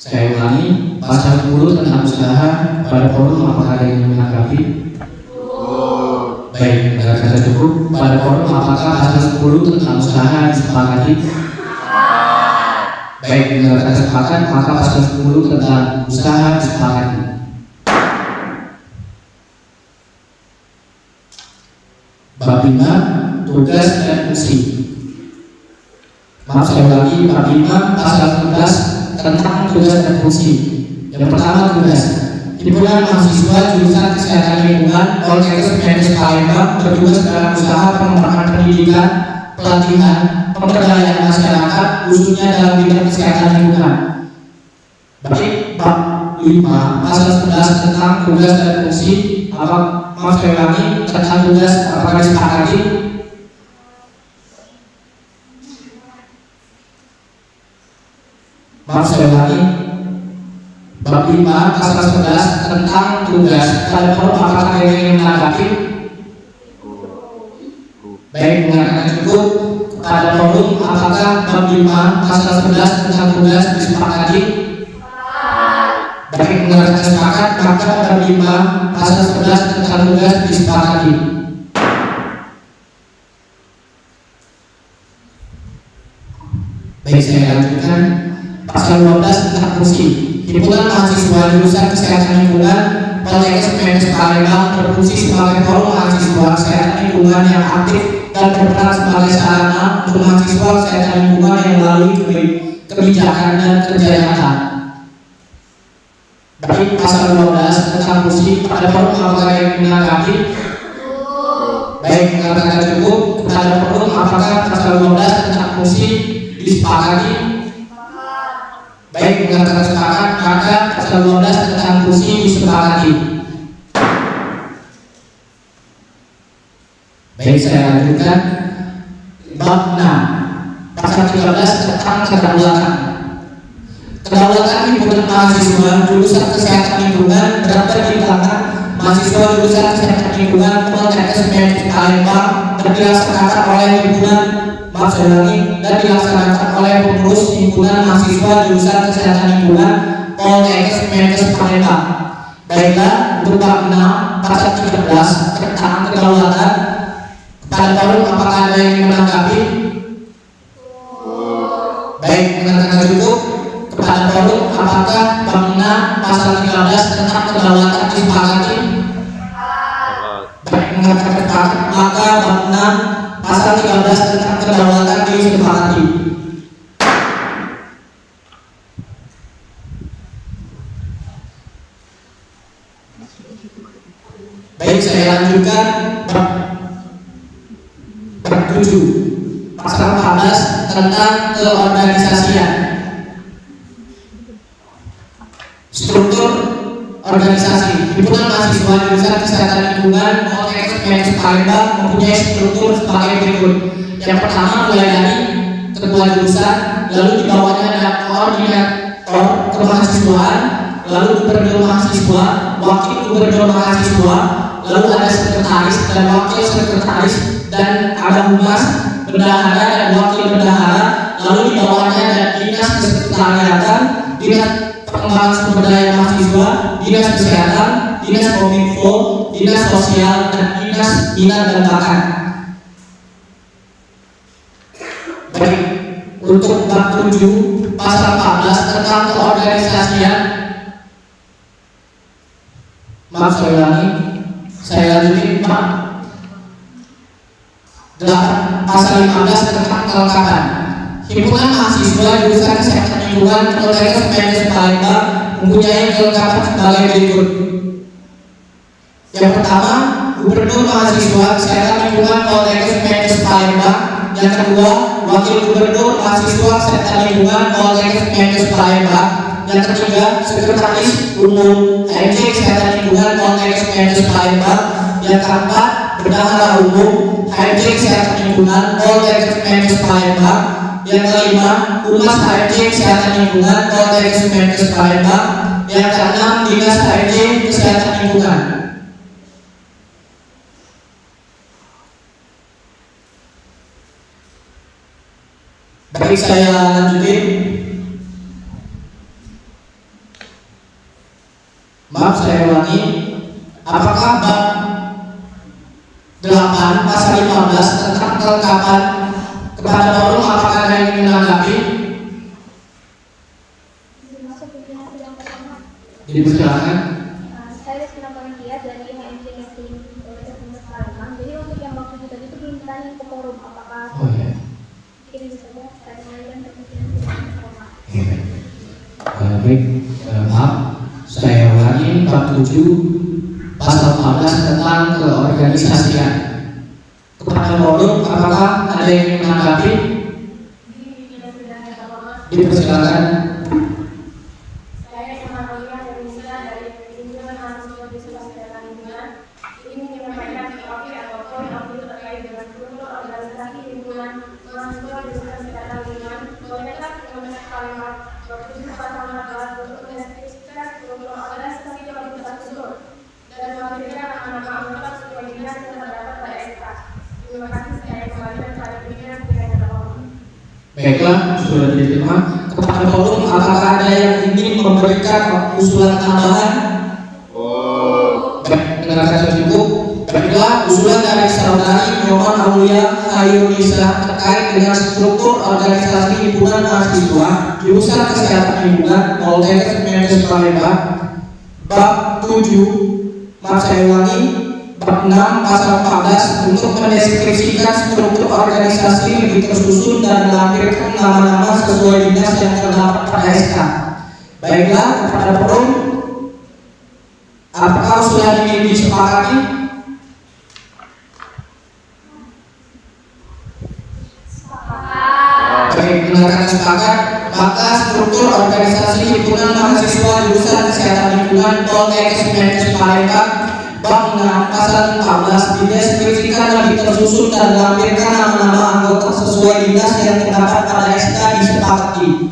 Saya ulangi, pasal 10 tentang usaha. Pada forum apakah ada yang menanggapi? Baik, kata cukup. Pada forum apakah pasal 10 tentang usaha disepakati? Baik, kata sepakat, maka pasal 10 tentang usaha disepakati. Bab 5, tugas dan fungsi. Maaf, saya ulangi, bab 5 pasal 11 tentang tugas dan fungsi. Yang pertama, tugas. Himpunan mahasiswa jurusan kesehatan lingkungan Poltekkes Medes Palembang bertugas dalam usaha pengembangan pendidikan, pelatihan, pemberdayaan masyarakat khususnya dalam bidang kesehatan lingkungan. Baik, bab 5 pasal 11 tentang tugas dan fungsi. Maaf, saya ulangi, tentang tugas apakah disepakati? Maaf, saya ulangi, bab 5 pasal 11 tentang tugas. Pada forum apakah ada yang menanggapi? Baik, mengatakan cukup. Pada forum apakah bab 5 pasal 11 tentang tugas disepakati? Baik, mengatakan sepakat, maka bab 5 pasal 11 tentang tugas disepakati. Baik, saya lanjutkan. Pasal 12 tentang fungsi. Himpunan mahasiswa jurusan kesehatan lingkungan Poltekkes Medes Palembang berfungsi sebagai forum mahasiswa kesehatan lingkungan yang aktif dan berperan sebagai sarana untuk mahasiswa kesehatan lingkungan yang melalui kebijakan dan kerja nyata. Baik pasal 12 tentang musik pada forum apakah yang menanggapi? Baik, mengatakan cukup. Kepada forum apakah pasal 12 tentang musik disepakati? Baik, mengatakan sepakat, maka pasal 12 tentang musik disepakati. Baik, saya lanjutkan. Bab 6 pasal 13 tentang kedaulatan. Kedaulatan himpunan mahasiswa jurusan kesehatan lingkungan berada di tangan mahasiswa jurusan kesehatan lingkungan Poltekkes Medis Palembang dan dilaksanakan oleh himpunan dan dilaksanakan oleh pengurus himpunan mahasiswa jurusan kesehatan lingkungan Poltekkes Medis Palembang. Baiklah, untuk bab 6 pasal 13 tentang kedaulatan. Pada forum apakah ada yang menanggapi? Baik, mengatakan cukup. Kepada forum apakah bab 6 pasal 13 tentang kedaulatan disepakati? Baik, mengatakan sepakat, maka bab 6 pasal 13 tentang kedaulatan disepakati. Baik, saya lanjutkan bab 7 pasal 14 tentang keorganisasian. Struktur organisasi himpunan mahasiswa jurusan kesehatan lingkungan Poltekkes Medis Palembang mempunyai struktur sebagai berikut. Yang pertama, mulai dari ketua jurusan, lalu di bawahnya ada koordinator kemahasiswaan, lalu gubernur mahasiswa, wakil gubernur mahasiswa, lalu ada sekretaris dan wakil sekretaris, dan ada humas, bendahara dan wakil bendahara, lalu di bawahnya ada dinas kesekretariatan, dinas pengembangan sumber daya mahasiswa, dinas kesehatan, dinas kominfo, dinas sosial, dan dinas minat dan bakat. Baik, untuk bab 7 pasal 14 tentang keorganisasian. Maaf, saya ulangi, saya lanjutin Pak. 8 pasal 15 tentang kelengkapan. Himpunan mahasiswa jurusan kesehatan lingkungan Poltekkes Medis Palembang mempunyai kelengkapan sebagai berikut. Yang pertama, gubernur mahasiswa kesehatan lingkungan Poltekkes Medis Palembang. Yang kedua, wakil gubernur mahasiswa kesehatan lingkungan Poltekkes Medis Palembang. Yang ketiga, sekretaris umum HMJ kesehatan lingkungan Poltekkes Medis Palembang. Yang keempat, bendahara umum HMJ kesehatan lingkungan Poltekkes Medis Palembang. Yang kelima, humas HMJ kesehatan lingkungan Poltekkes Medis Palembang. Yang keenam, dinas HMJ kesehatan lingkungan. Baik, saya lanjutin. Maaf, saya ulangi. Apakah bab 8 pasal 15 tentang kelengkapan? Kepada forum apakah ada yang menanggapi? Dipersilakan. Saya Rizky Napoleon dari HMJ Kesehatan Poltekkes Palembang. Jadi untuk yang waktu tadi itu belum ditanya ke forum apakah ini bisa saya mengajukan pertanyaan Baik, maaf, saya ulangi bab 7 pasal 14 tentang keorganisasian. Kepada forum apakah ada yang menanggapi? Dipersilakan. Saya Napoleon dari himpunan mahasiswa jurusan kesehatan lingkungan. Ini menyampaikan kopi ataupun update terkait dengan struktur organisasi himpunan mahasiswa jurusan kesehatan lingkungan Poltekkes Medis Palembang. Waktu pasal 14 untuk menspesifikasikan struktur organisasi komunitas tersebut dan mewakilkan anak-anak anggota sesuai dinas yang terdapat pada SK. Terima kasih, saya kembalikan pada pimpinan dengan forum. Baiklah, sudah diterima. Kepada forum apakah ada yang ingin memberikan usulan tambahan? Baik, dengarkan cukup. Baiklah, usulan dari saudari Nyoman Aulia Hayunisa terkait dengan struktur organisasi himpunan mahasiswa jurusan kesehatan lingkungan Poltekkes Medis Palembang. Bab 7, maaf saya ulangi, bab 6 pasal 14 untuk mendeskripsikan struktur organisasi lebih tersusun dan melampirkan nama-nama sesuai dinas yang terdapat pada SK. Baiklah, kepada forum, apakah sudah disepakati? Baik, dengarkan sepakat, maka struktur organisasi himpunan mahasiswa jurusan kesehatan lingkungan Poltekkes Kemenkes Palembang bab 6 pasal 14 dideskripsikan lebih tersusun dan melampirkan nama-nama anggota sesuai dinas yang terdapat pada SK disepakati.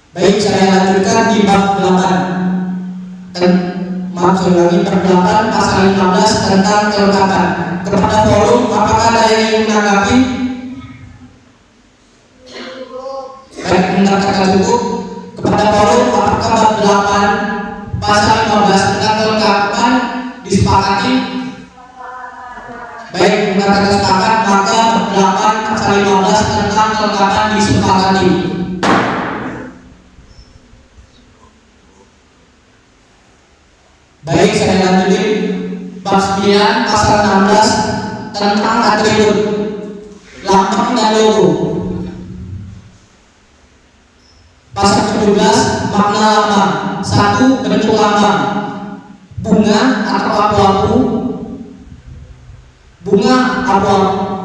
Baik, saya lanjutkan di bab 8. Maksud lagi bab 8 pasal 15 tentang kelengkapan. Kepada forum, apakah ada yang ingin menanggapi? Baik, mendengarkan cukup. Kepada forum, apakah bab 8 pasal 15 tentang kelengkapan disepakati? Baik, mendengarkan sepakat, maka bab 8 pasal 15 tentang kelengkapan disepakati. Baik, saya lanjutin bab 9 pasal 16 tentang atribut lambang dan logo. Pasal 17 makna lambang. 1. Bentuk lambang. Bunga atau abu-abu. Bunga abu-abu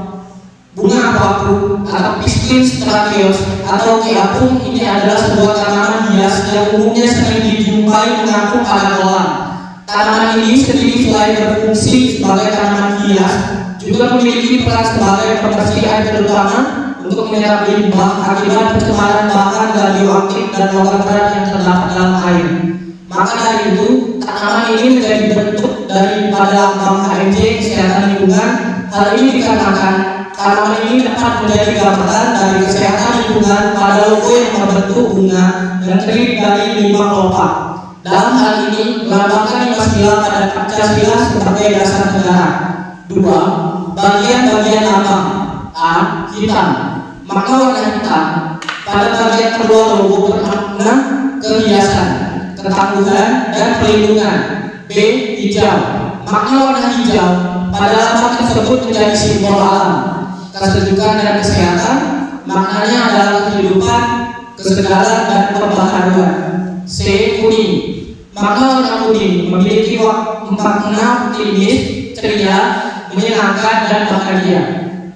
atau pistil strakios atau kiapung ini adalah sebuah tanaman hias yang umumnya sering dijumpai mengapung pada kolam. Tanaman ini sendiri selain berfungsi sebagai tanaman hias, juga memiliki peran sebagai pembersih air terutama untuk menyerap limbah akibat pencemaran bahan radioaktif dan logam berat yang terdapat dalam air. Maka dari itu, tanaman ini menjadi bentuk daripada lambang HMJ kesehatan lingkungan. Hal ini dikarenakan tanaman ini dapat menjadi gambaran dari kesehatan lingkungan pada logo yang berbentuk bunga dan terdiri dari 5 kelopak. Dalam hal ini, melambangkan 5 sila pada Pancasila sebagai dasar negara. 2. Bagian-bagian lambang. A. Hitam. Makna warna hitam pada bagian kedua logo bermakna kehiasan, ketangguhan, dan perlindungan. B. Hijau. Makna warna hijau pada lambang tersebut menjadi simbol alam, kesejukan dan kesehatan. Maknanya adalah kehidupan, kesegaran, dan pembaharuan. C. Kuning. Makna warna kuning memiliki makna optimis, ceria, menyenangkan, dan bahagia.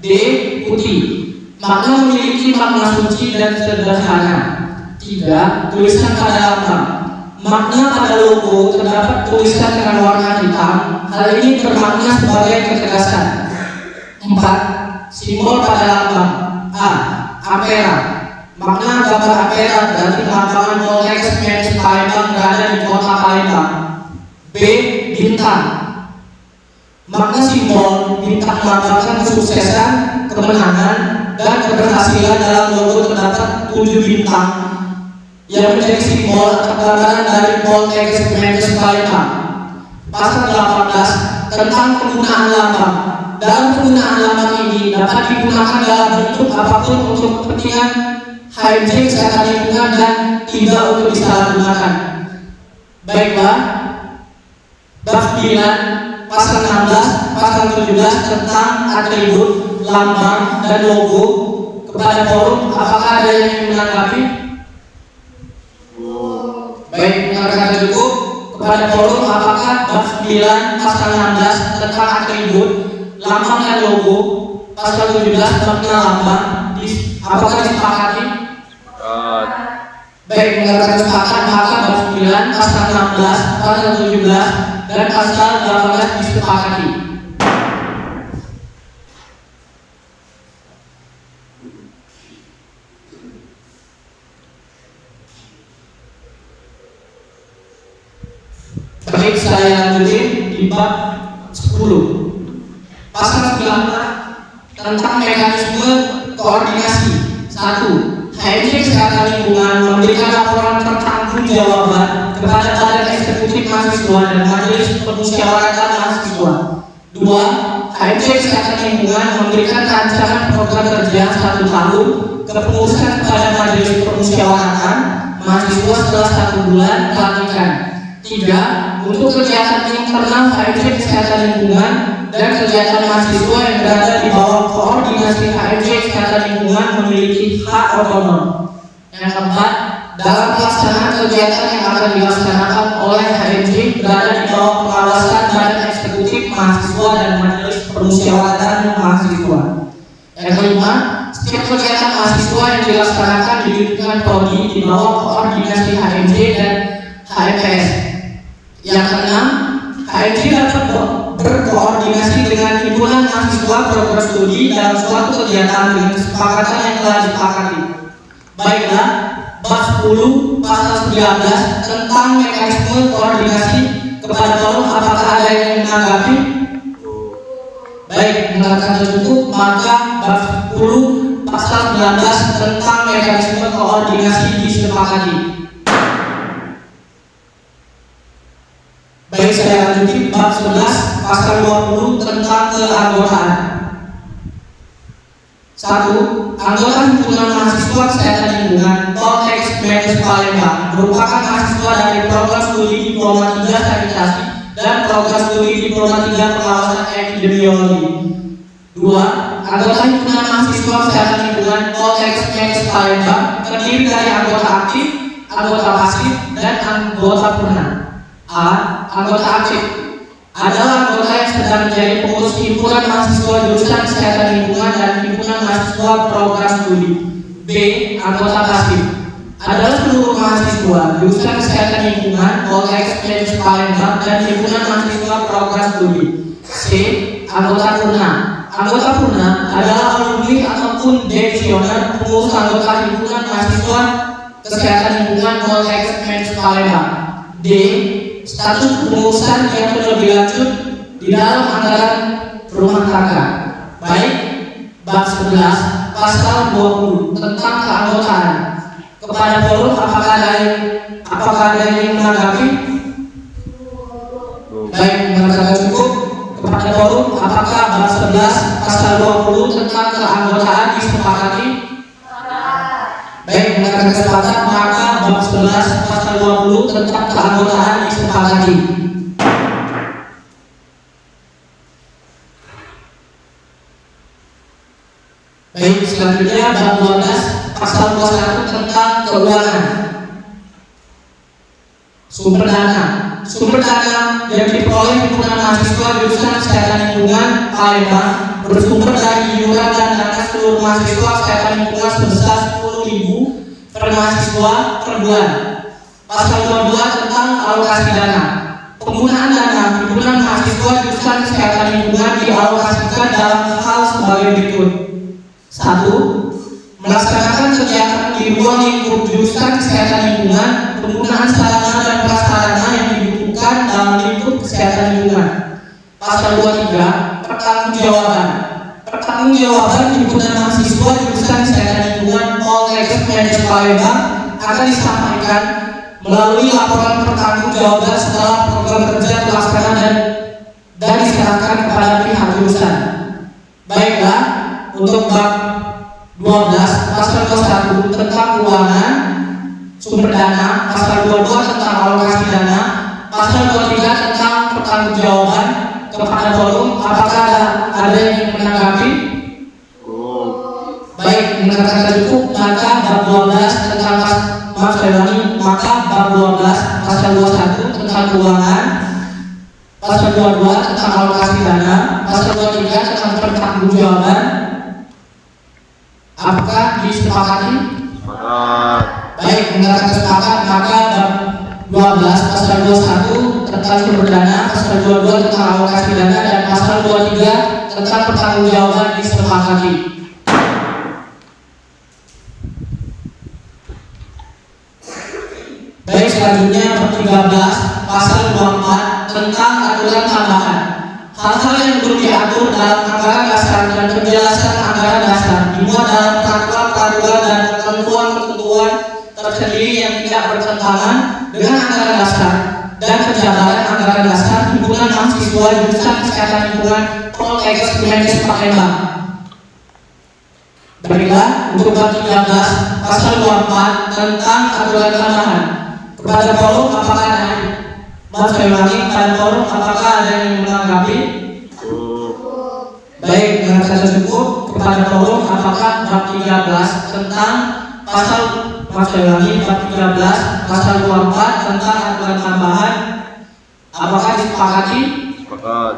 D. Putih. Makna memiliki makna suci dan sederhana. 3. Tulisan pada lambang. Makna pada logo terdapat tulisan dengan warna hitam. Hal ini bermakna sebagai ketegasan. 4. Simbol pada lambang. A. Ampera. Makna gambar ampera berarti pelambangan Poltekkes Kemenkes Palembang berada di kota Palembang. B. Bintang. Makna simbol bintang melambangkan kesuksesan, kemenangan, dan keberhasilan. Dalam logo terdapat 7 bintang yang menjadi simbol atau gambaran dari Poltekkes Kemenkes Palembang. Pasal 18 tentang penggunaan lambang. Dalam penggunaan lambang ini dapat digunakan dalam bentuk apapun untuk kepentingan HMJ kesehatan lingkungan dan tidak untuk disalahgunakan. Baiklah, bab 9 pasal 16 pasal 17 tentang atribut lambang dan logo. Kepada forum, apakah ada yang ingin menanggapi? Baik, mendengarkan cukup. Kepada forum, apakah bab 9 pasal 16 tentang atribut lambang dan logo, pasal 17 makna lambang, apakah disepakati? Baik, mendengarkan sepakat, maka bab 9 pasal 16 pasal 17 dan pasal 18 disepakati. Baik, saya lanjutin di bab 10 pasal 9 tentang mekanisme koordinasi. 1. HMJ kesehatan lingkungan memberikan laporan pertanggungjawaban kepada Badan Eksekutif Mahasiswa dan Majelis Permusyawaratan Mahasiswa. 2. HMC Kesehatan Lingkungan memberikan rancangan program kerja 1 tahun kepengurusan kepada Majelis Permusyawaratan mahasiswa setelah 1 bulan pelantikan. 3. Untuk kegiatan internal HMC Kesehatan Lingkungan dan kegiatan mahasiswa yang berada di bawah koordinasi HMC Kesehatan Lingkungan memiliki hak otonom. Yang keempat, dalam pelaksanaan kegiatan yang akan dilaksanakan oleh HMC berada di bawah pengawasan Badan Eksekutif Mahasiswa dan Majelis Permusyawaratan Mahasiswa. Yang kelima, setiap kegiatan mahasiswa yang dilaksanakan di lingkungan prodi di bawah koordinasi HMC dan HMPS. Yang keenam, HMC dapat berkoordinasi dengan himpunan mahasiswa program studi dalam suatu kegiatan dengan kesepakatan yang telah disepakati. Baiklah, bab 10 pasal 19 tentang mekanisme koordinasi kepada forum, apakah ada yang menanggapi? Baik, mendengarkan cukup, maka bab 10 pasal 19 tentang mekanisme koordinasi disepakati. Baik, saya lanjuti bab 11 pasal 20 tentang keanggotaan. 1. Anggota himpunan mahasiswa kesehatan lingkungan Poltekkes Medis Palembang merupakan mahasiswa dari program studi Diploma 3 Sanitasi dan program studi Diploma 3 Pengawasan Epidemiologi. 2. Anggota himpunan mahasiswa kesehatan lingkungan Poltekkes Medis Palembang terdiri dari anggota aktif, anggota pasif, dan anggota purna. A. Anggota aktif adalah anggota yang sedang menjadi pengurus himpunan mahasiswa jurusan kesehatan lingkungan dan himpunan mahasiswa program studi. B. Anggota pasif adalah seluruh mahasiswa jurusan kesehatan lingkungan Poltekkes Medis Palembang dan himpunan mahasiswa program studi. C. Anggota purna. Anggota purna adalah alumni ataupun devisioner pengurus anggota himpunan mahasiswa kesehatan lingkungan Poltekkes Medis Palembang. D. Status pengurusan yang lebih lanjut di dalam anggaran rumah tangga. Baik, bab 11 pasal 20 tentang keanggotaan. Kepada forum, apakah ada yang menanggapi? Baik, mendengarkan cukup. Kepada forum, apakah bab 11 pasal 20 tentang keanggotaan disepakati? Baik, mendengarkan kesepakatan, maka bab 11 pasal 20 tentang keanggotaan disepakati. Baik, selanjutnya bab 12 pasal 21 tentang keuangan. Sumber dana. Sumber dana yang diperoleh himpunan mahasiswa jurusan kesehatan lingkungan Palembang bersumber dari iuran dan dana seluruh mahasiswa kesehatan lingkungan sebesar 10.000 per mahasiswa per bulan. Pasal 22 tentang alokasi dana. Penggunaan dana himpunan mahasiswa jurusan kesehatan lingkungan dialokasikan dalam hal sebagai berikut. 1. Melaksanakan kegiatan di ruang lingkup jurusan kesehatan lingkungan, penggunaan sarana dan prasarana yang dibutuhkan dalam lingkup kesehatan lingkungan. Pasal 23. Pertanggungjawaban. Pertanggungjawaban himpunan mahasiswa jurusan kesehatan lingkungan Poltekkes Medis Palembang akan disampaikan melalui laporan pertanggungjawaban setelah program kerja terlaksana dan diserahkan kepada pihak jurusan. Baiklah, untuk bab 12 pasal 21 tentang keuangan sumber dana, pasal 22 tentang alokasi dana, pasal 23 tentang pertanggungjawaban. Kepada forum, apakah ada yang menanggapi? Baik, mendengarkan cukup, maka bab 12 tentang maka bab 12 pasal 21 tentang keuangan, pasal 22 tentang alokasi dana, pasal 23 tentang pertanggungjawaban. Apakah disepakati? Baik, mendengarkan sepakat, maka bab 12 pasal 21 tentang sumber dana, pasal 22 tentang alokasi dana, dan pasal 23 tentang pertanggungjawaban disepakati. Baik, selanjutnya bab 13 pasal 24 tentang aturan tambahan. Hal-hal yang belum diatur dalam anggaran dasar dan penjelasan anggaran dasar dimuat dalam peraturan dan ketentuan-ketentuan tersendiri yang tidak bertentangan dengan anggaran dasar dan penjabaran anggaran dasar himpunan mahasiswa jurusan kesehatan lingkungan Poltekkes Kemenkes Palembang. Baiklah, untuk bab 13 pasal 24 tentang aturan tambahan. Kepada forum apakah ada? Mas saya ulangi, kepada forum apakah ada yang menanggapi? Baik, dengan kata cukup. Kepada forum apakah bab 13 tentang pasal Mas saya ulangi, bab 13 pasal 24 tentang aturan tambahan apakah disepakati? Sepakat.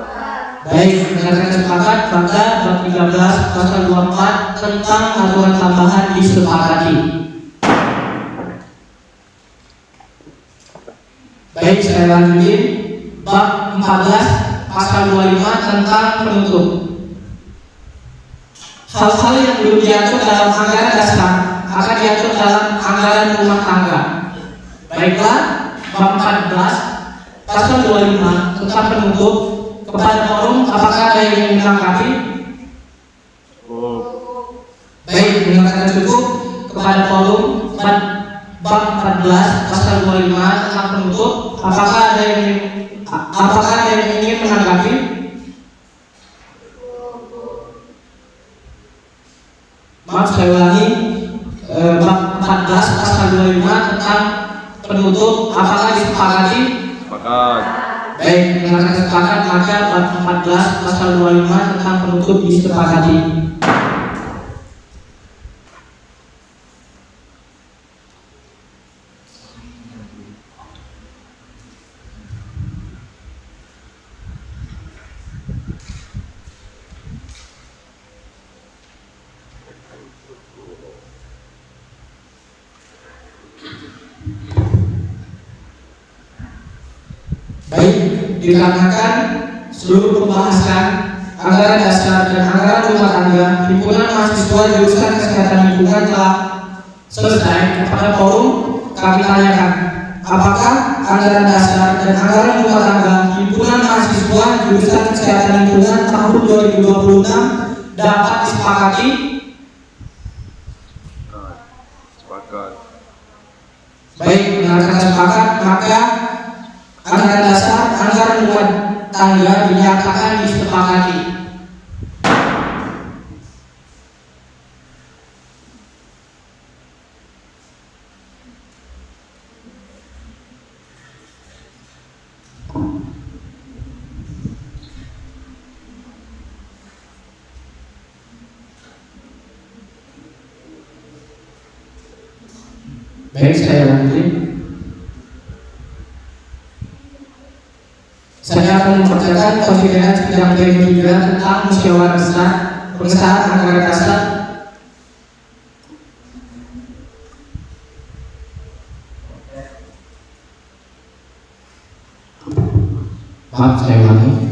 Baik, dengan kata sepakat maka bab 13 pasal 24 tentang aturan tambahan disepakati. Baik, saya lanjutin bab 14 pasal 25 tentang penutup. Hal-hal yang belum diatur dalam anggaran dasar akan diatur dalam anggaran rumah tangga. Baiklah, bab 14 pasal 25 tentang penutup. Kepada forum apakah ada yang menanggapi? Baik, dengan kata cukup. Kepada forum bab 14 pasal 25 tentang penutup apakah ada yang ingin menanggapi? Maaf, saya ulangi, bab 14 pasal 25 tentang penutup apakah disepakati? Sepakat. Baik, dengan kata sepakat maka bab 14 pasal 25 tentang penutup disepakati. Baik, dikarenakan seluruh pembahasan anggaran dasar dan anggaran rumah tangga himpunan mahasiswa jurusan kesehatan lingkungan telah selesai, kepada forum kami tanyakan apakah anggaran dasar dan anggaran rumah tangga himpunan mahasiswa jurusan kesehatan lingkungan tahun 2026 dapat disepakati? Sepakat. Baik, dengan kata sepakat maka anggaran dasar, anggaran rumah tangga dinyatakan disepakati. Baik, saya lanjut. Saya akan membacakan konsideran sidang P3 tentang musyawarah besar pengesahan anggaran dasar. Maaf, saya ulangi.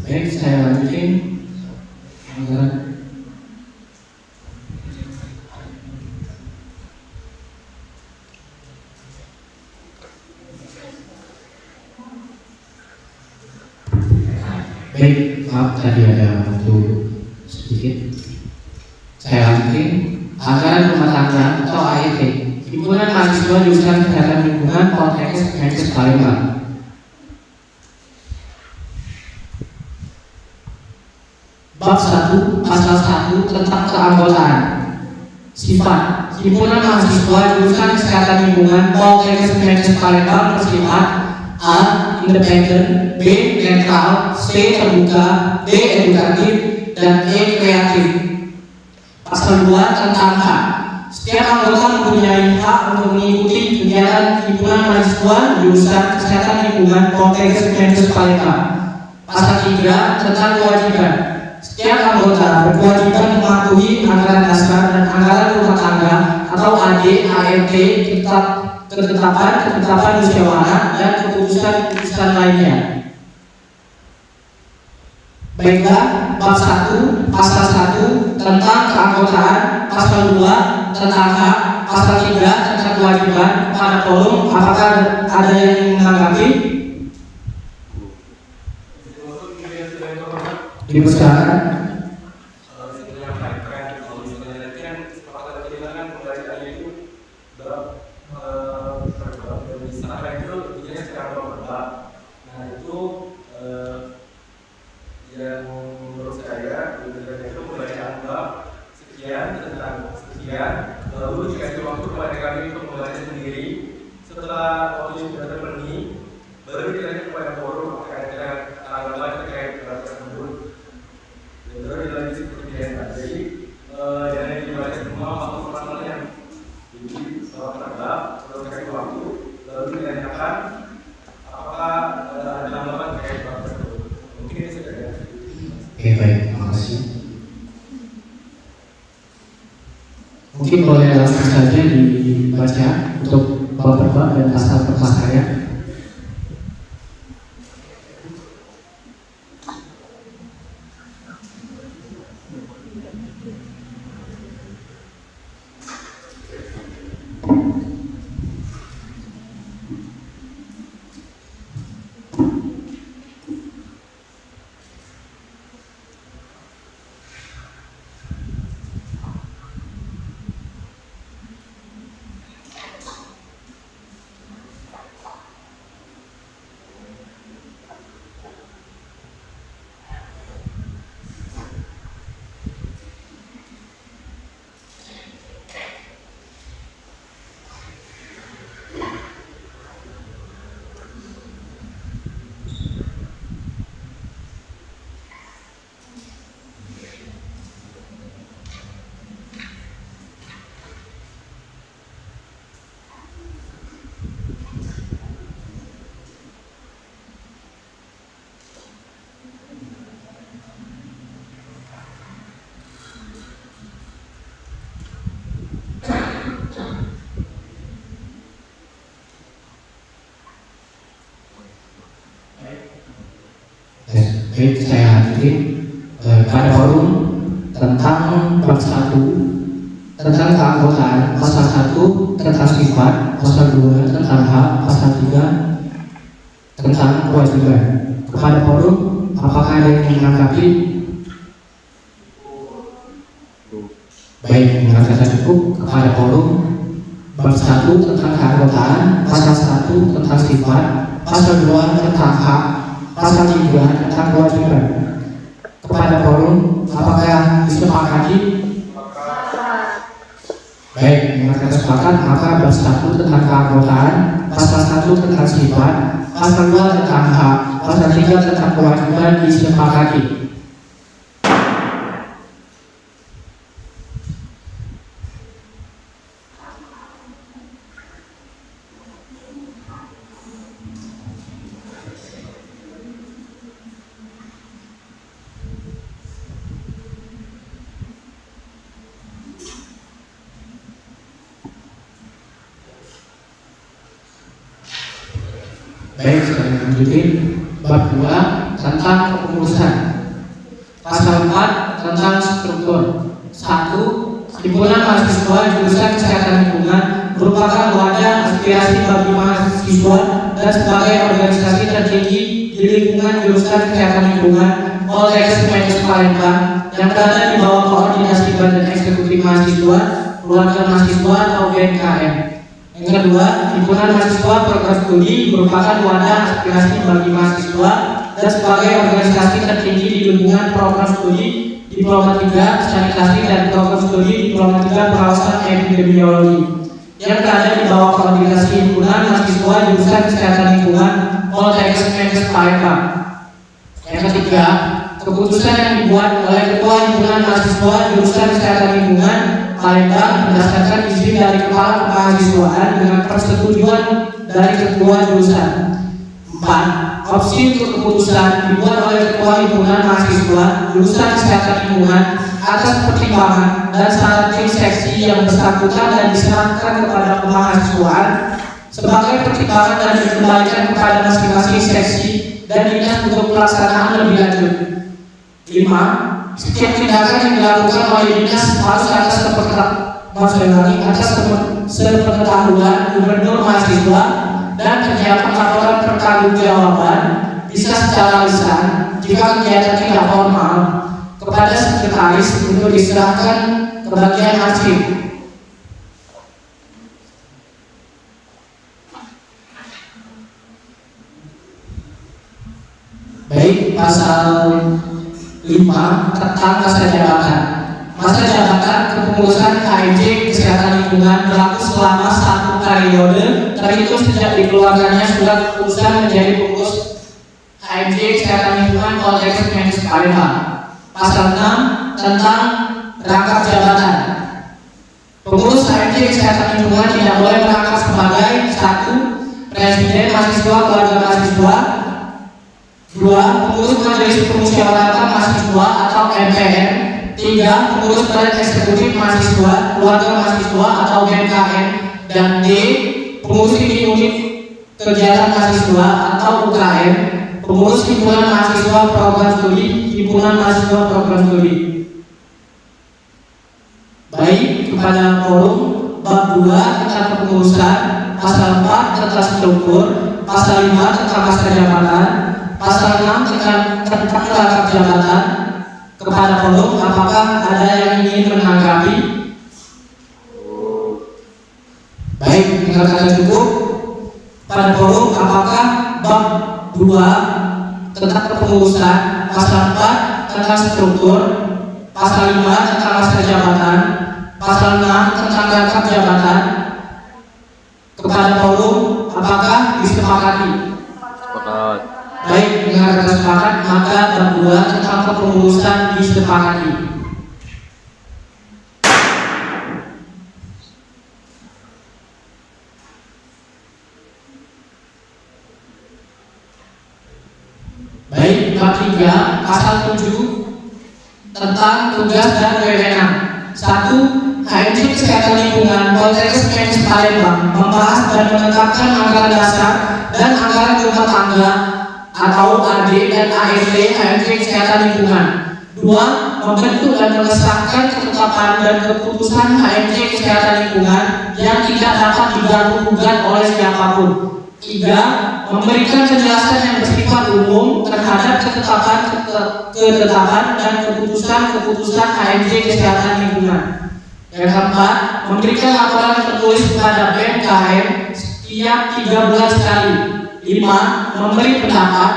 Baik, saya lanjutin. Baik, maaf tadi ada waktu sedikit. Saya lanjutin. Anggaran rumah tangga atau ART himpunan mahasiswa jurusan kesehatan lingkungan Poltekkes Kemenkes Palembang. Bab 1 pasal 1 tentang keanggotaan. Sifat himpunan mahasiswa jurusan kesehatan lingkungan Poltekkes Kemenkes Palembang bersifat A. independen, B. netral, C. terbuka, D. edukatif, dan E. kreatif. Pasal 2 tentang hak. Setiap anggota mempunyai hak untuk mengikuti kegiatan himpunan mahasiswa jurusan Kesehatan Lingkungan Poltekkes Kemenkes Palembang. Pasal 3 tentang kewajiban. Setiap anggota berkewajiban mematuhi anggaran dasar dan anggaran rumah tangga atau AD, ART, ketetapan musyawarah dan keputusan lainnya. Baiklah, bab 1, pasal 1 tentang keanggotaan, pasal 2 tentang hak, pasal 3 tentang kewajiban pada forum. Apakah ada yang ingin menanggapi? Dipersilakan. Yang menurut saya itu pembacaan bab sekian tentang sekian, lalu dikasih waktu kepada kami untuk membaca sendiri. Setelah waktu sudah terpenuhi, baru ditanya kepada forum apakah ada tanggapan terkait bab tersebut. Dan baru dilanjut seperti biasa. Jadi jangan dibaca semua pasal-pasalnya. Jadi setelah bab, lalu dikasih waktu, lalu ditanyakan apakah ada tanggapan terkait bab tersebut. Mungkin ini sudah ada. Oke, baik, terima kasih. Mungkin boleh langsung saja dibaca untuk bab per bab dan pasal per pasalnya. Baik, saya lanjutin pada forum tentang bab 1 tentang keanggotaan, pasal 1 tentang sifat, pasal 2 tentang hak, pasal 3 tentang kewajiban. Kepada forum, apakah ada yang menanggapi? Baik, merasa cukup. Kepada forum, bab 1 tentang keanggotaan, pasal 1 tentang sifat, pasal 2 tentang hak, pasal 3 tentang kewajiban. Kepada forum, apakah disepakati? Baik, mereka sepakat, maka bab 1 tentang keanggotaan, pasal 1 tentang sifat, pasal 2 tentang hak, pasal 3 tentang kewajiban disepakati. Baik, saya lanjutin bab 2 tentang kepengurusan. Pasal 4 tentang struktur. 1. Himpunan mahasiswa jurusan Kesehatan Lingkungan merupakan wadah aspirasi bagi mahasiswa dan sebagai organisasi tertinggi di lingkungan jurusan Kesehatan Lingkungan Poltekkes Kemenkes Palembang yang berada di bawah koordinasi Badan Eksekutif Mahasiswa, Keluarga Mahasiswa atau BNKM. Yang kedua, himpunan mahasiswa program studi merupakan wadah aspirasi bagi mahasiswa dan sebagai organisasi tertinggi di lingkungan program studi Diploma 3 Sanitasi dan program studi Diploma 3 Pengawasan Epidemiologi yang berada di bawah koordinasi himpunan mahasiswa jurusan Kesehatan Lingkungan Poltekkes Menkes Palembang. Yang ketiga, keputusan yang dibuat oleh Ketua Himpunan Mahasiswa Jurusan Kesehatan Lingkungan Palembang berdasarkan izin dari Kepala Kemahasiswaan dengan persetujuan dari Ketua Jurusan. 4. Opsi untuk keputusan dibuat oleh Ketua Himpunan Mahasiswa Jurusan Kesehatan Lingkungan atas pertimbangan dan syarat tim seksi yang bersangkutan dan diserahkan kepada kemahasiswaan sebagai pertimbangan dan dikembalikan kepada masing-masing seksi dan dinas untuk pelaksanaan lebih lanjut. 5. Setiap tindakan yang dilakukan oleh dinas harus atas sepengetahuan gubernur mahasiswa dan penyiapan laporan pertanggungjawaban bisa secara lisan jika kegiatan tidak formal kepada sekretaris untuk diserahkan ke bagian arsip. Baik, pasal 5 tentang masa jabatan. Masa jabatan kepengurusan KMJ Kesehatan Lingkungan berlaku selama 1 periode terhitung sejak dikeluarkannya surat keputusan menjadi pengurus KMJ Kesehatan Lingkungan Poltekkes Menkes Palembang. Pasal 6 tentang rangkap jabatan. Pengurus KMJ Kesehatan Lingkungan tidak boleh merangkap sebagai 1. Presiden mahasiswa keluarga mahasiswa, 2. Pengurus Majelis Permusyawaratan Mahasiswa atau MPR, 3. Pengurus Badan Eksekutif Mahasiswa, Keluarga Mahasiswa atau BMKM, dan D. Pengurus unit kegiatan mahasiswa atau UKM, pengurus himpunan mahasiswa program studi, himpunan mahasiswa program studi. Baik, kepada forum bab 2 tentang kepengurusan, pasal 4 tentang struktur, pasal 5 tentang masa jabatan, pasal 6 tentang rangkap jabatan. Kepada forum, apakah ada yang ingin menanggapi? Baik, tinggal kata cukup. Pada forum, apakah bab 2 tentang kepengurusan, pasal 4 tentang struktur, pasal 5 tentang masa jabatan, pasal 6 tentang rangkap jabatan. Kepada forum, apakah disepakati? Sepakat. Baik, dengan kata sepakat, maka bab 2 tentang kepengurusan disepakati. Baik, bab 3 pasal 7 tentang tugas dan wewenang. 1. KMJ Kesehatan Lingkungan Poltekkes Menkes Palembang membahas dan menetapkan anggaran dasar dan anggaran rumah tangga atau AD dan ART KMJ Kesehatan Lingkungan. 2. Membentuk dan mengesahkan ketetapan dan keputusan KMJ Kesehatan Lingkungan yang tidak dapat diganggu-gugat oleh siapapun. 3. Memberikan penjelasan yang bersifat umum terhadap ketetapan dan keputusan KMJ Kesehatan Lingkungan. Yang keempat, memberikan laporan tertulis kepada BMKM setiap 3 bulan sekali. 5. Memberi pendapat,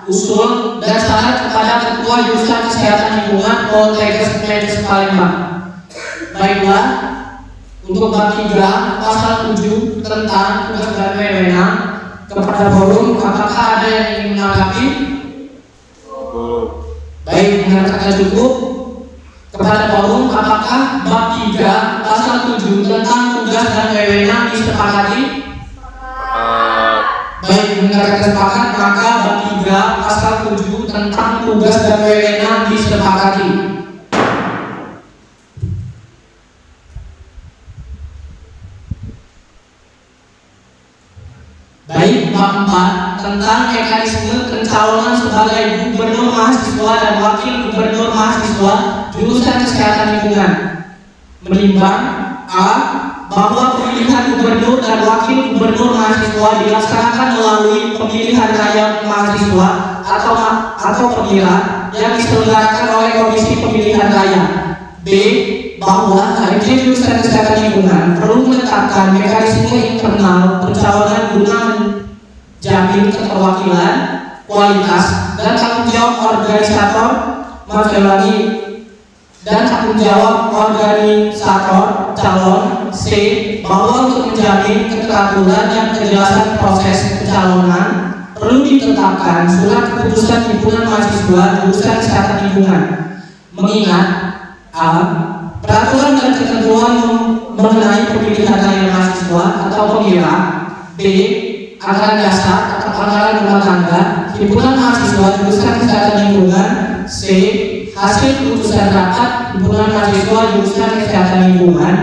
usul, dan saran kepada Ketua Jurusan Kesehatan Lingkungan Poltekkes Menkes Palembang. Baiklah, untuk bab 3 pasal 7 tentang tugas dan wewenang. Kepada forum, apakah ada yang ingin menanggapi? Baik, dengan kata cukup. Kepada forum, apakah bab 3 pasal 7 tentang tugas dan wewenang disepakati? Baik, dengan kata sepakat, maka bab 3 pasal 7 tentang tugas dan wewenang disepakati. Baik, bab 4 tentang mekanisme pencalonan sebagai gubernur mahasiswa dan wakil gubernur mahasiswa jurusan kesehatan lingkungan. Menimbang A. Bahwa pemilihan gubernur dan wakil gubernur mahasiswa dilaksanakan melalui pemilihan raya mahasiswa atau pemilihan yang diselenggarakan oleh Komisi Pemilihan Raya. B. Bahwa KMJ Jurusan Kesehatan Lingkungan perlu menetapkan mekanisme internal pencalonan guna menjamin keterwakilan, kualitas, dan tanggung jawab organisator, dan tanggung jawab organisator calon. C. Bahwa untuk menjamin keteraturan dan kejelasan proses pencalonan perlu perlu ditetapkan surat keputusan himpunan mahasiswa jurusan kesehatan lingkungan. Mengingat a. Peraturan dan ketentuan mengenai pemilihan raya mahasiswa atau pemira. B. Anggaran dasar atau anggaran rumah tangga himpunan mahasiswa jurusan kesehatan lingkungan. C. Hasil keputusan rapat himpunan mahasiswa jurusan kesehatan lingkungan.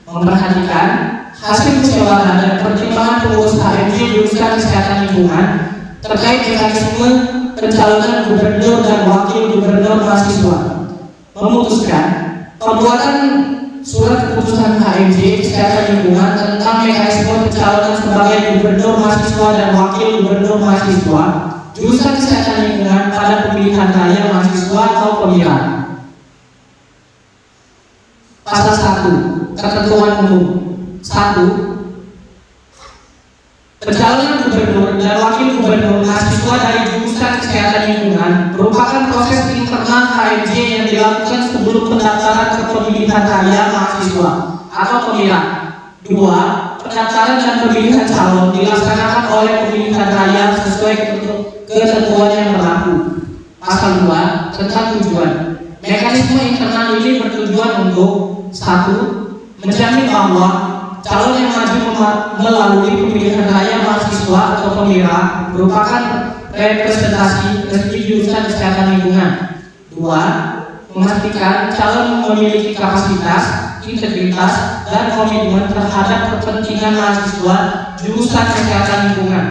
Memperhatikan hasil musyawarah dan pertimbangan pengurus HMJ jurusan kesehatan lingkungan terkait mekanisme pencalonan gubernur dan wakil gubernur mahasiswa. Memutuskan pembuatan surat keputusan HMJ kesehatan lingkungan tentang mekanisme pencalonan sebagai gubernur mahasiswa dan wakil gubernur mahasiswa jurusan kesehatan lingkungan pada pemilihan raya mahasiswa atau pemira. Pasal 1. Ketentuan umum. 1. Pencalonan gubernur dan wakil gubernur mahasiswa dari jurusan kesehatan lingkungan merupakan proses internal HMJ yang dilakukan sebelum pendaftaran ke pemilihan raya mahasiswa atau pemira. 2. Pendaftaran dan pemilihan calon dilaksanakan oleh pemilihan raya sesuai ketentuan yang berlaku. Pasal 2 tentang tujuan. Mekanisme internal ini bertujuan untuk 1. Menjamin bahwa calon yang maju melalui pemilihan raya mahasiswa atau pemira merupakan representasi resmi jurusan kesehatan lingkungan. 2. Memastikan calon memiliki kapasitas, integritas, dan komitmen terhadap kepentingan mahasiswa jurusan kesehatan lingkungan.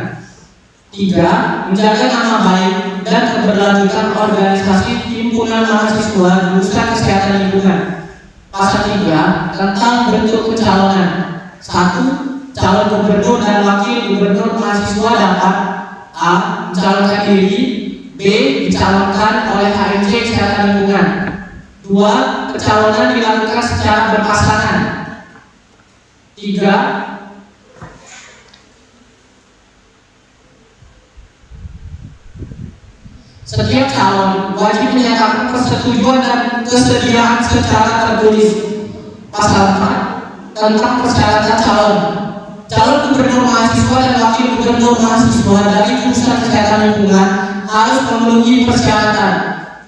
3. Menjaga nama baik dan keberlanjutan organisasi himpunan mahasiswa jurusan kesehatan lingkungan. Pasal 3 tentang bentuk pencalonan. 1. Calon gubernur dan wakil gubernur mahasiswa dapat a. Mencalonkan diri, b. Dicalonkan oleh HMJ kesehatan lingkungan. 2. Pencalonan dilakukan secara berpasangan. 3. Setiap calon wajib menyatakan persetujuan dan kesediaan secara tertulis. Pasal 4 tentang persyaratan calon. Calon gubernur mahasiswa dan wakil gubernur mahasiswa dari jurusan kesehatan lingkungan harus memenuhi persyaratan.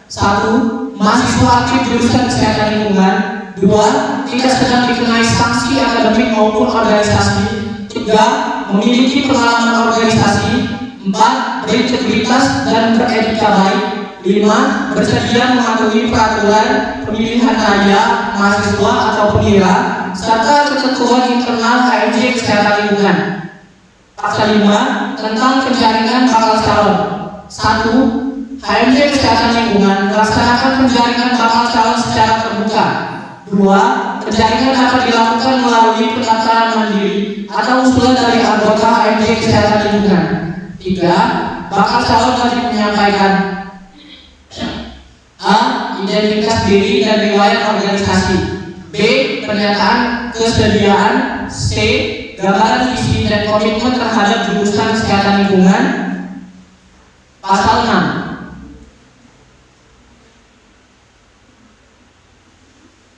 1. Mahasiswa aktif jurusan kesehatan lingkungan. 2. Tidak sedang dikenai sanksi akademik maupun organisasi. 3. Memiliki pengalaman organisasi. 4. Berintegritas dan beretika baik. 5. Bersedia mematuhi peraturan pemilihan raya mahasiswa atau pemira serta ketentuan internal HMJ kesehatan lingkungan. Pasal 5 tentang penjaringan bakal calon. 1. HMJ kesehatan lingkungan melaksanakan penjaringan bakal calon secara terbuka. 2. Penjaringan dapat dilakukan melalui pendaftaran mandiri atau usulan dari anggota HMJ kesehatan lingkungan. 3. Bakal calon wajib menyampaikan a. Identitas diri dan riwayat organisasi. B. Pernyataan kesediaan. C. Gambaran visi dan komitmen terhadap jurusan kesehatan lingkungan. Pasal 6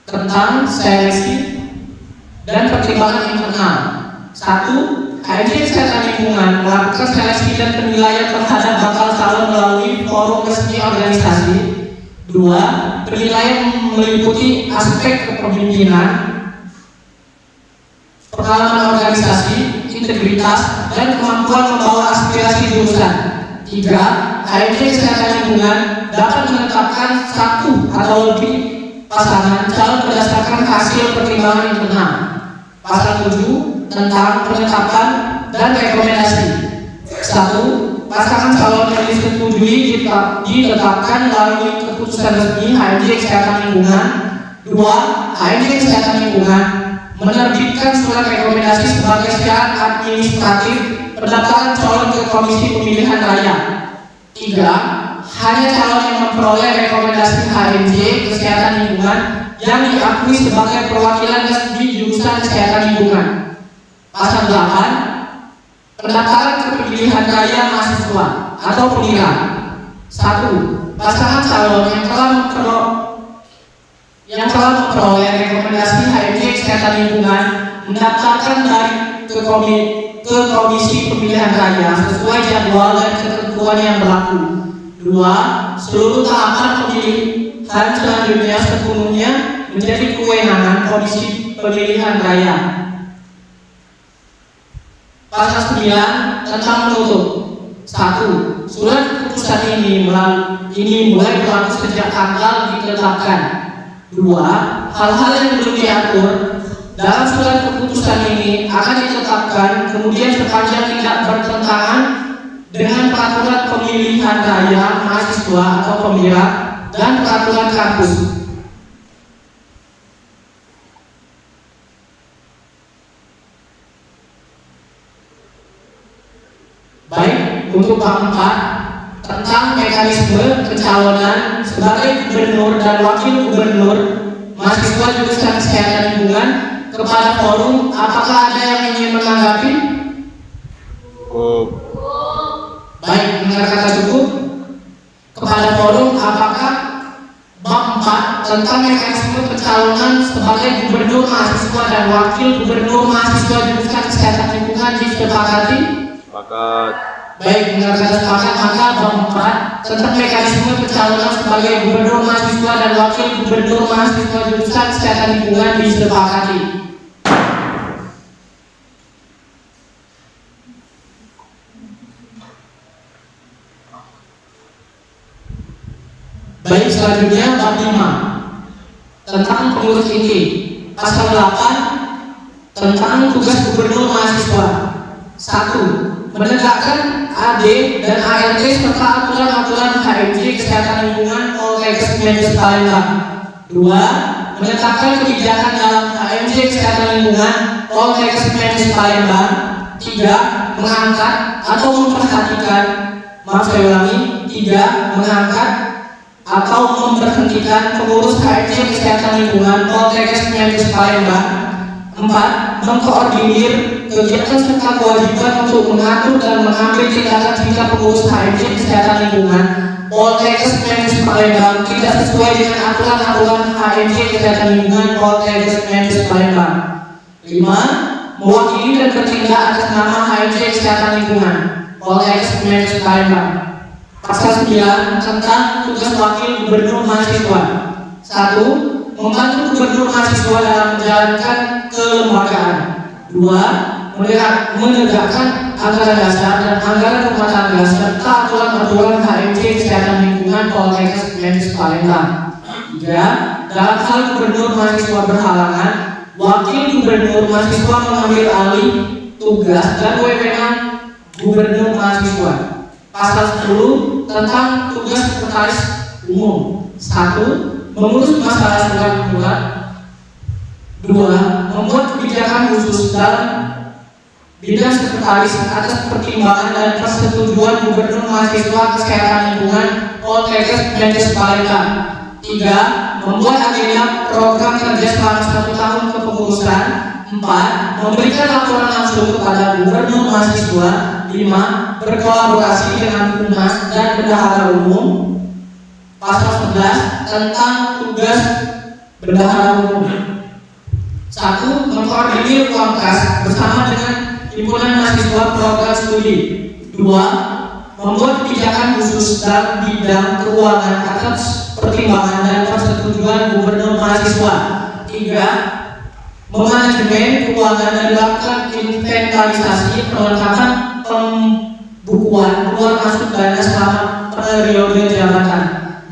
tentang seleksi dan pertimbangan internal. 1. HMJ kesehatan lingkungan melakukan seleksi dan penilaian terhadap bakal calon melalui forum resmi organisasi. 2. Penilaian meliputi aspek kepemimpinan, pengalaman organisasi, integritas, dan kemampuan membawa aspirasi jurusan. 3. HMJ kesehatan lingkungan dapat menetapkan satu atau lebih pasangan calon berdasarkan hasil pertimbangan internal. Pasal 7 tentang penetapan dan rekomendasi. 1. Pasangan calon yang disetujui ditetapkan melalui keputusan resmi HMJ kesehatan lingkungan. 2. HMJ kesehatan lingkungan menerbitkan surat rekomendasi sebagai syarat administratif pendaftaran calon ke komisi pemilihan raya. 3. Hanya calon yang memperoleh rekomendasi HMJ kesehatan lingkungan yang diakui sebagai perwakilan resmi jurusan kesehatan lingkungan. Pasal 8 pendaftaran ke pemilihan raya mahasiswa atau pemira. 1. Pasangan calon yang telah memperoleh rekomendasi HMJ kesehatan lingkungan mendaftarkan ke ke Komisi Pemilihan Raya sesuai jadwal dan ketentuan yang berlaku. 2. Seluruh tahapan pemilihan selanjutnya sepenuhnya menjadi kewenangan Komisi Pemilihan Raya. Pasal 9 tentang menutup. 1. Surat keputusan ini mulai berlaku sejak tanggal ditetapkan. 2. Hal-hal yang belum diatur dalam surat keputusan ini akan ditetapkan kemudian sepanjang tidak bertentangan dengan peraturan pemilihan raya mahasiswa atau pemilihan dan peraturan kampus. Baik, untuk bab 4 tentang mekanisme pencalonan sebagai gubernur dan wakil gubernur mahasiswa jurusan kesehatan lingkungan kepada forum, apakah ada yang ingin menanggapi? Baik, mendengar kata cukup. Kepada forum, apakah bab 4 tentang mekanisme pencalonan sebagai gubernur mahasiswa dan wakil gubernur mahasiswa jurusan kesehatan lingkungan disepakati? Sepakat. Baik, mendengar kata sepakat, maka bab 4 tentang mekanisme pencalonan sebagai gubernur mahasiswa dan wakil gubernur mahasiswa jurusan kesehatan lingkungan disepakati. Baik, selanjutnya bab 5 tentang pengurus inti. Pasal 8 tentang tugas gubernur mahasiswa. 1. Menegakkan AD dan ART serta aturan-aturan HMJ kesehatan lingkungan Poltekkes Menkes Palembang. 2. Menetapkan kebijakan dalam HMJ kesehatan lingkungan Poltekkes Menkes Palembang. 3. Mengangkat atau memperhatikan, maaf saya ulangi, 3. Mengangkat atau memberhentikan pengurus HMJ kesehatan lingkungan Poltekkes Menkes Palembang. 4. Mengkoordinir kegiatan serta kewajiban untuk mengatur dan mengambil tindakan jika pengurus HMJ kesehatan lingkungan Poltekkes Menkes Palembang tidak sesuai dengan aturan-aturan HMJ kesehatan lingkungan Poltekkes Menkes Palembang. 5. Mewakili dan bertindak atas nama HMJ kesehatan lingkungan Poltekkes Menkes Palembang. Pasal 9 tentang tugas wakil gubernur mahasiswa. 1. Membantu gubernur mahasiswa dalam menjalankan kelembagaan. 2. Menegakkan anggaran dasar dan anggaran rumah tangga serta aturan-aturan HMJ kesehatan lingkungan Poltekkes Menkes Palembang. 3. Dalam hal gubernur mahasiswa berhalangan, wakil gubernur mahasiswa mengambil alih tugas dan wewenang gubernur mahasiswa. Pasal 10 tentang tugas sekretaris umum. 1. Mengurus masalah surat-surat. 2. Membuat kebijakan khusus dalam bidang sekretaris atas pertimbangan dan persetujuan gubernur mahasiswa kesehatan lingkungan Poltekkes Menkes Palembang. 3. Membuat agenda program kerja selama 1 tahun kepengurusan. 4. Memberikan laporan langsung kepada gubernur mahasiswa. 5. Berkolaborasi dengan humas dan bendahara umum. Pasal 11 tentang tugas bendahara umum. 1. Mengkoordinir uang kas bersama dengan himpunan mahasiswa program studi. 2. Membuat kebijakan khusus dalam bidang keuangan atas pertimbangan dan persetujuan gubernur mahasiswa. 3. Memanajemen keuangan dan dilakukan inventarisasi perlengkapan pembukuan keluar masuk dana selama periode jabatan.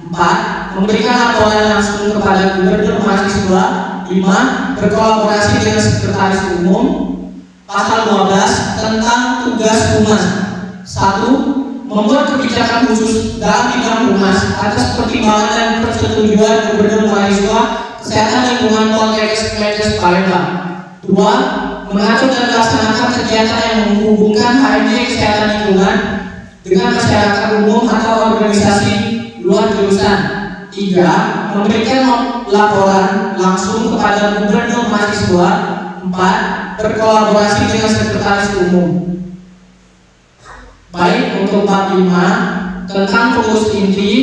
4. Memberikan laporan langsung kepada gubernur mahasiswa. 5. Berkolaborasi dengan sekretaris umum. Pasal 12 tentang tugas humas. 1. Membuat kebijakan khusus dalam bidang humas atas pertimbangan dan persetujuan gubernur mahasiswa kesehatan lingkungan Poltekkes Menkes Palembang. 2. Mengatur dan melaksanakan kegiatan yang menghubungkan HMJ kesehatan lingkungan dengan masyarakat umum atau organisasi luar jurusan. 3. Memberikan laporan langsung kepada gubernur mahasiswa. 4. Berkolaborasi dengan sekretaris umum. Baik, untuk bab 5 tentang pengurus inti,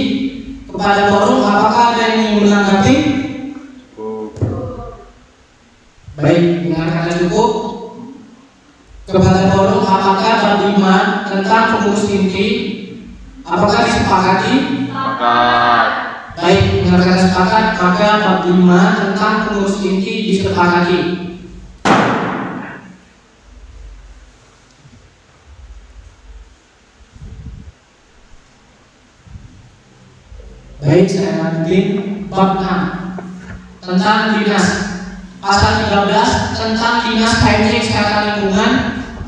kepada forum apakah ada yang ingin menanggapi? Baik, dengan kata cukup. kepada forum, apakah bab 5 tentang pengurus inti apakah disepakati? Sepakat. Baik, dengan kata sepakat, maka bab 5 tentang pengurus inti disepakati. Baik, saya lanjutin bab 6 tentang dinas. Pasal 13 tentang dinas HMJ Kesehatan Lingkungan.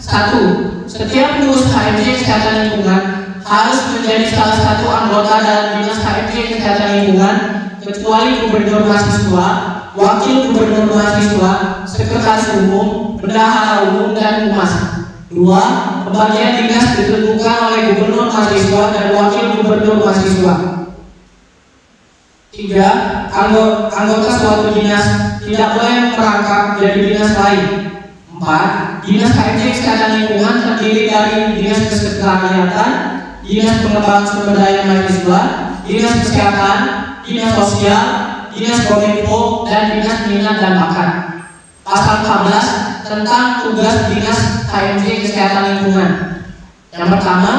1. Setiap pengurus HMJ Kesehatan Lingkungan harus menjadi salah satu anggota dalam dinas HMJ Kesehatan Lingkungan kecuali gubernur mahasiswa, wakil gubernur mahasiswa, sekretaris umum, bendahara umum, dan humas. 2. Pembagian dinas ditentukan oleh gubernur mahasiswa dan wakil gubernur mahasiswa. 3. Anggota suatu dinas tidak boleh merangkap dari dinas lain. 4. Dinas HMJ Kesehatan Lingkungan terdiri dari Dinas Kesekretariatan, Dinas Pengembangan Sumber Daya Mahasiswa, Dinas Kesehatan, Dinas Sosial, Dinas Kominfo, dan Dinas Minat dan Bakat. Pasal 14 tentang tugas Dinas HMJ Kesehatan Lingkungan. Yang pertama,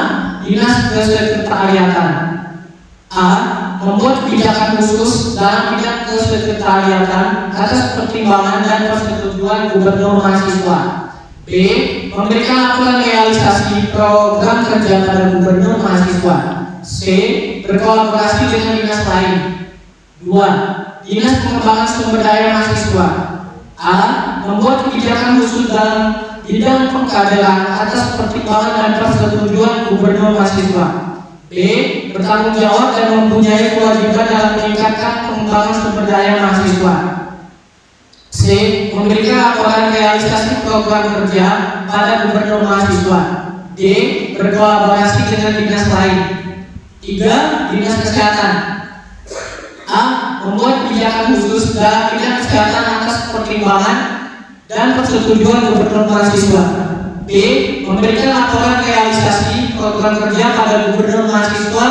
Dinas Kesekretariatan. A. Membuat kebijakan khusus dalam bidang kesekretariatan atas pertimbangan dan persetujuan gubernur mahasiswa. B. Memberikan laporan realisasi program kerja pada gubernur mahasiswa. C. Berkolaborasi dengan dinas lain. 2. Dinas Pengembangan Sumber Daya Mahasiswa. A. Membuat kebijakan khusus dalam bidang pengkaderan atas pertimbangan dan persetujuan gubernur mahasiswa. B. Bertanggung jawab dan mempunyai kewajiban dalam meningkatkan pengembangan sumber daya mahasiswa. C. Memberikan laporan realisasi program kerja pada gubernur mahasiswa. D. Berkolaborasi dengan dinas lain. 3. Dinas Kesehatan. A. Membuat kebijakan khusus dalam bidang kesehatan atas pertimbangan dan persetujuan gubernur mahasiswa. B. Memberikan laporan realisasi program kerja pada gubernur mahasiswa.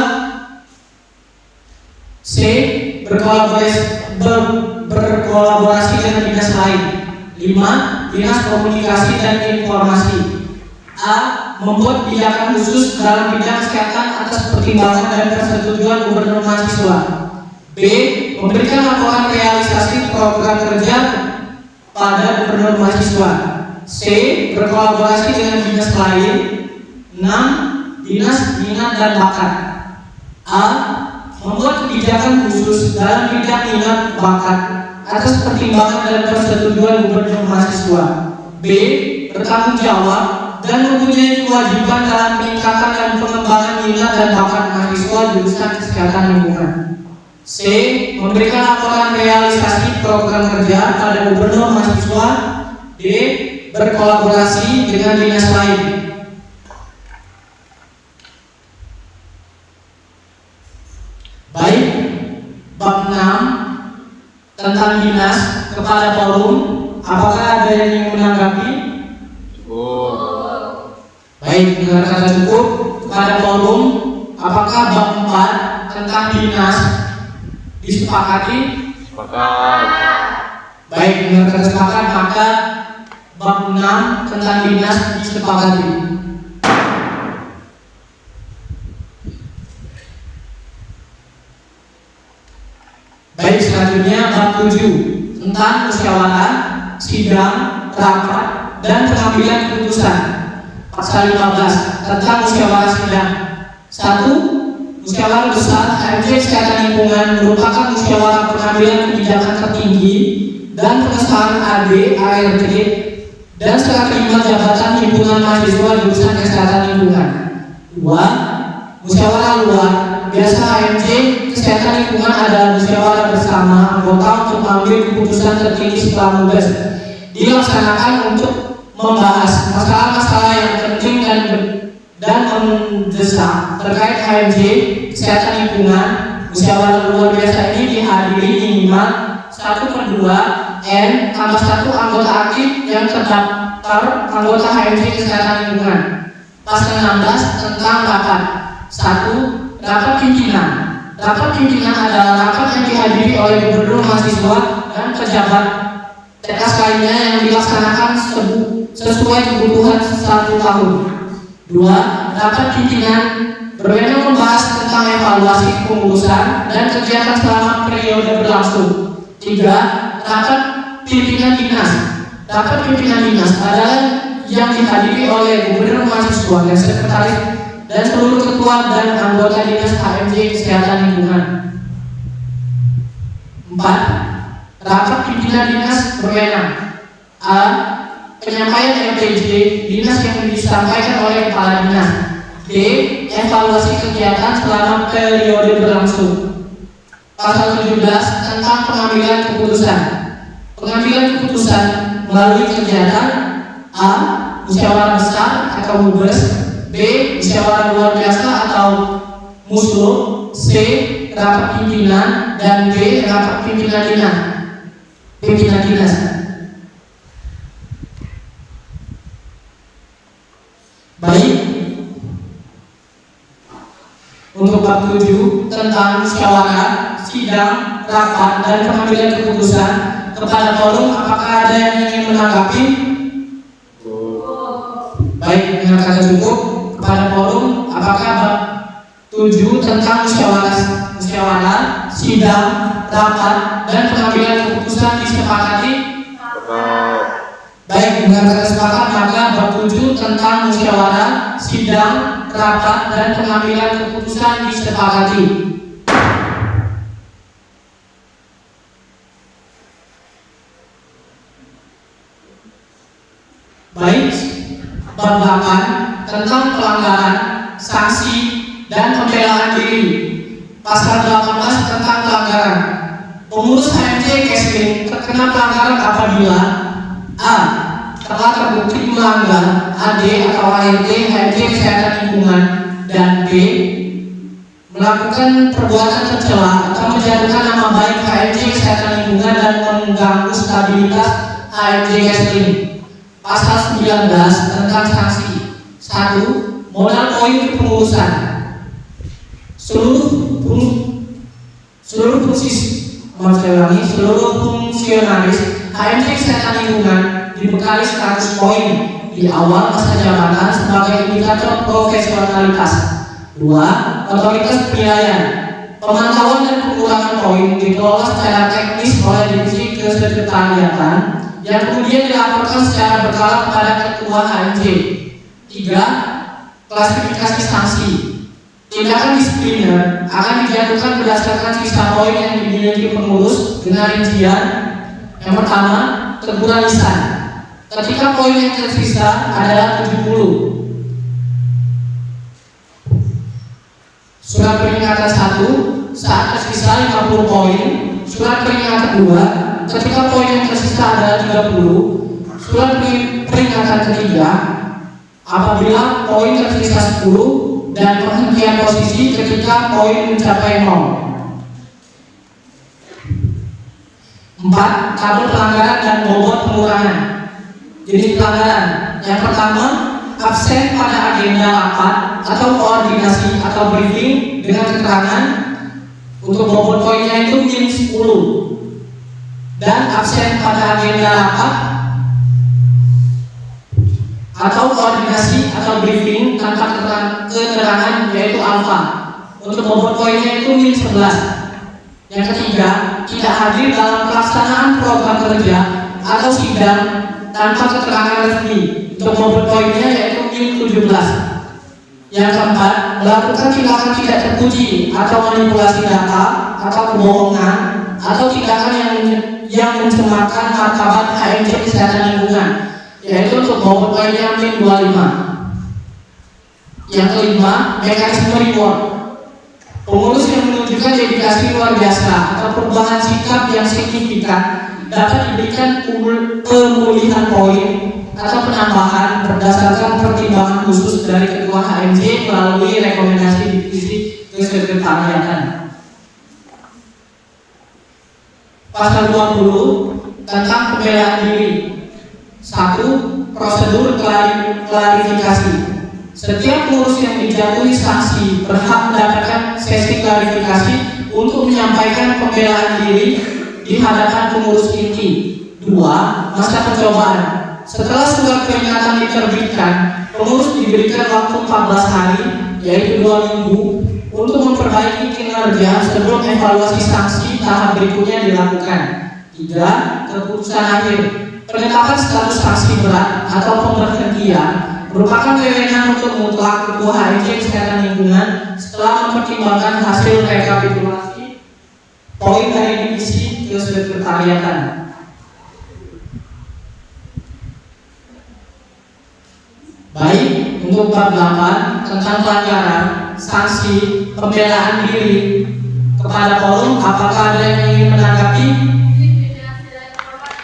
C. Berkolaborasi dengan dinas lain. 5. Dinas Komunikasi dan Informasi. A. Membuat kebijakan khusus dalam bidang kesehatan atas pertimbangan dan persetujuan gubernur mahasiswa. B. Memberikan laporan realisasi program kerja pada gubernur mahasiswa. C. Berkolaborasi dengan dinas lain. 6. Dinas Minat dan Bakat. A. Membuat kebijakan khusus dalam bidang minat bakat atas pertimbangan dan persetujuan gubernur mahasiswa. B. Bertanggung jawab dan mempunyai kewajiban dalam peningkatan dan pengembangan minat dan bakat mahasiswa jurusan kesehatan lingkungan. C. Memberikan laporan realisasi program kerja pada gubernur mahasiswa. D. Berkolaborasi dengan dinas lain. Baik, bab 6 tentang dinas kepada forum. Apakah ada yang ingin menanggapi? Cukup. Baik, dengan kata cukup kepada forum. Apakah bab 4 tentang dinas disepakati? Sepakat. Baik, dengan kata sepakat maka bab 6 tentang dinas disepakati. Baik, selanjutnya bab 7 tentang musyawarah, sidang, rapat, dan pengambilan keputusan. Pasal 15 tentang musyawarah sidang. 1. Musyawarah besar HMJ Kesehatan Lingkungan merupakan musyawarah pengambilan kebijakan tertinggi dan pengesahan AD, ART, dan serah terima jabatan himpunan mahasiswa jurusan kesehatan lingkungan. 2. Musyawarah luar. Biasa HMJ Kesehatan Lingkungan adalah musyawarah bersama anggota untuk mengambil keputusan tertinggi setelah tugas. Dilaksanakan untuk membahas masalah-masalah yang penting dan mendesak terkait HMJ Kesehatan Lingkungan. Musyawarah luar biasa ini dihadiri minimal 1/2 N tambah 1 anggota aktif yang terdaftar anggota HMJ Kesehatan Lingkungan. Pasal 16 tentang rapat. 1. Rapat pimpinan. Rapat pimpinan adalah rapat yang dihadiri oleh gubernur mahasiswa dan pejabat TKS lainnya yang dilaksanakan sesuai kebutuhan 1 tahun. 2. Rapat pimpinan berwenang membahas tentang evaluasi kepengurusan dan kegiatan selama periode berlangsung. 3. Rapat pimpinan dinas. Rapat pimpinan dinas adalah yang dihadiri oleh gubernur mahasiswa dan sekretaris dan seluruh ketua dan anggota dinas HMJ Kesehatan Lingkungan. 4. Rapat pimpinan dinas berwenang. A. Penyampaian LPJ dinas yang disampaikan oleh kepala dinas. B. Evaluasi kegiatan selama periode berlangsung. Pasal 17 tentang pengambilan keputusan. Pengambilan keputusan melalui kegiatan A. Musyawarah besar atau MUBES. B. Musyawarah luar biasa atau MUSLO. C. Rapat pimpinan. Dan D. Rapat pimpinan dinas. Baik. Untuk bab 7 tentang musyawarah, sidang, rapat, dan pengambilan keputusan kepada forum, apakah ada yang ingin menanggapi? Baik, dengan kata cukup kepada forum, apakah bab 7 tentang musyawarah, sidang, rapat, dan pengambilan keputusan disepakati? Baik, dengan kata sepakat maka bab 7 tentang musyawarah, sidang, rapat, dan pengambilan keputusan disepakati. Baik, bab 8 tentang pelanggaran, sanksi, dan pembelaan diri. Pasal 18 tentang pelanggaran. Pengurus HMJ Kesling terkena pelanggaran apabila A. Telah terbukti melanggar AD atau ART HMJ Kesehatan Lingkungan, dan B. Melakukan perbuatan tercela atau menjatuhkan nama baik HMJ Kesehatan Lingkungan dan mengganggu stabilitas HMJ Kesling. Pasal 19 tentang sanksi. 1. Modal poin kepengurusan. Seluruh fungsionaris HMJ Kesehatan Lingkungan dibekali 100 poin di awal masa jabatan sebagai indikator profesionalitas. 2. Otoritas penilaian. Pemantauan dan pengurangan poin dikelola secara teknis oleh divisi kesekretariatan yang kemudian dilaporkan secara berkala kepada ketua HMJ. 3. Klasifikasi sanksi. Tindakan disipliner akan dijatuhkan berdasarkan sisa poin yang dimiliki pengurus dengan rincian. Yang pertama, teguran lisan. Ketika poin yang tersisa adalah 70. Surat peringatan 1 saat tersisa 50 poin. Surat peringatan 2 ketika poin yang tersisa adalah 30. Surat peringatan ketiga apabila poin tersisa 10 dan penghentian posisi ketika poin mencapai 0. 4. Tabel pelanggaran dan bobot pengurangan. Jenis pelanggaran. Yang pertama, absen pada agenda rapat atau koordinasi atau briefing dengan keterangan untuk bobot poinnya itu min 10, dan absen pada agenda rapat atau koordinasi atau briefing tanpa keterangan yaitu alfa. Untuk bobot poinnya itu min 11. Yang ketiga, tidak hadir dalam pelaksanaan program kerja atau sidang tanpa keterangan resmi. Untuk bobot poinnya yaitu min 17. Yang keempat, melakukan tindakan tidak terpuji atau manipulasi data atau kebohongan atau tindakan yang mencemarkan martabat HMJ Kesehatan Lingkungan, yaitu untuk bobot poinnya min 25. Yang kelima, mekanisme reward. Pengurus yang menunjukkan dedikasi luar biasa atau perubahan sikap yang signifikan dapat diberikan pemulihan poin atau penambahan berdasarkan pertimbangan khusus dari ketua HMJ melalui rekomendasi divisi kesekretariatan. Pasal 20 tentang pembelaan diri. 1. Prosedur klarifikasi. Setiap pengurus yang dijatuhi sanksi berhak mendapatkan sesi klarifikasi untuk menyampaikan pembelaan diri di hadapan pengurus inti. 2. Masa percobaan. setelah surat peringatan diterbitkan, pengurus diberikan waktu 14 hari, yaitu 2 minggu, untuk memperbaiki kinerja sebelum evaluasi sanksi tahap berikutnya dilakukan. 3. Keputusan akhir. Penetapan status sanksi berat atau pemberhentian merupakan wewenang untuk mutlak Ketua HMJ Kesehatan Lingkungan setelah mempertimbangkan hasil rekapitulasi poin dari divisi kesekretariatan. Baik, untuk bab 8 tentang pelanggaran, sanksi, pembelaan diri kepada forum, apakah ada yang ingin menanggapi?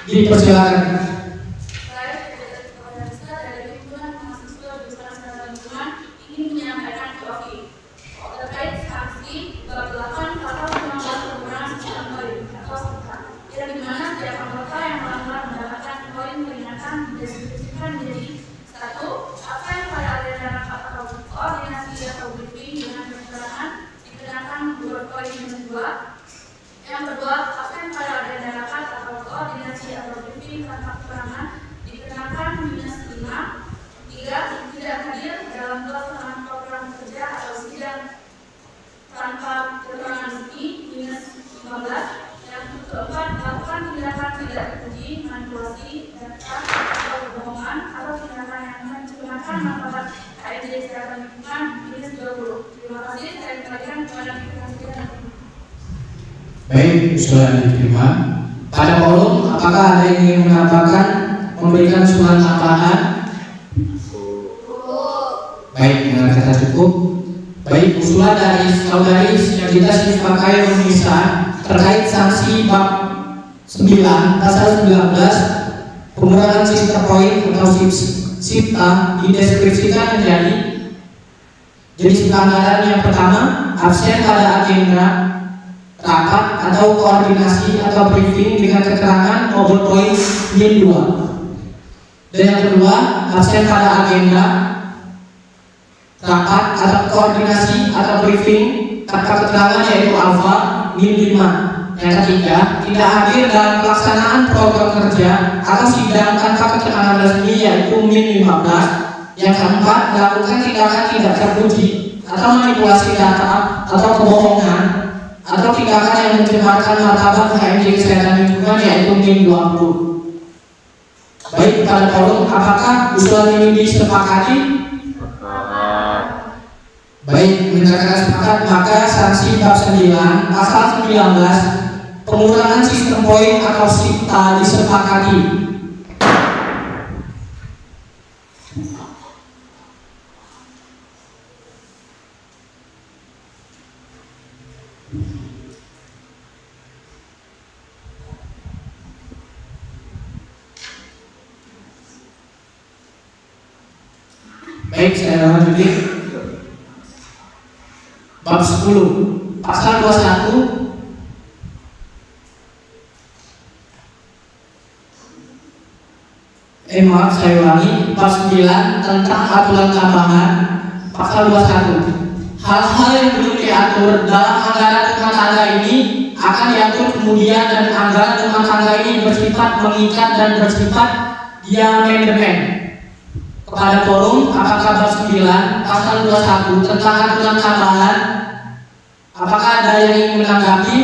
Dipersilakan. Yang kedua, absen pada agenda rapat atau koordinasi atau briefing tanpa keterangan dikenakan -5. 3. Tidak hadir dalam pelaksanaan program kerja atau sidang tanpa keterangan resmi -15. Yang keempat, melakukan tindakan tidak terpuji, manipulasi, data atau kebohongan atau tindakan yang mencemarakan martabat HMJ Kesehatan Lingkungan -20. Terima kasih, saya kembalikan kepada pimpinan. Baik, usulan diterima. Pada forum, apakah ada yang ingin menambahkan, memberikan usulan tambahan? Baik, dengan kata cukup. Baik, usulan dari saudari Syagita Sifakai Unisa terkait sanksi bab 9 pasal 19 pengurangan sistem poin atau SIPTA dideskripsikan menjadi jenis pelanggaran yang pertama, absen pada agenda rapat atau koordinasi atau briefing dengan keterangan maupun poin -2. Dan yang kedua, absen pada agenda rapat atau koordinasi atau briefing tanpa keterangan yaitu alfa -5. Yang ketiga, tidak hadir dalam pelaksanaan program kerja atau sidang tanpa keterangan resmi yaitu -15. Yang keempat, melakukan tindakan tidak terpuji atau manipulasi data atau kebohongan atau tindakan yang mencemarkan martabat HMJ Kesehatan Lingkungan yaitu -20. Baik, pada forum, apakah usulan ini disepakati? Baik, berdasarkan sepakat, maka sanksi bab 9 pasal 19 pengurangan sistem poin atau SIPTA disepakati. Baik, saya lanjuti. Bab 10 pasal 21 maaf, saya ulangi. Bab 9 tentang aturan tambahan pasal 21. Hal-hal yang belum diatur dalam anggaran rumah tangga ini akan diatur kemudian, dan anggaran rumah tangga ini bersifat mengikat dan bersifat diamendemen. Kepada forum, apakah bab 9 pasal 21 tentang aturan tambahan, apakah ada yang ingin menanggapi?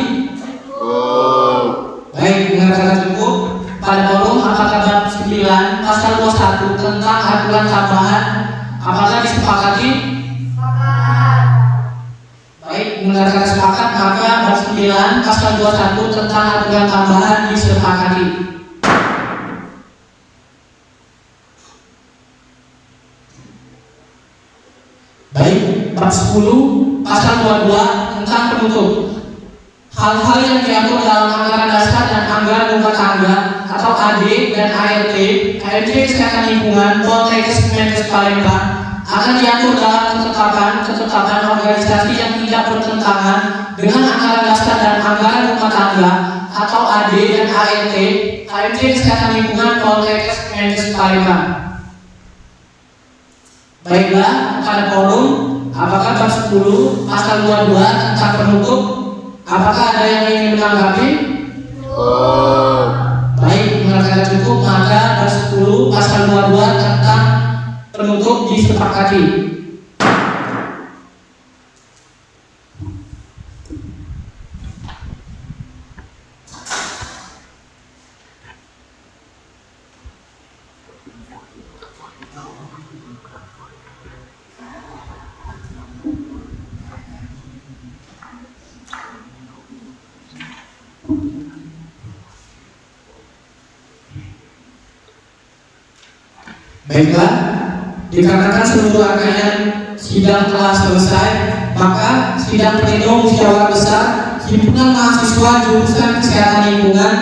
Baik, dengan kata cukup. Pada forum, apakah bab 9 pasal 21 tentang aturan tambahan, apakah disepakati? Baik, dengan kata sepakat, maka bab 9 pasal 21 tentang aturan tambahan disepakati. Baik, bab 10 pasal 22 tentang penutup. Hal-hal yang diatur dalam anggaran dasar dan anggaran rumah tangga atau AD dan ART HMJ Kesehatan Lingkungan Poltekkes Kemenkes Palembang akan diatur dalam ketetapan organisasi yang tidak bertentangan dengan anggaran dasar dan anggaran rumah tangga atau AD dan ART HMJ Kesehatan Lingkungan Poltekkes Kemenkes Palembang. Baiklah, pada forum, apakah bab 10 pasal 22 tentang penutup, apakah ada yang ingin menanggapi? Baik, dengan kata cukup, maka bab 10 pasal 22 tentang penutup disepakati. Baiklah, dikarenakan seluruh rangkaian sidang telah selesai, maka sidang pleno musyawarah besar Himpunan Mahasiswa Jurusan Kesehatan Lingkungan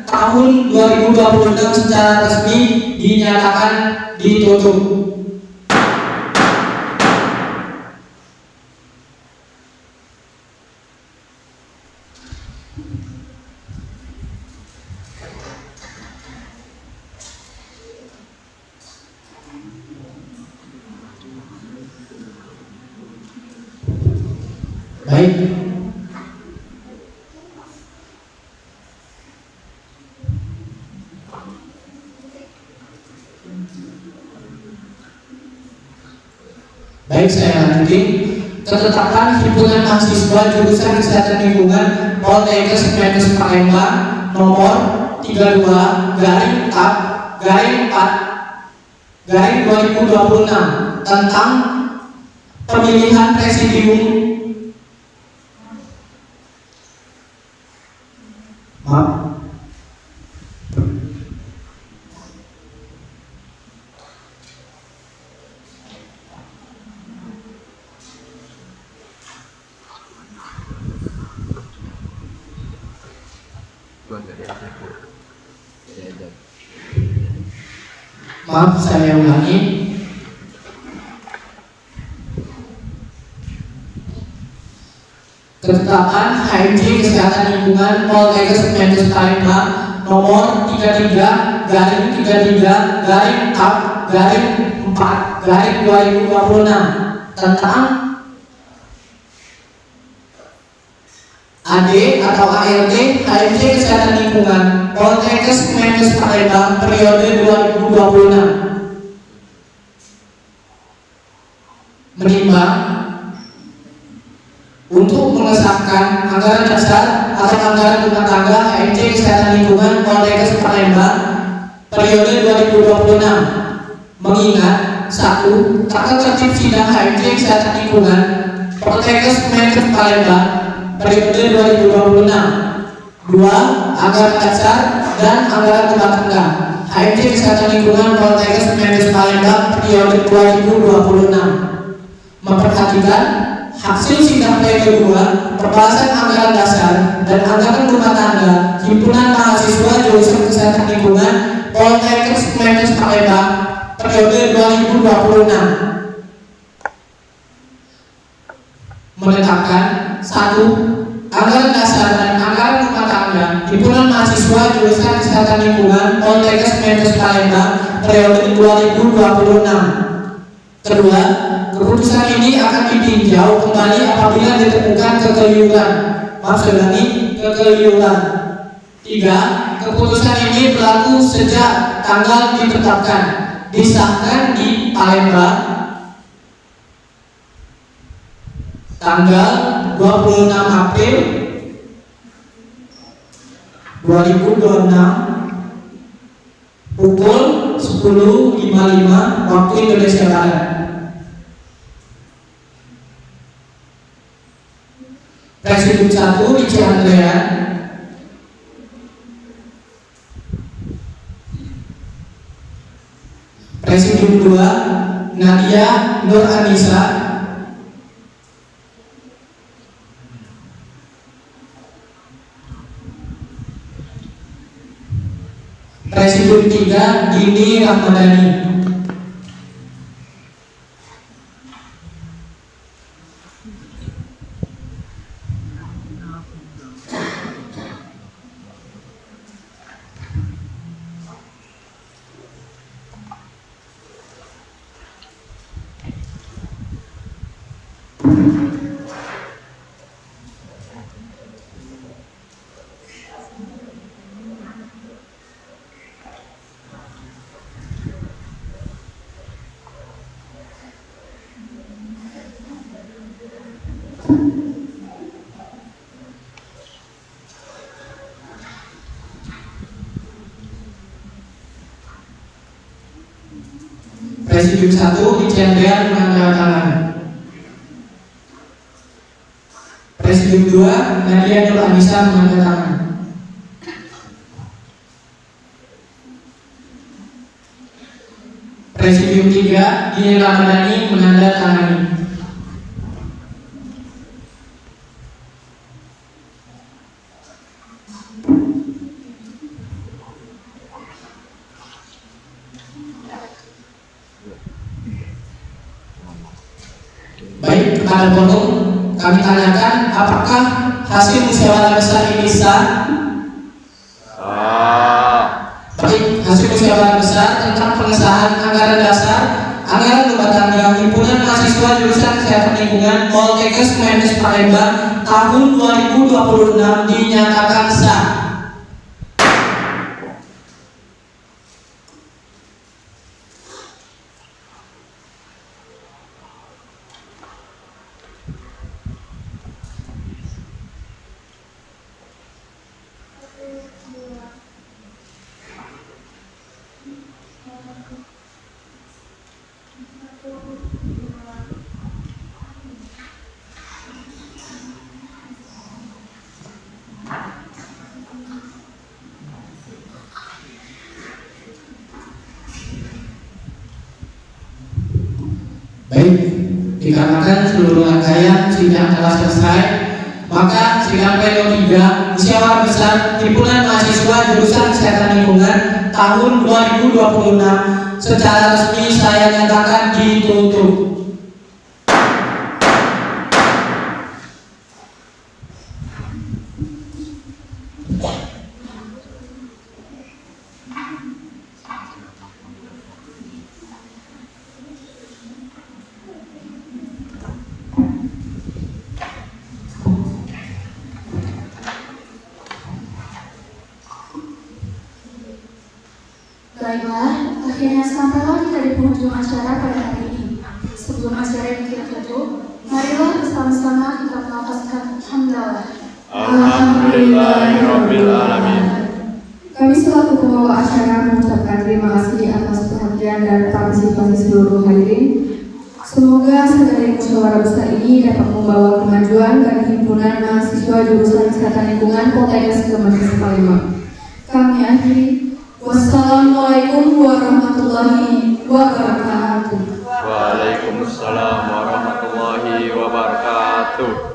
tahun 2026 secara resmi dinyatakan ditutup. Baik. Baik, saya lanjutin. Ketetapan Himpunan Mahasiswa Jurusan Kesehatan Lingkungan Poltekkes Menkes Palembang nomor 32/4/2026 tentang pemilihan presidium Maaf, saya ulangi. Ketetapan HMJ Kesehatan Lingkungan Poltekkes Menkes Palembang nomor 33/4/2026 tentang AD atau ART HMJ Kesehatan Lingkungan Poltekkes Menkes Palembang periode 2026 menimbang untuk mengesahkan anggaran dasar atau anggaran rumah tangga HMJ Kesehatan Lingkungan Poltekkes Palembang periode 2026 mengingat 1. Tata tertib sidang HMJ Kesehatan Lingkungan Poltekkes Menkes Palembang periode 2026. 2. Anggaran dasar dan anggaran rumah tangga HMJ Kesehatan Lingkungan Poltekkes Menkes Palembang periode 2026 memperhatikan hasil sidang pleno 2 pembahasan anggaran dasar dan anggaran rumah tangga Himpunan Mahasiswa Jurusan Kesehatan Lingkungan Poltekkes Menkes Palembang periode 2026 menetapkan 1. Anggaran dasar dan anggaran rumah tangga Himpunan Mahasiswa Jurusan Kesehatan Lingkungan Poltekkes Menkes Palembang periode 2026. Kedua, keputusan ini akan ditinjau kembali apabila ditemukan kekeliruan. Maaf, kekeliruan. 3. Keputusan ini berlaku sejak tanggal ditetapkan, disahkan di Palembang tanggal 26 April 2026 pukul 10.55 waktu Indonesia Barat. Presidium 1 Ici Andrea, Presidium 2 Nadia Nur Anissa, Presidium 3 Dini Rahmadani. Presidium 1 Icendrian menandatangan. Presidium 2 Nadia Nur Anissa menandatangan. Presidium 3 Dini Ramadhani menandatangani. Baik, kepada forum kami tanyakan apakah hasil musyawarah besar ini sah? Baik, hasil musyawarah besar tentang pengesahan anggaran dasar anggaran rumah tangga himpunan mahasiswa jurusan kesehatan lingkungan Poltekkes Kemenkes Palembang tahun 2026 dinyatakan sah. Baik, dikarenakan seluruh rangkaian sidang telah selesai, maka sidang pleno 3 musyawarah besar himpunan mahasiswa jurusan kesehatan lingkungan tahun 2026 secara resmi saya nyatakan ditutup. Baiklah, akhirnya sampailah kita di penghujung acara pada hari ini. Sebelum acara ini kita tutup, marilah bersama-sama kita melafazkan hamdalah. Alhamdulillahirabbil alamin. Kami selaku pembawa acara mengucapkan terima kasih atas perhatian dan partisipasi seluruh hadirin. Semoga segala musyawarah besar ini dapat membawa kemajuan bagi himpunan mahasiswa jurusan kesehatan lingkungan Poltekkes Kemenkes Palembang. Kami akhiri. Wassalamualaikum warahmatullahi wabarakatuh. Waalaikumsalam warahmatullahi wabarakatuh.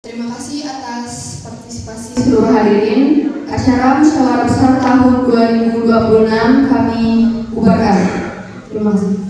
Terima kasih atas partisipasi seluruh hadirin. Acara musyawarah besar tahun 2026 kami bubarkan. Terima kasih.